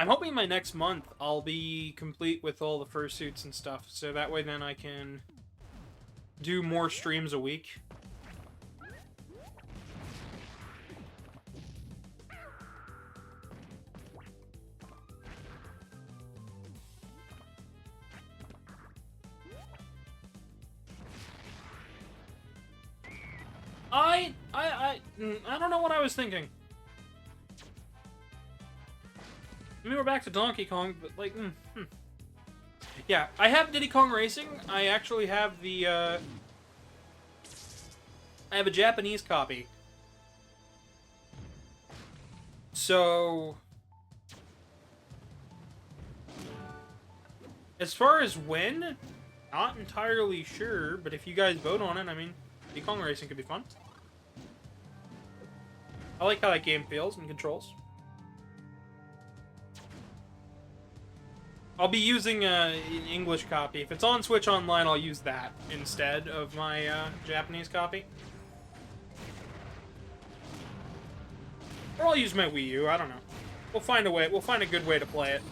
I'm hoping my next month I'll be complete with all the fursuits and stuff, so that way then I can do more streams a week. I don't know what I was thinking. I mean, we're back to Donkey Kong, but like, yeah, I have Diddy Kong Racing. I actually have the, I have a Japanese copy. So, as far as when, not entirely sure, but if you guys vote on it, I mean, Diddy Kong Racing could be fun. I like how that game feels and controls. I'll be using an English copy. If it's on Switch Online, I'll use that instead of my Japanese copy. Or I'll use my Wii U, I don't know. We'll find a way, we'll find a good way to play it.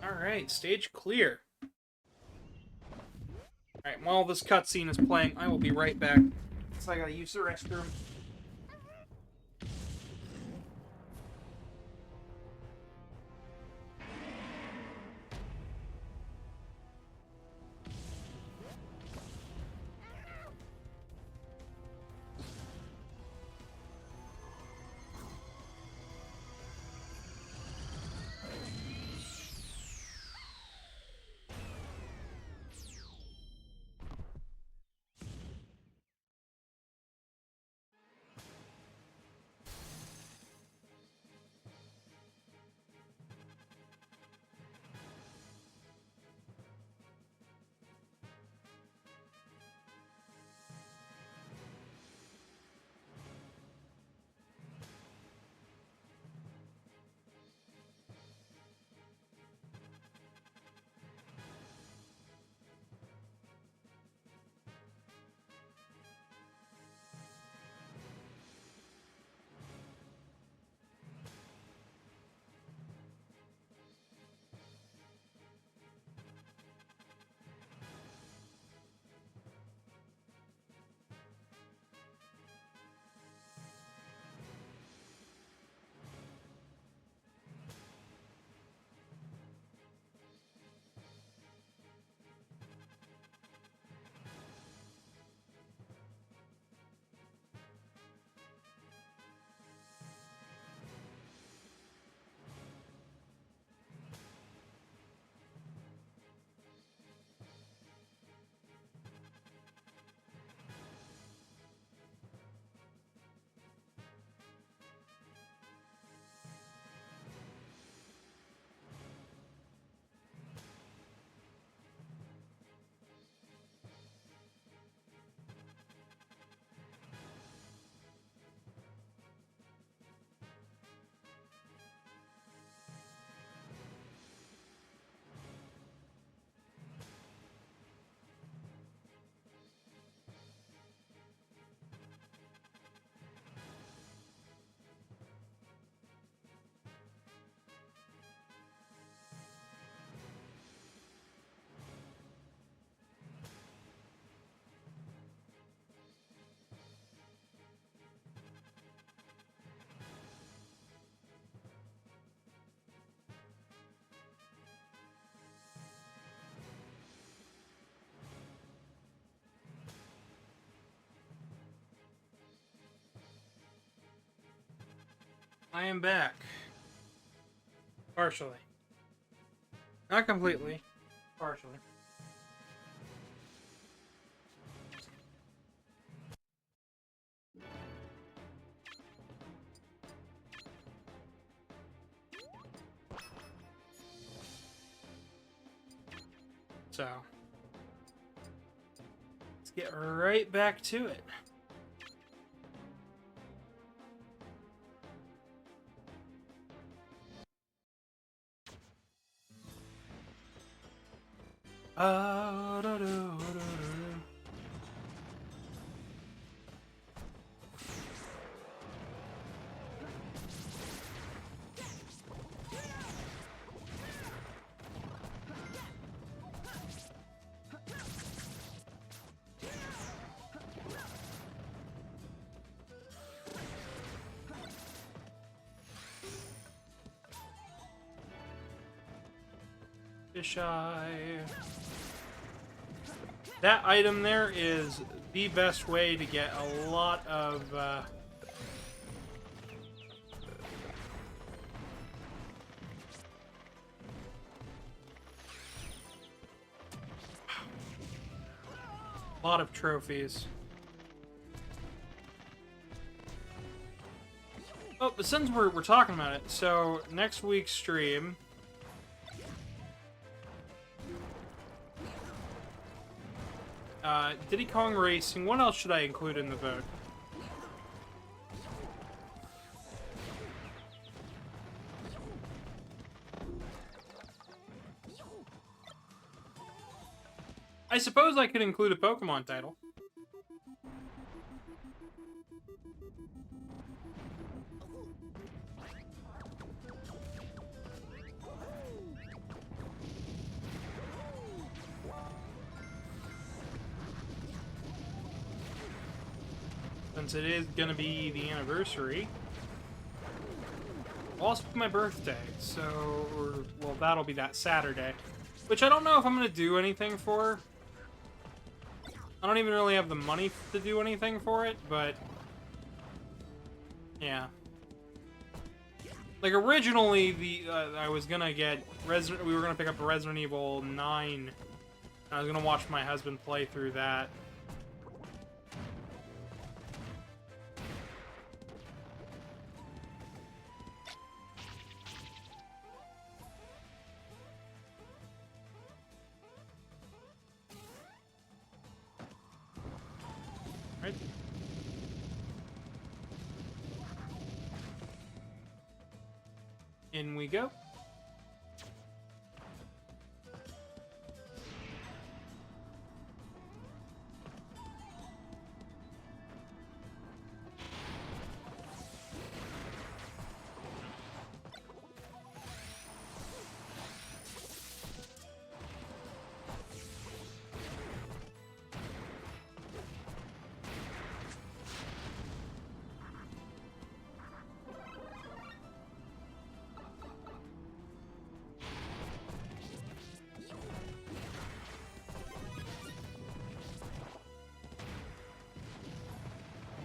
Alright, stage clear. Alright, while this cutscene is playing, I will be right back. So I gotta use the restroom. I am back. Partially. Not completely. Partially. So, let's get right back to it. Fisheye. That item there is the best way to get a lot of trophies. Oh, but since we're talking about it, so next week's stream, Diddy Kong Racing. What else should I include in the vote? I suppose I could include a Pokemon title. Since it is gonna be the anniversary. I'll also be my birthday, so... well, that'll be that Saturday. Which I don't know if I'm gonna do anything for. I don't even really have the money to do anything for it, but... yeah. Like, originally, I was gonna get... we were gonna pick up Resident Evil 9. And I was gonna watch my husband play through that. Right? In we go.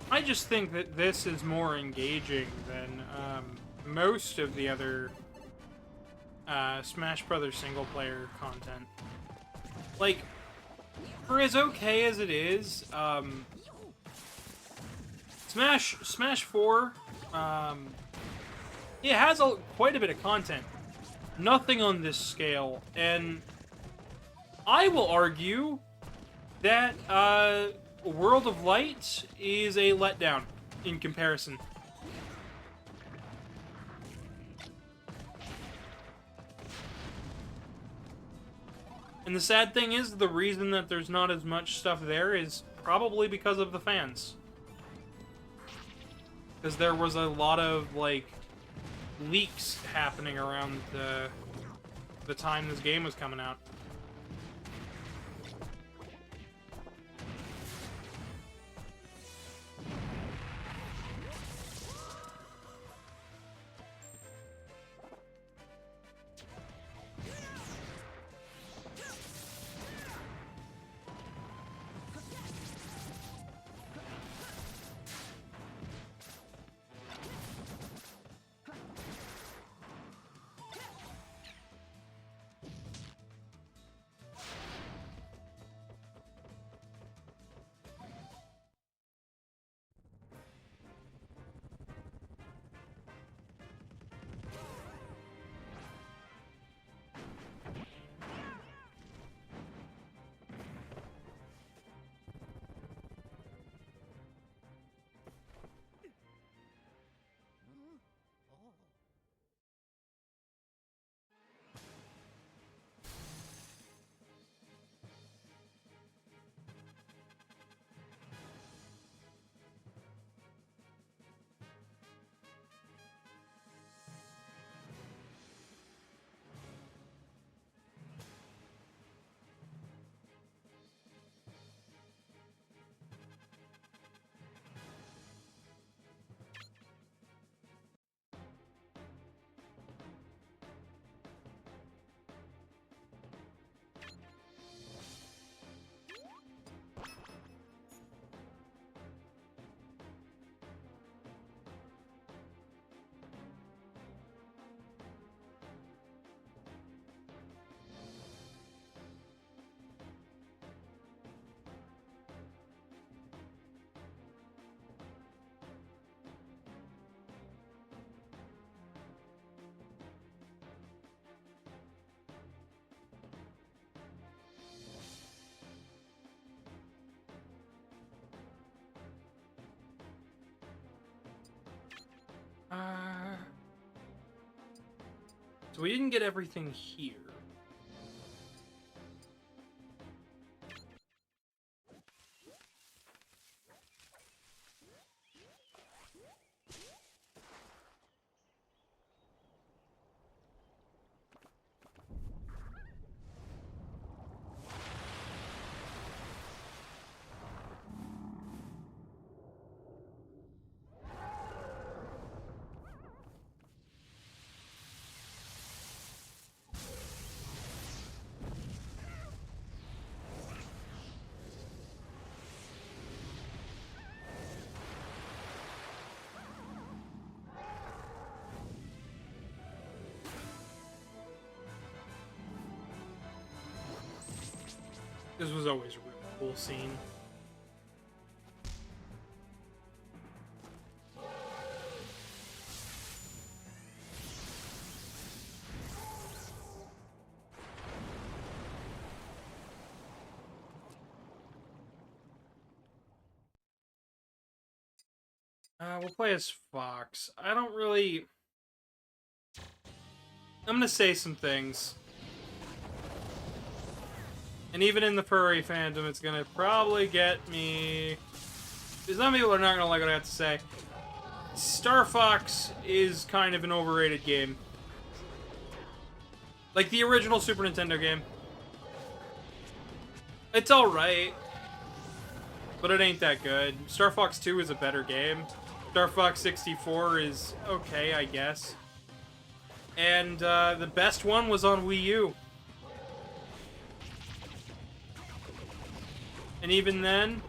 I just think that this is more engaging than most of the other Smash Brothers single-player content. Like, for as okay as it is, Smash 4, it has quite a bit of content. Nothing on this scale, and I will argue that World of Light is a letdown in comparison. And the sad thing is, the reason that there's not as much stuff there is probably because of the fans. Because there was a lot of, like, leaks happening around the time this game was coming out. So we didn't get everything here. This was always a really cool scene. We'll play as Fox. I don't really... I'm gonna say some things. And even in the furry fandom, it's gonna probably get me... Some people are not gonna like what I have to say. Star Fox is kind of an overrated game. Like the original Super Nintendo game. It's alright. But it ain't that good. Star Fox 2 is a better game. Star Fox 64 is okay, I guess. And the best one was on Wii U. And even then,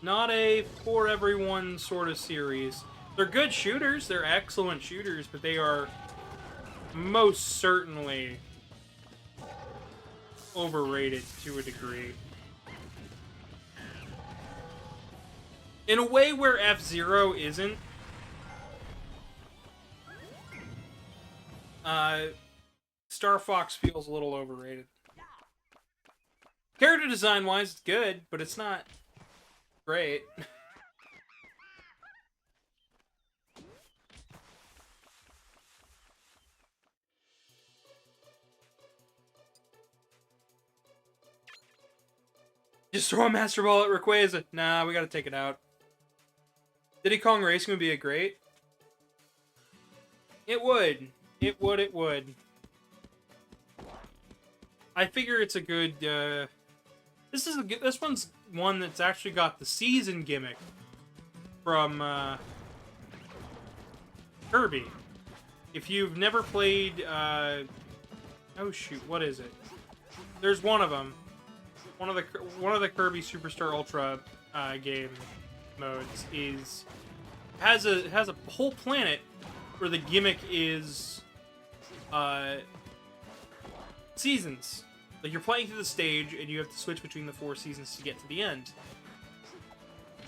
not a for everyone sort of series. They're good shooters, they're excellent shooters, but they are most certainly overrated to a degree. In a way where F-Zero isn't. Star Fox feels a little overrated. Character design-wise, it's good, but it's not great. Just throw a Master Ball at Rayquaza. Nah, we gotta take it out. Diddy Kong Racing would be a great. It would. It would. I figure it's a good, this one's one that's actually got the season gimmick from, Kirby. If you've never played, oh shoot, what is it? There's one of them. One of the Kirby Superstar Ultra, game modes has a whole planet where the gimmick is, seasons. Like, you're playing through the stage, and you have to switch between the 4 seasons to get to the end.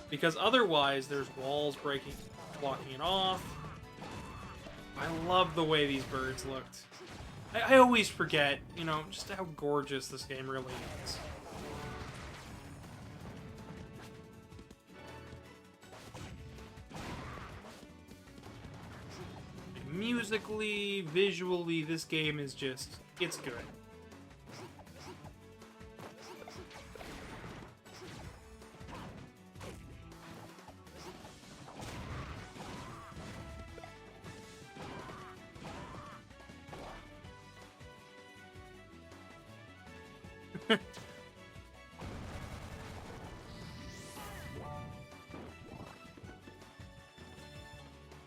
Because otherwise, there's walls blocking it off. I love the way these birds looked. I always forget, you know, just how gorgeous this game really is. Musically, visually, this game is just, it's good.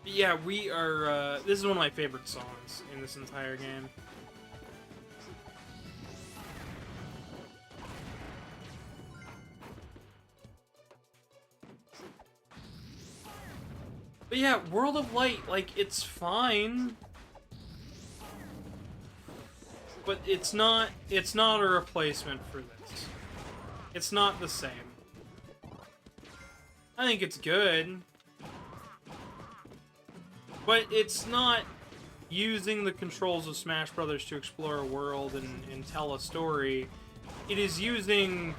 Yeah, we are, this is one of my favorite songs in this entire game. But yeah, World of Light, like, it's fine. But it's not a replacement for this. It's not the same. I think it's good. But it's not using the controls of Smash Brothers to explore a world and tell a story. It is using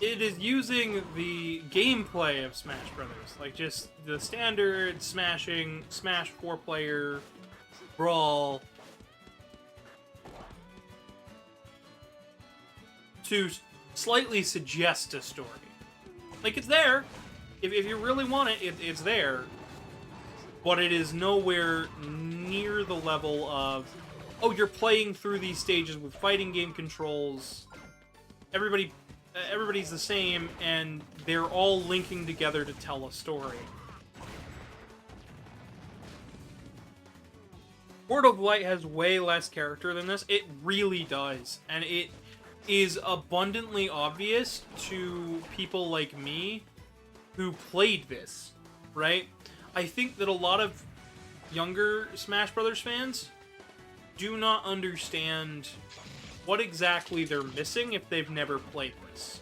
it is using the gameplay of Smash Brothers, like just the standard smashing, Smash 4-player brawl, to slightly suggest a story. Like, it's there. If you really want it, it's there. But it is nowhere near the level of, oh, you're playing through these stages with fighting game controls. Everybody's the same, and they're all linking together to tell a story. World of Light has way less character than this. It really does. And it is abundantly obvious to people like me who played this, right? I think that a lot of younger Smash Brothers fans do not understand what exactly they're missing if they've never played this.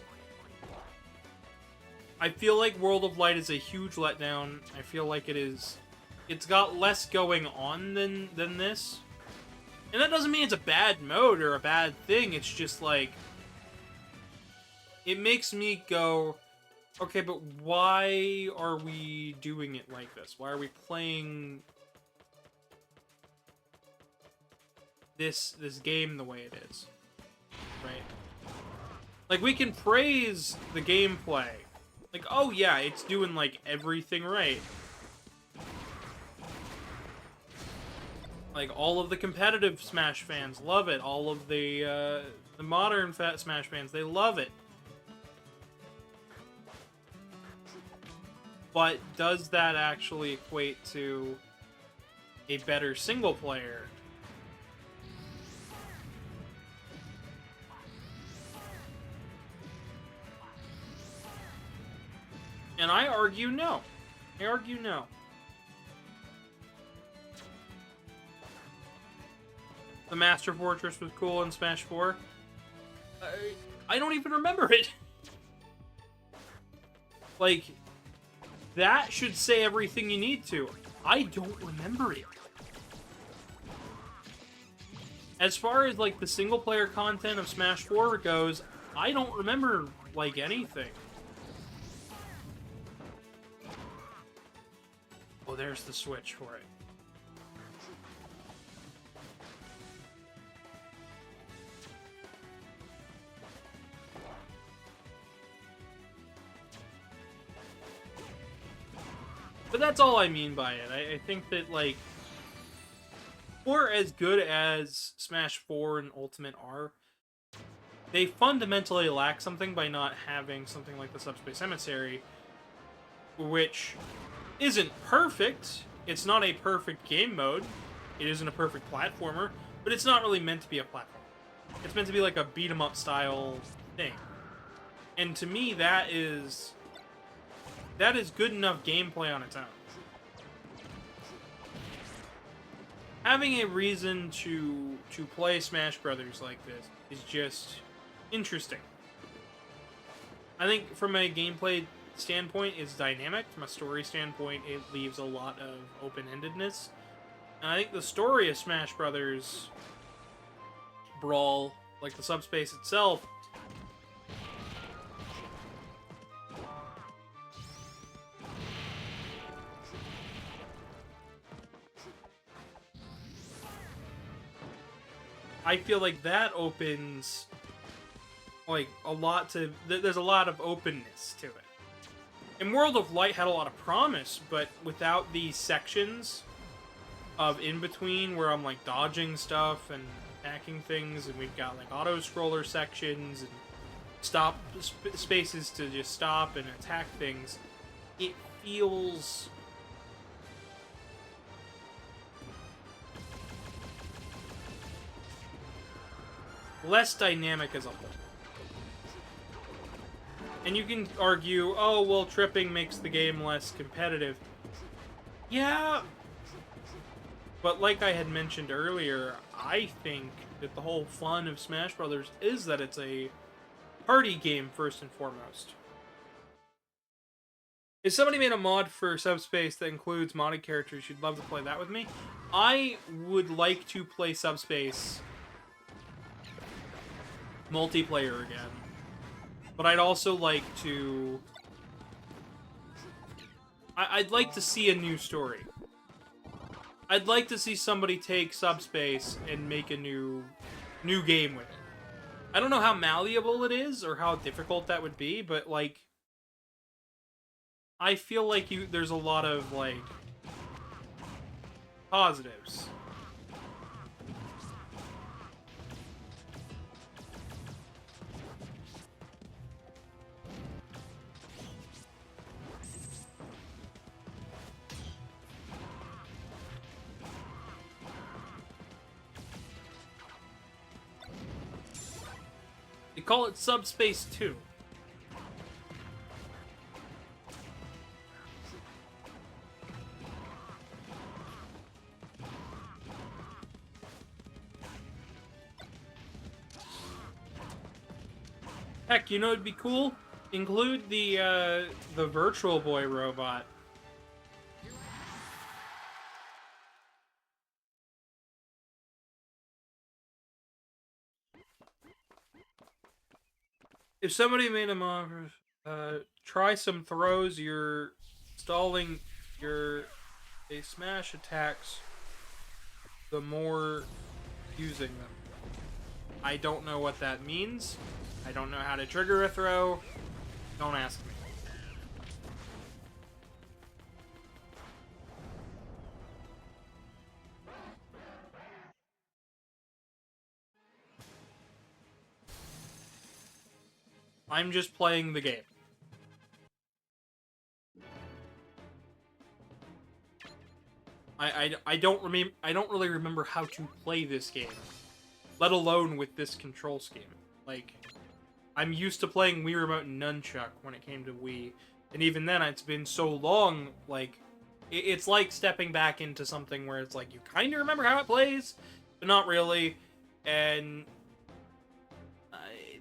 I feel like World of Light is a huge letdown. I feel like it's got less going on than this. And that doesn't mean it's a bad mode or a bad thing. It's just like, it makes me go, okay, but why are we doing it like this? Why are we playing this game the way it is? Right? Like, we can praise the gameplay. Like, oh yeah, it's doing, like, everything right. Like, all of the competitive Smash fans love it. All of the modern Smash fans, they love it. But does that actually equate to a better single player? And I argue no. I argue no. The Master Fortress was cool in Smash 4. I don't even remember it. Like, that should say everything you need to. I don't remember it. As far as, like, the single-player content of Smash 4 goes, I don't remember, like, anything. Oh, there's the switch for it. But that's all I mean by it. I think that, like, for as good as Smash 4 and Ultimate are, they fundamentally lack something by not having something like the Subspace Emissary, which isn't perfect. It's not a perfect game mode. It isn't a perfect platformer, but it's not really meant to be a platform. It's meant to be like a beat-em-up style thing. And to me, that is good enough gameplay on its own. Having a reason to play Smash Brothers like this is just interesting. I think from a gameplay standpoint, it's dynamic. From a story standpoint, it leaves a lot of open-endedness. And I think the story of Smash Brothers Brawl, like the subspace itself, I feel like that opens, like, a lot to... There's a lot of openness to it. And World of Light had a lot of promise, but without these sections of in-between where I'm, like, dodging stuff and hacking things, and we've got, like, auto-scroller sections and stop spaces to just stop and attack things, it feels... less dynamic as a whole. And you can argue, oh, well, tripping makes the game less competitive. Yeah, but like I had mentioned earlier, I think that the whole fun of Smash Brothers is that it's a party game first and foremost. If somebody made a mod for Subspace that includes modded characters, you'd love to play that with me. I would like to play Subspace multiplayer again, But I'd also like to... I'd like to see a new story. I'd like to see somebody take Subspace and make a new game with it. I don't know how malleable it is or how difficult that would be, but like I feel like there's a lot of like positives. They call it Subspace 2. Heck, you know it'd be cool? Include the Virtual Boy robot. If somebody made a offer, try some throws. You're stalling they smash attacks the more using them. I don't know what that means. I don't know how to trigger a throw. Don't ask me. I'm just playing the game. I don't really remember how to play this game, let alone with this control scheme. Like, I'm used to playing Wii Remote and Nunchuck when it came to Wii, and even then it's been so long, like, it's like stepping back into something where it's like you kind of remember how it plays, but not really, and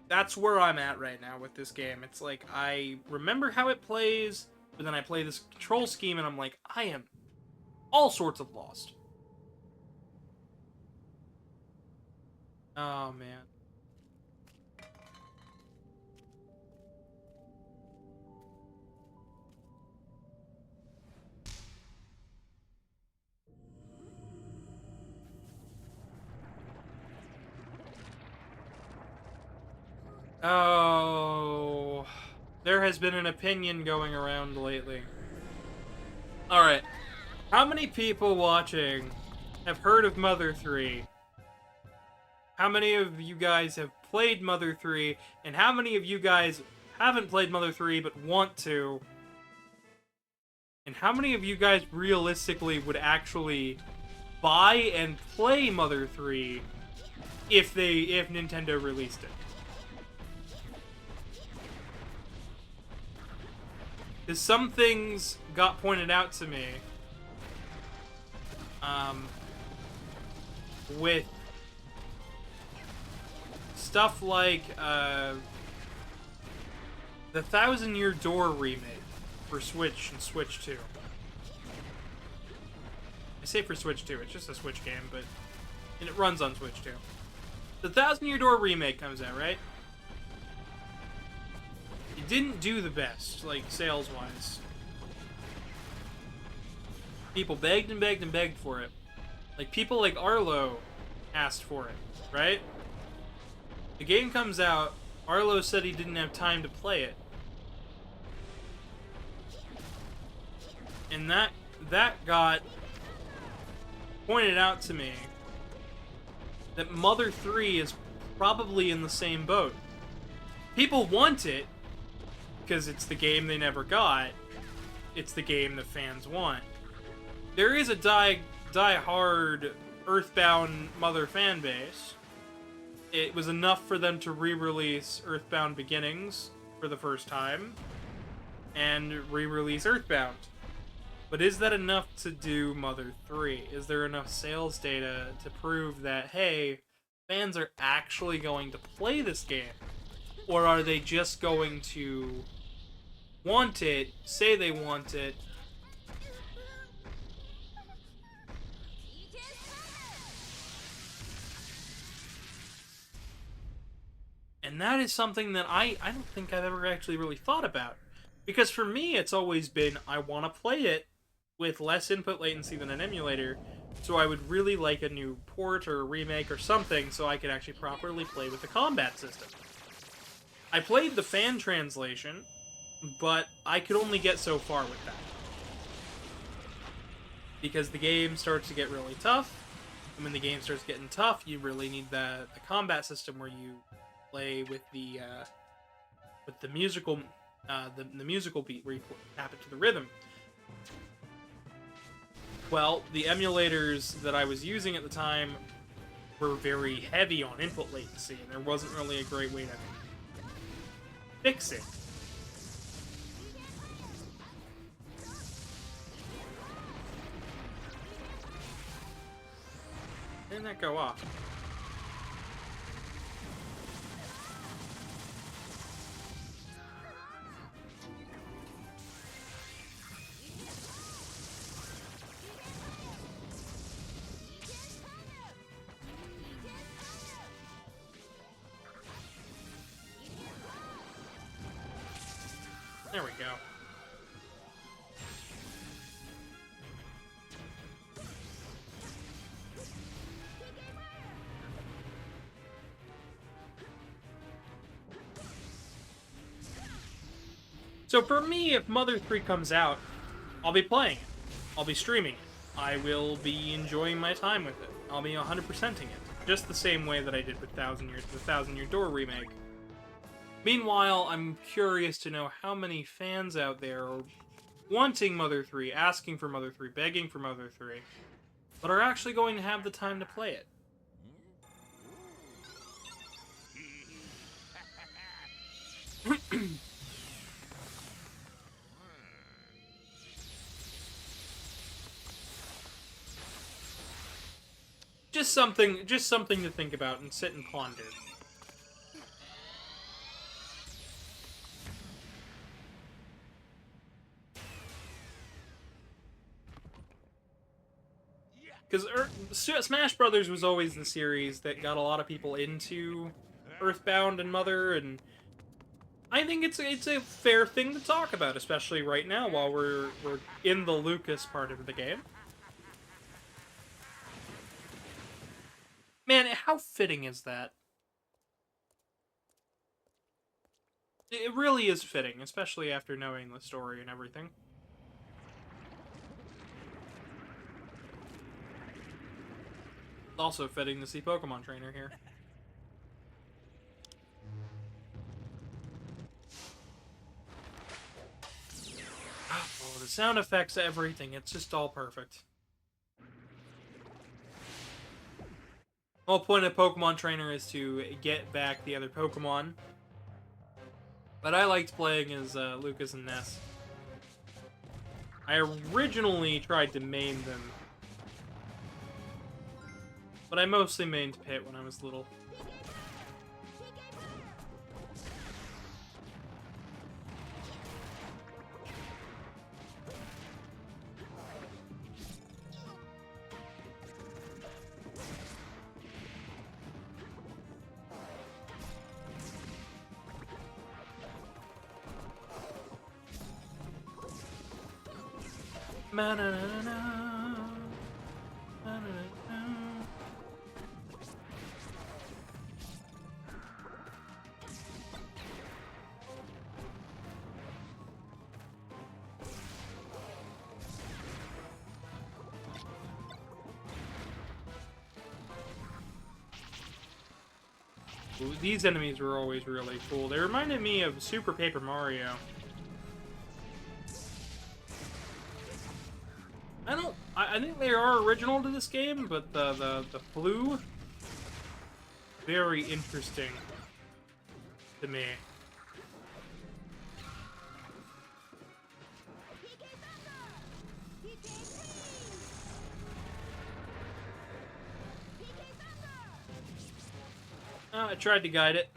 that's where I'm at right now with this game. It's like, I remember how it plays, but then I play this control scheme and I'm like, I am all sorts of lost. Oh, man. Oh, there has been an opinion going around lately. Alright, how many people watching have heard of Mother 3? How many of you guys have played Mother 3? And how many of you guys haven't played Mother 3 but want to? And how many of you guys realistically would actually buy and play Mother 3 if Nintendo released it? Because some things got pointed out to me with stuff like the Thousand Year Door remake for Switch and Switch 2. I say for Switch 2, it's just a Switch game, and it runs on Switch 2. The Thousand Year Door remake comes out, right? It didn't do the best, like, sales-wise. People begged and begged and begged for it. Like, people like Arlo asked for it, right? The game comes out, Arlo said he didn't have time to play it. And that got pointed out to me that Mother 3 is probably in the same boat. People want it, because it's the game they never got. It's the game the fans want. There is a die-hard Earthbound Mother fan base. It was enough for them to re-release Earthbound Beginnings for the first time, and re-release Earthbound. But is that enough to do Mother 3? Is there enough sales data to prove that, hey, fans are actually going to play this game? Or are they just going to want it, say they want it, And that is something that I don't think I've ever actually really thought about. Because for me, it's always been, I want to play it with less input latency than an emulator, so I would really like a new port or a remake or something so I could actually properly play with the combat system. I played the fan translation, but I could only get so far with that. Because the game starts to get really tough, and when the game starts getting tough, you really need the combat system where you play with the musical the musical beat where you tap it to the rhythm. Well, the emulators that I was using at the time were very heavy on input latency, and there wasn't really a great way to fix it. Didn't that go off? There we go. So for me, if Mother 3 comes out, I'll be playing it. I'll be streaming it. I will be enjoying my time with it. I'll be 100%ing it. Just the same way that I did with the Thousand Year Door remake. Meanwhile, I'm curious to know how many fans out there are wanting Mother 3, asking for Mother 3, begging for Mother 3, but are actually going to have the time to play it. Just something to think about and sit and ponder. Because Smash Brothers was always the series that got a lot of people into Earthbound and Mother, and I think it's a fair thing to talk about, especially right now while we're in the Lucas part of the game. Man, how fitting is that? It really is fitting, especially after knowing the story and everything. It's also fitting to see Pokemon Trainer here. Oh, the sound effects, everything, it's just all perfect. The whole point of Pokemon Trainer is to get back the other Pokemon. But I liked playing as Lucas and Ness. I originally tried to main them, but I mostly mained Pit when I was little. These enemies were always really cool. They reminded me of Super Paper Mario. I think they are original to this game, but the flu, very interesting to me. I tried to guide it.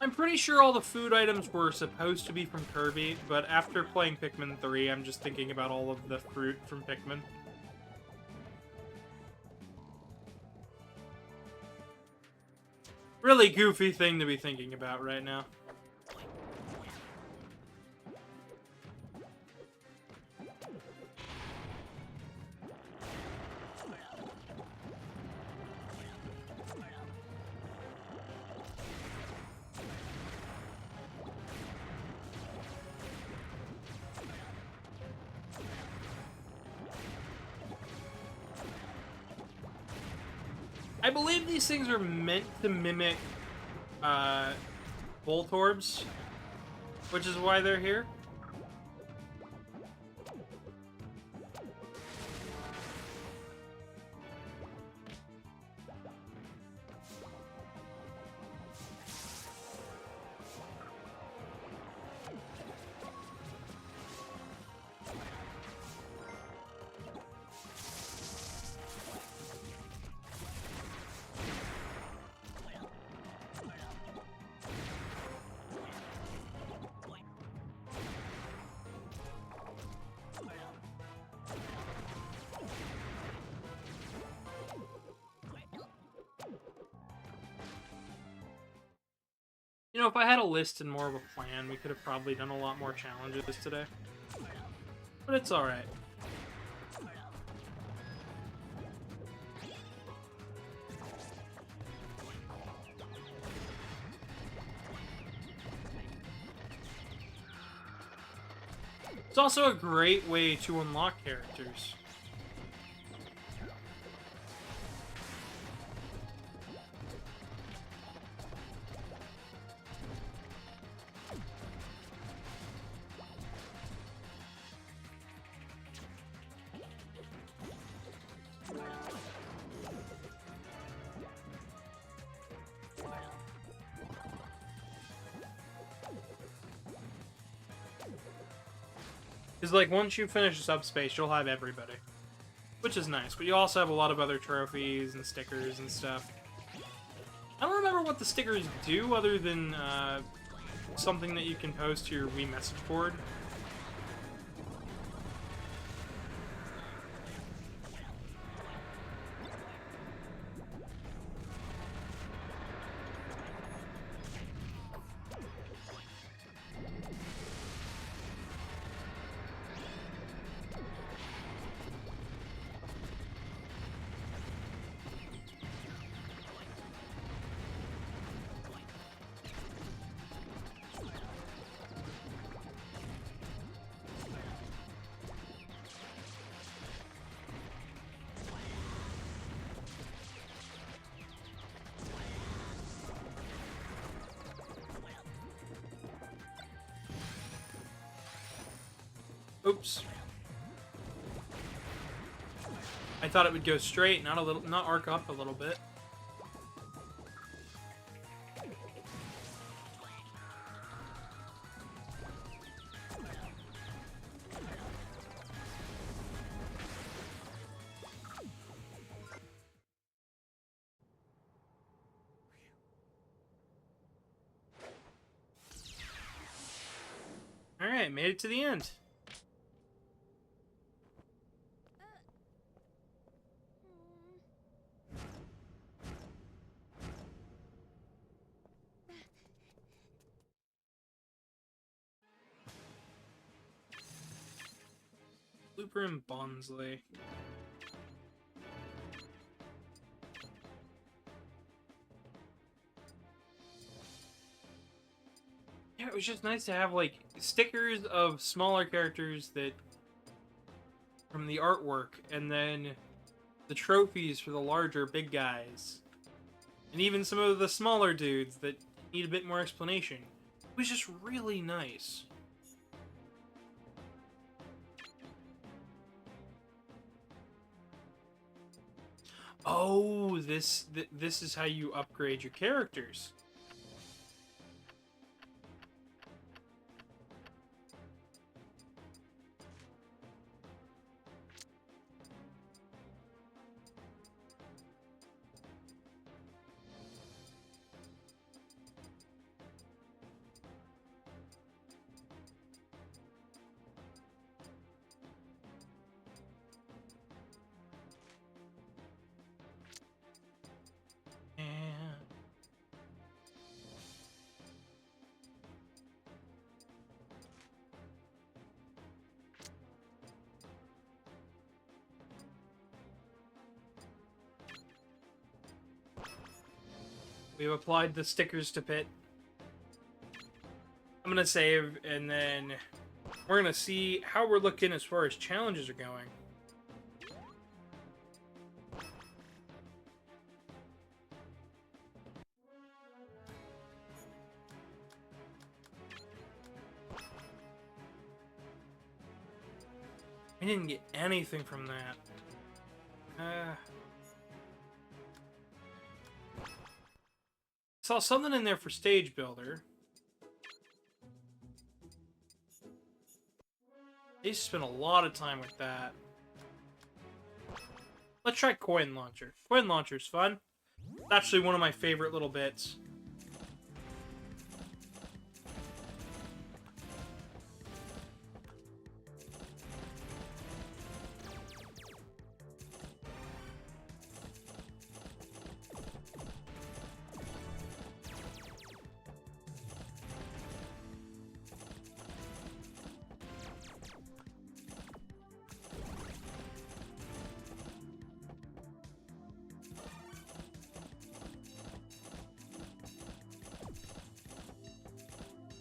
I'm pretty sure all the food items were supposed to be from Kirby, but after playing Pikmin 3, I'm just thinking about all of the fruit from Pikmin. Really goofy thing to be thinking about right now. I believe these things are meant to mimic Voltorbs, which is why they're here. You know, if I had a list and more of a plan, we could have probably done a lot more challenges today. But it's alright. It's also a great way to unlock characters. Because, like, once you finish Subspace, you'll have everybody. Which is nice, but you also have a lot of other trophies and stickers and stuff. I don't remember what the stickers do other than something that you can post to your Wii message board. Oops. I thought it would go straight, not arc up a little bit. Alright, made it to the end. Looper and Bonsley. Yeah, it was just nice to have, like, stickers of smaller characters that from the artwork, and then the trophies for the larger big guys. And even some of the smaller dudes that need a bit more explanation. It was just really nice. Oh, this is how you upgrade your characters. We've applied the stickers to Pit. I'm gonna save, and then we're gonna see how we're looking as far as challenges are going. I didn't get anything from that. Saw something in there for Stage Builder. I used to spend a lot of time with that. Let's try Coin Launcher. Coin Launcher's fun. It's actually one of my favorite little bits.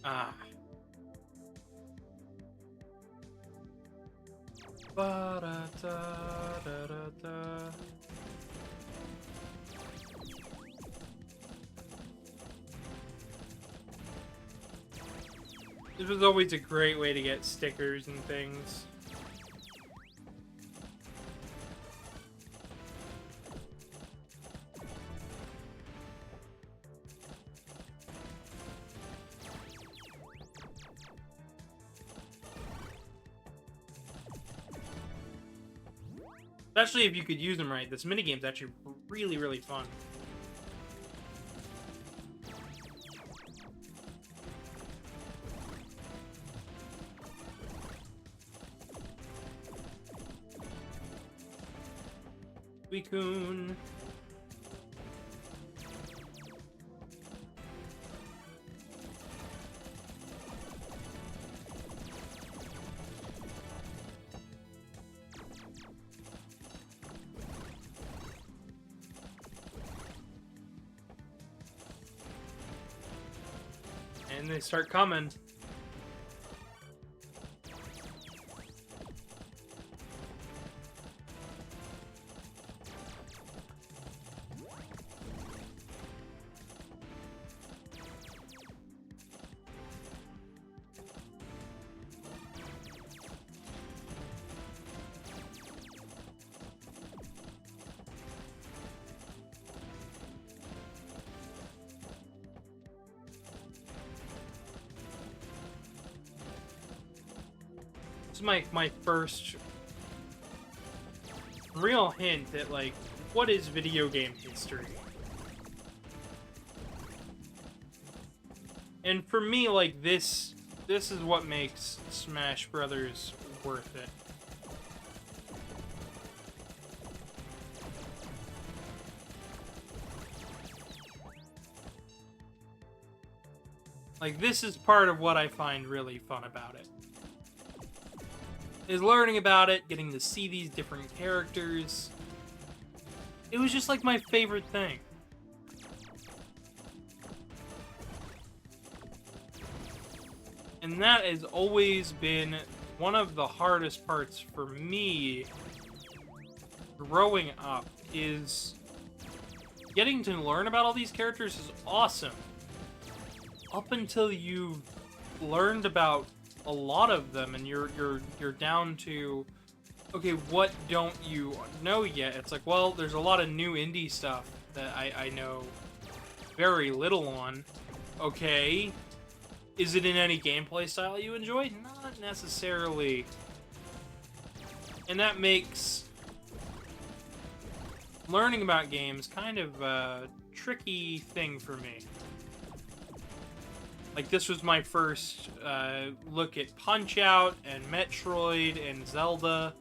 Ah. Ba-da-da-da-da-da. This was always a great way to get stickers and things. Especially if you could use them right. This minigame's actually really, really fun. Suicune. And they start coming. This is my first real hint at, like, what is video game history? And for me, like, this is what makes Smash Brothers worth it. Like, this is part of what I find really fun about it. Is learning about it, getting to see these different characters. It was just like my favorite thing. And that has always been one of the hardest parts for me growing up, is getting to learn about all these characters is awesome. Up until you've learned about a lot of them and you're down to, okay, what don't you know yet? It's like, well, there's a lot of new indie stuff that I know very little on. Okay, is it in any gameplay style you enjoy? Not necessarily. And that makes learning about games kind of a tricky thing for me. Like, this was my first look at Punch-Out and Metroid and Zelda.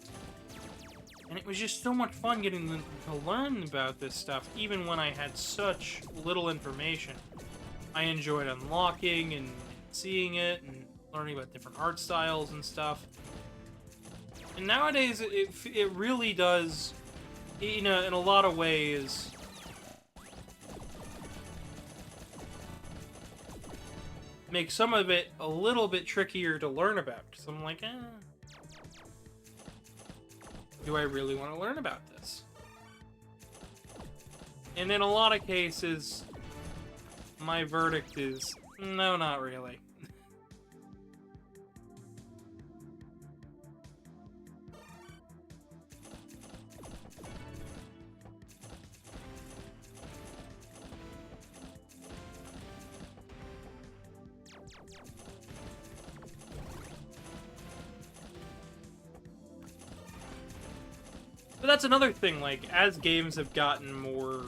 And it was just so much fun getting to learn about this stuff, even when I had such little information. I enjoyed unlocking and seeing it and learning about different art styles and stuff. And nowadays, it really does, in a lot of ways, makes some of it a little bit trickier to learn about. Because I'm like, do I really want to learn about this? And in a lot of cases, my verdict is, no, not really. But that's another thing, like, as games have gotten more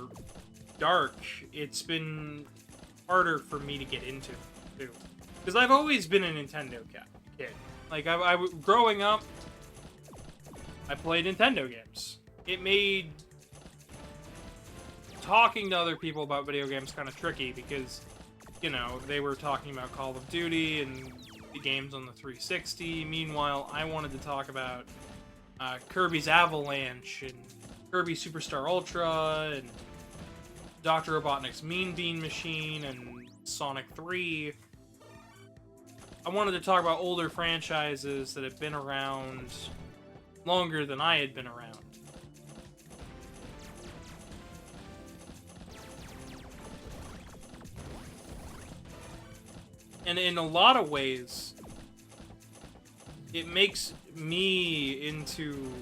dark, it's been harder for me to get into, too. Because I've always been a Nintendo kid. Like, growing up, I played Nintendo games. It made talking to other people about video games kind of tricky, because, you know, they were talking about Call of Duty and the games on the 360. Meanwhile, I wanted to talk about Kirby's Avalanche and Kirby Superstar Ultra and Dr. Robotnik's Mean Bean Machine and Sonic 3. I wanted to talk about older franchises that have been around longer than I had been around. And in a lot of ways, it makes me into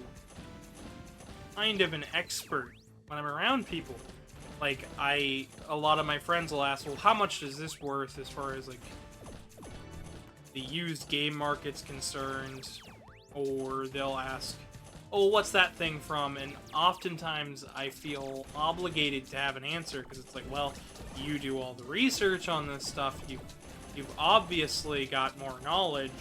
kind of an expert when I'm around people. Like, a lot of my friends will ask, well, how much is this worth as far as, like, the used game market's concerned? Or they'll ask, oh, what's that thing from? And oftentimes I feel obligated to have an answer, because it's like, well, you do all the research on this stuff, you've obviously got more knowledge.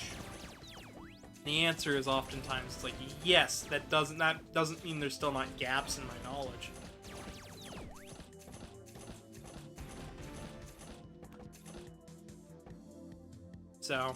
The answer is oftentimes it's like, yes, that doesn't mean there's still not gaps in my knowledge. So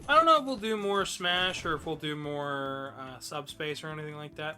I don't know if we'll do more Smash or if we'll do more Subspace or anything like that.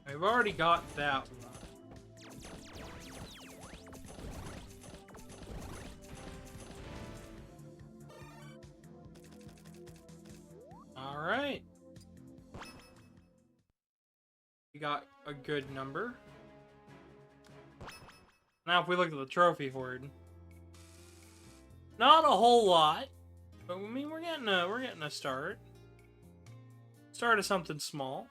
I've already got that one. Alright. We got a good number. Now if we look at the trophy hoard, not a whole lot, but I mean we're getting a start. Start of something small.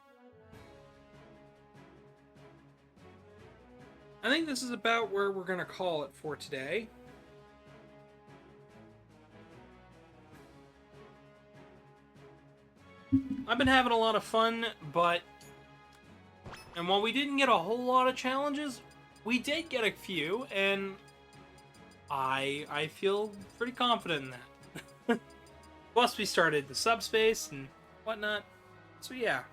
I think this is about where we're gonna call it for today. I've been having a lot of fun, and while we didn't get a whole lot of challenges, we did get a few, and I feel pretty confident in that. Plus, we started the subspace and whatnot, so yeah.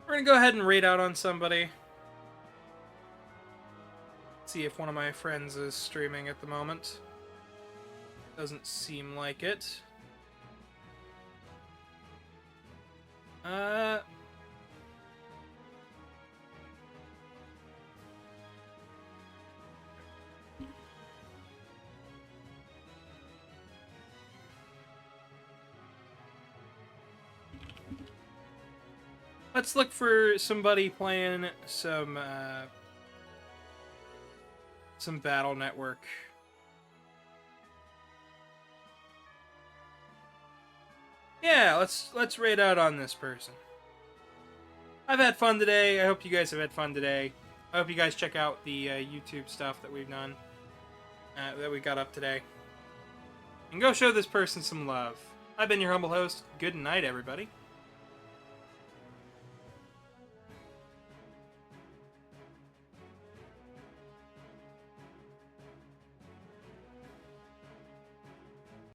We're gonna go ahead and raid out on somebody. See if one of my friends is streaming at the moment. Doesn't seem like it. Let's look for somebody playing some Battle Network. Yeah, let's raid out on this person. I've had fun today. I hope you guys have had fun today. I hope you guys check out the YouTube stuff that we've done, that we got up today. And go show this person some love. I've been your humble host. Good night, everybody.